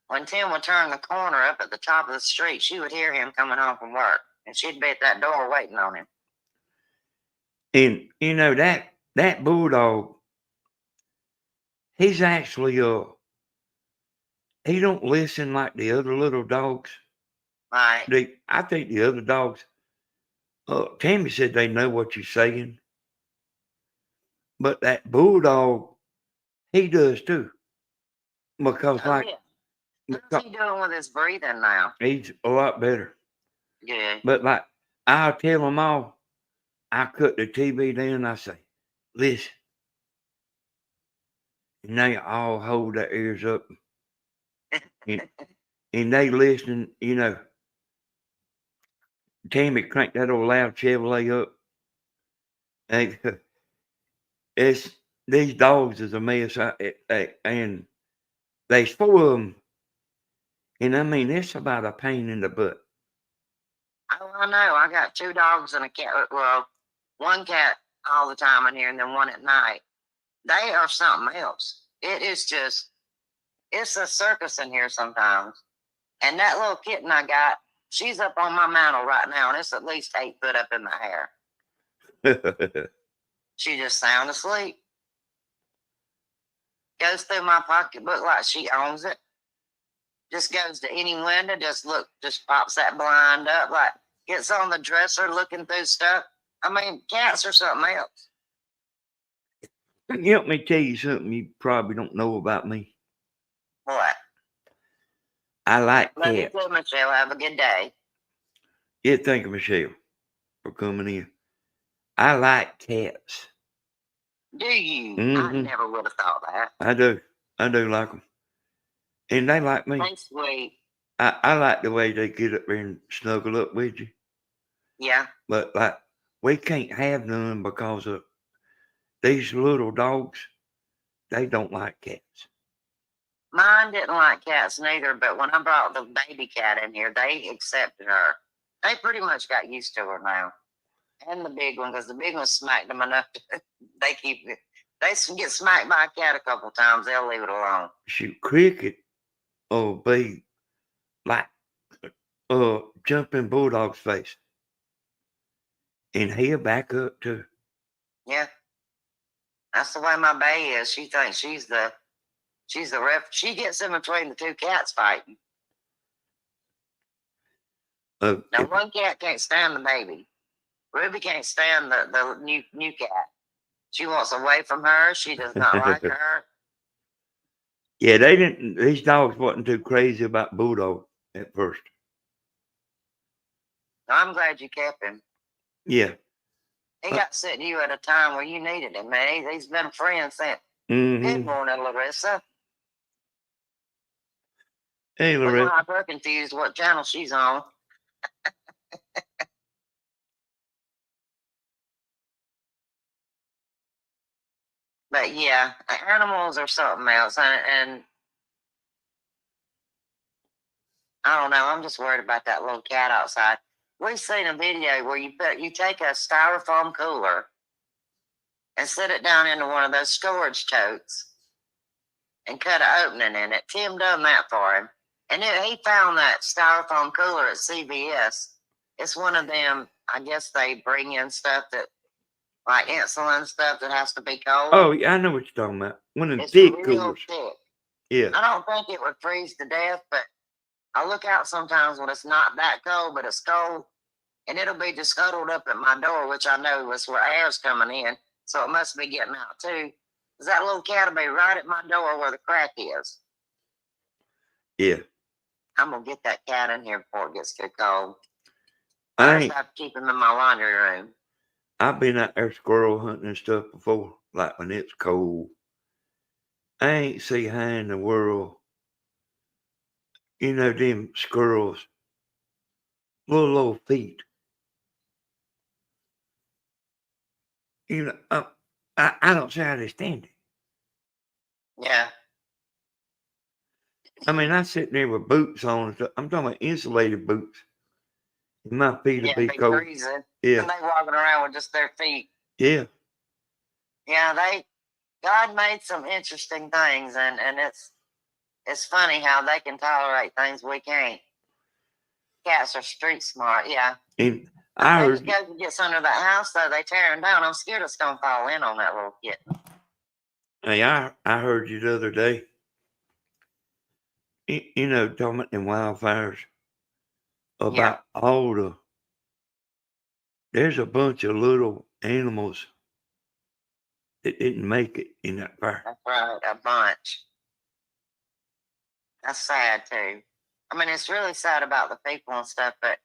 When Tim would turn the corner up at the top of the street, she would hear him coming home from work. And she'd be at that door waiting on him. And, that bulldog, he's actually, he don't listen like the other little dogs. Right. I think the other dogs, Tammy said they know what you're saying. But that bulldog, he does too. Because How's he doing with his breathing now? He's a lot better. Yeah. But like, I'll tell them all, I cut the TV down and I say, listen. And they all hold their ears up. And they listen, Tammy cranked that old loud Chevrolet up. These dogs is a mess. And there's 4 of them. And I mean, it's about a pain in the butt. Oh, I know. I got 2 dogs and a cat. Well, 1 cat all the time in here and then 1 at night. They are something else. It is just, it's a circus in here sometimes. And that little kitten I got, she's up on my mantle right now, and it's at least 8 foot up in the air. She just sound asleep. Goes through my pocketbook like she owns it. Just goes to any window, just pops that blind up, like gets on the dresser looking through stuff. I mean, cats are something else. Let me tell you something you probably don't know about me. What? I like Love you cats. too, Michelle. Have a good day. Yeah, thank you, Michelle, for coming in. I like cats. Do you? Mm-hmm. I never would have thought that. I do like them. And they like me. Thanks, sweet. I like the way they get up there and snuggle up with you. Yeah. But like, we can't have none because of these little dogs. They don't like cats. Mine didn't like cats neither, but when I brought the baby cat in here, they accepted her. They pretty much got used to her now. And the big one, because the big one smacked them enough to, they get smacked by a cat a couple times, they'll leave it alone. Shoot, Cricket be like jumping Bulldog's face. And he'll back up too. Yeah. That's the way my bae is. She thinks she's the ref. She gets in between the 2 cats fighting. Now, 1 cat can't stand the baby. Ruby can't stand the new cat. She wants away from her. She does not like her. Yeah, these dogs wasn't too crazy about Bulldog at first. I'm glad you kept him. Yeah. He got sent to you at a time where you needed him, man. He's been a friend since. Mm-hmm. Good morning, Larissa. Hey, We're Loretta. gonna have her confused what channel she's on. But yeah, animals are something else, and I don't know. I'm just worried about that little cat outside. We've seen a video where you take a styrofoam cooler and sit it down into one of those storage totes and cut an opening in it. Tim done that for him, and he found that styrofoam cooler at CVS. It's one of them. I guess they bring in stuff that, like insulin stuff, that has to be cold. Oh, yeah, I know what you're talking about. One of them It's thick real coolers. thick. Yeah. I don't think it would freeze to death, but I look out sometimes when it's not that cold, but it's cold, and it'll be just huddled up at my door, which I know is where air's coming in, so it must be getting out too. Because that little cat will be right at my door where the crack is. Yeah. I'm going to get that cat in here before it gets too cold. I I just have to keep him in my laundry room. I've been out there squirrel hunting and stuff before, like when it's cold. I ain't see how in the world, you know, them squirrels, little feet. You know, I don't see how they stand it. Yeah. I mean, I sit there with boots on and stuff. I'm talking about insulated boots. My feet will be cold. Freezing. Yeah. And they walking around with just their feet. Yeah. Yeah, God made some interesting things, and it's funny how they can tolerate things we can't. Cats are street smart, yeah. And I think heard, it goes and gets under that house, though, they tear him down. I'm scared it's going to fall in on that little kitten. hey, I heard you the other day, you know, talking about them wildfires, about there's a bunch of little animals that didn't make it in that fire. That's right, a bunch. That's sad, too. I mean, it's really sad about the people and stuff, but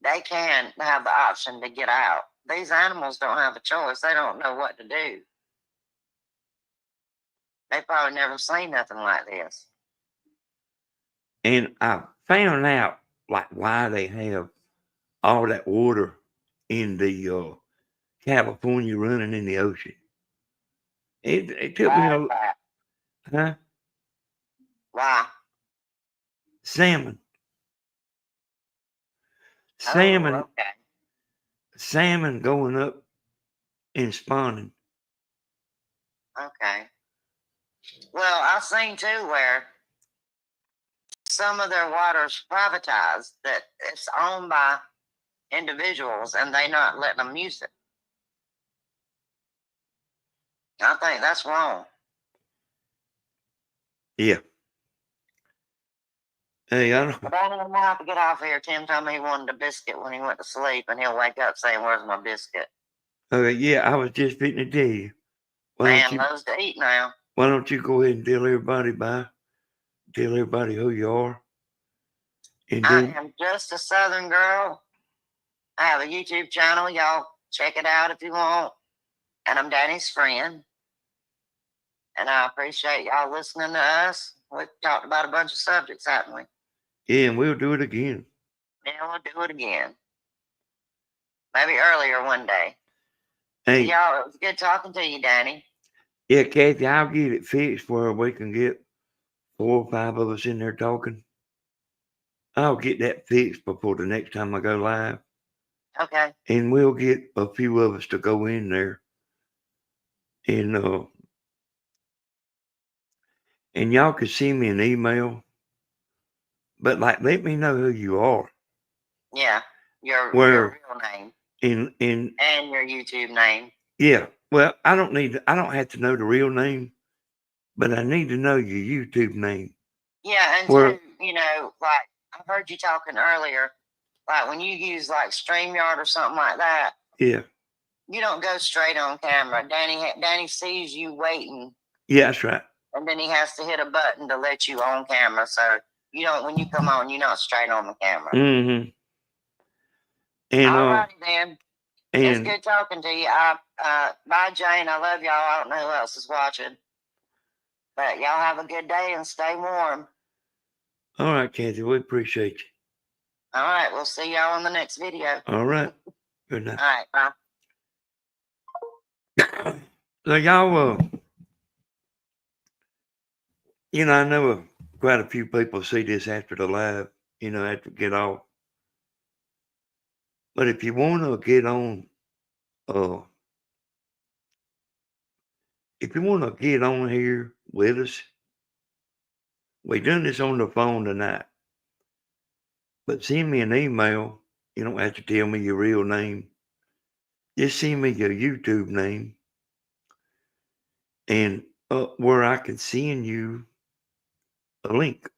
they can have the option to get out. These animals don't have a choice. They don't know what to do. They probably never seen nothing like this. And I found out like why they have all that water in the California running in the ocean. It took me a huh? Why? Salmon. Oh, okay. Salmon going up and spawning. Okay. Well, I've seen too where some of their water's privatized, that it's owned by individuals and they not letting them use it. I think that's wrong. Yeah. Hey, I don't. But I don't know how to get off here. Tim told me he wanted a biscuit when he went to sleep, and he'll wake up saying, "Where's my biscuit?" Okay, yeah, I was just fitting to tell you. Man loves to eat now. Why don't you go ahead and tell everybody bye? Tell everybody who you are. And I am just a Southern girl. I have a YouTube channel. Y'all check it out if you want. And I'm Danny's friend. And I appreciate y'all listening to us. We've talked about a bunch of subjects, haven't we? Yeah, and we'll do it again. Yeah, we'll do it again. Maybe earlier one day. Hey, y'all, it was good talking to you, Danny. Yeah, Kathy, I'll get it fixed where we can get 4 or 5 of us in there talking. I'll get that fixed before the next time I go live. Okay. And we'll get a few of us to go in there. And y'all can send me an email. But like, let me know who you are. Yeah, your real name. And your YouTube name. Yeah. Well, I don't have to know the real name, but I need to know your YouTube name. Yeah, and too, you know, like I heard you talking earlier, like when you use like StreamYard or something like that. Yeah. You don't go straight on camera. Danny sees you waiting. Yeah, that's right. And then he has to hit a button to let you on camera. So you don't, when you come on, you're not straight on the camera. Mm-hmm. And alrighty then. It's And good talking to you. Bye, Jane. I love y'all. I don't know who else is watching. But y'all have a good day and stay warm. all right, Kathy, we appreciate you. All right. We'll see y'all in the next video. All right. Good night. All right. Bye. So y'all, I know quite a few people see this after the live, after we get off. But if you want to get on, here with us, we done this on the phone tonight. But send me an email. You don't have to tell me your real name. Just send me your YouTube name, and where I can send you a link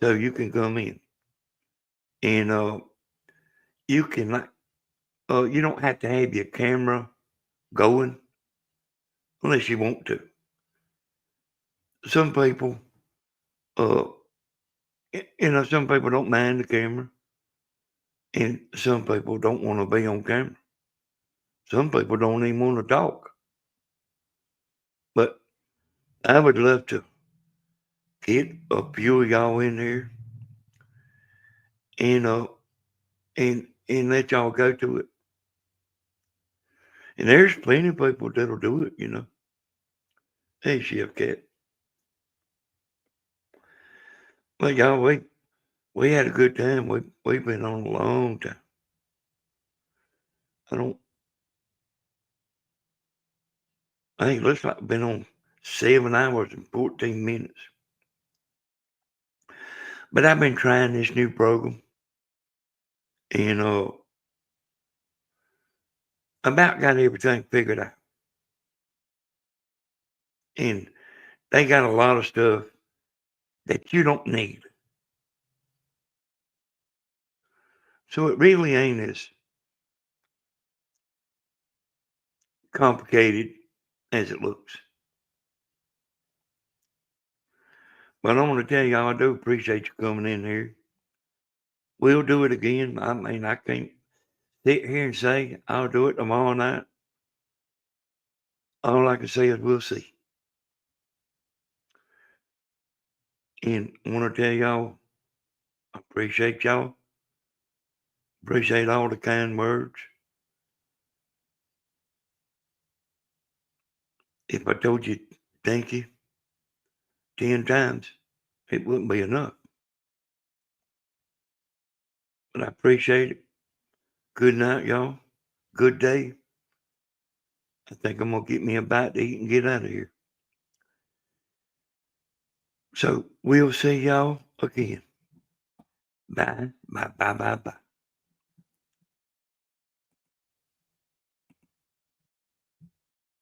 so you can come in. And you can you don't have to have your camera going unless you want to. Some people, some people don't mind the camera, and some people don't want to be on camera. Some people don't even want to talk. But I would love to get a few of y'all in there and let y'all go to it. And there's plenty of people that'll do it, Hey, Chef Cat. Well, y'all, we had a good time. We've been on a long time. I think it looks like we've been on 7 hours and 14 minutes. But I've been trying this new program, and about got everything figured out. And they got a lot of stuff that you don't need. So it really ain't as complicated as it looks. But I want to tell y'all, I do appreciate you coming in here. We'll do it again. I mean, I can't sit here and say I'll do it tomorrow night. All I can say is we'll see. And I want to tell y'all, I appreciate y'all. Appreciate all the kind words. If I told you thank you 10 times, it wouldn't be enough. But I appreciate it. Good night, y'all. Good day. I think I'm going to get me a bite to eat and get out of here. So we'll see y'all again. Bye, bye, bye, bye, bye.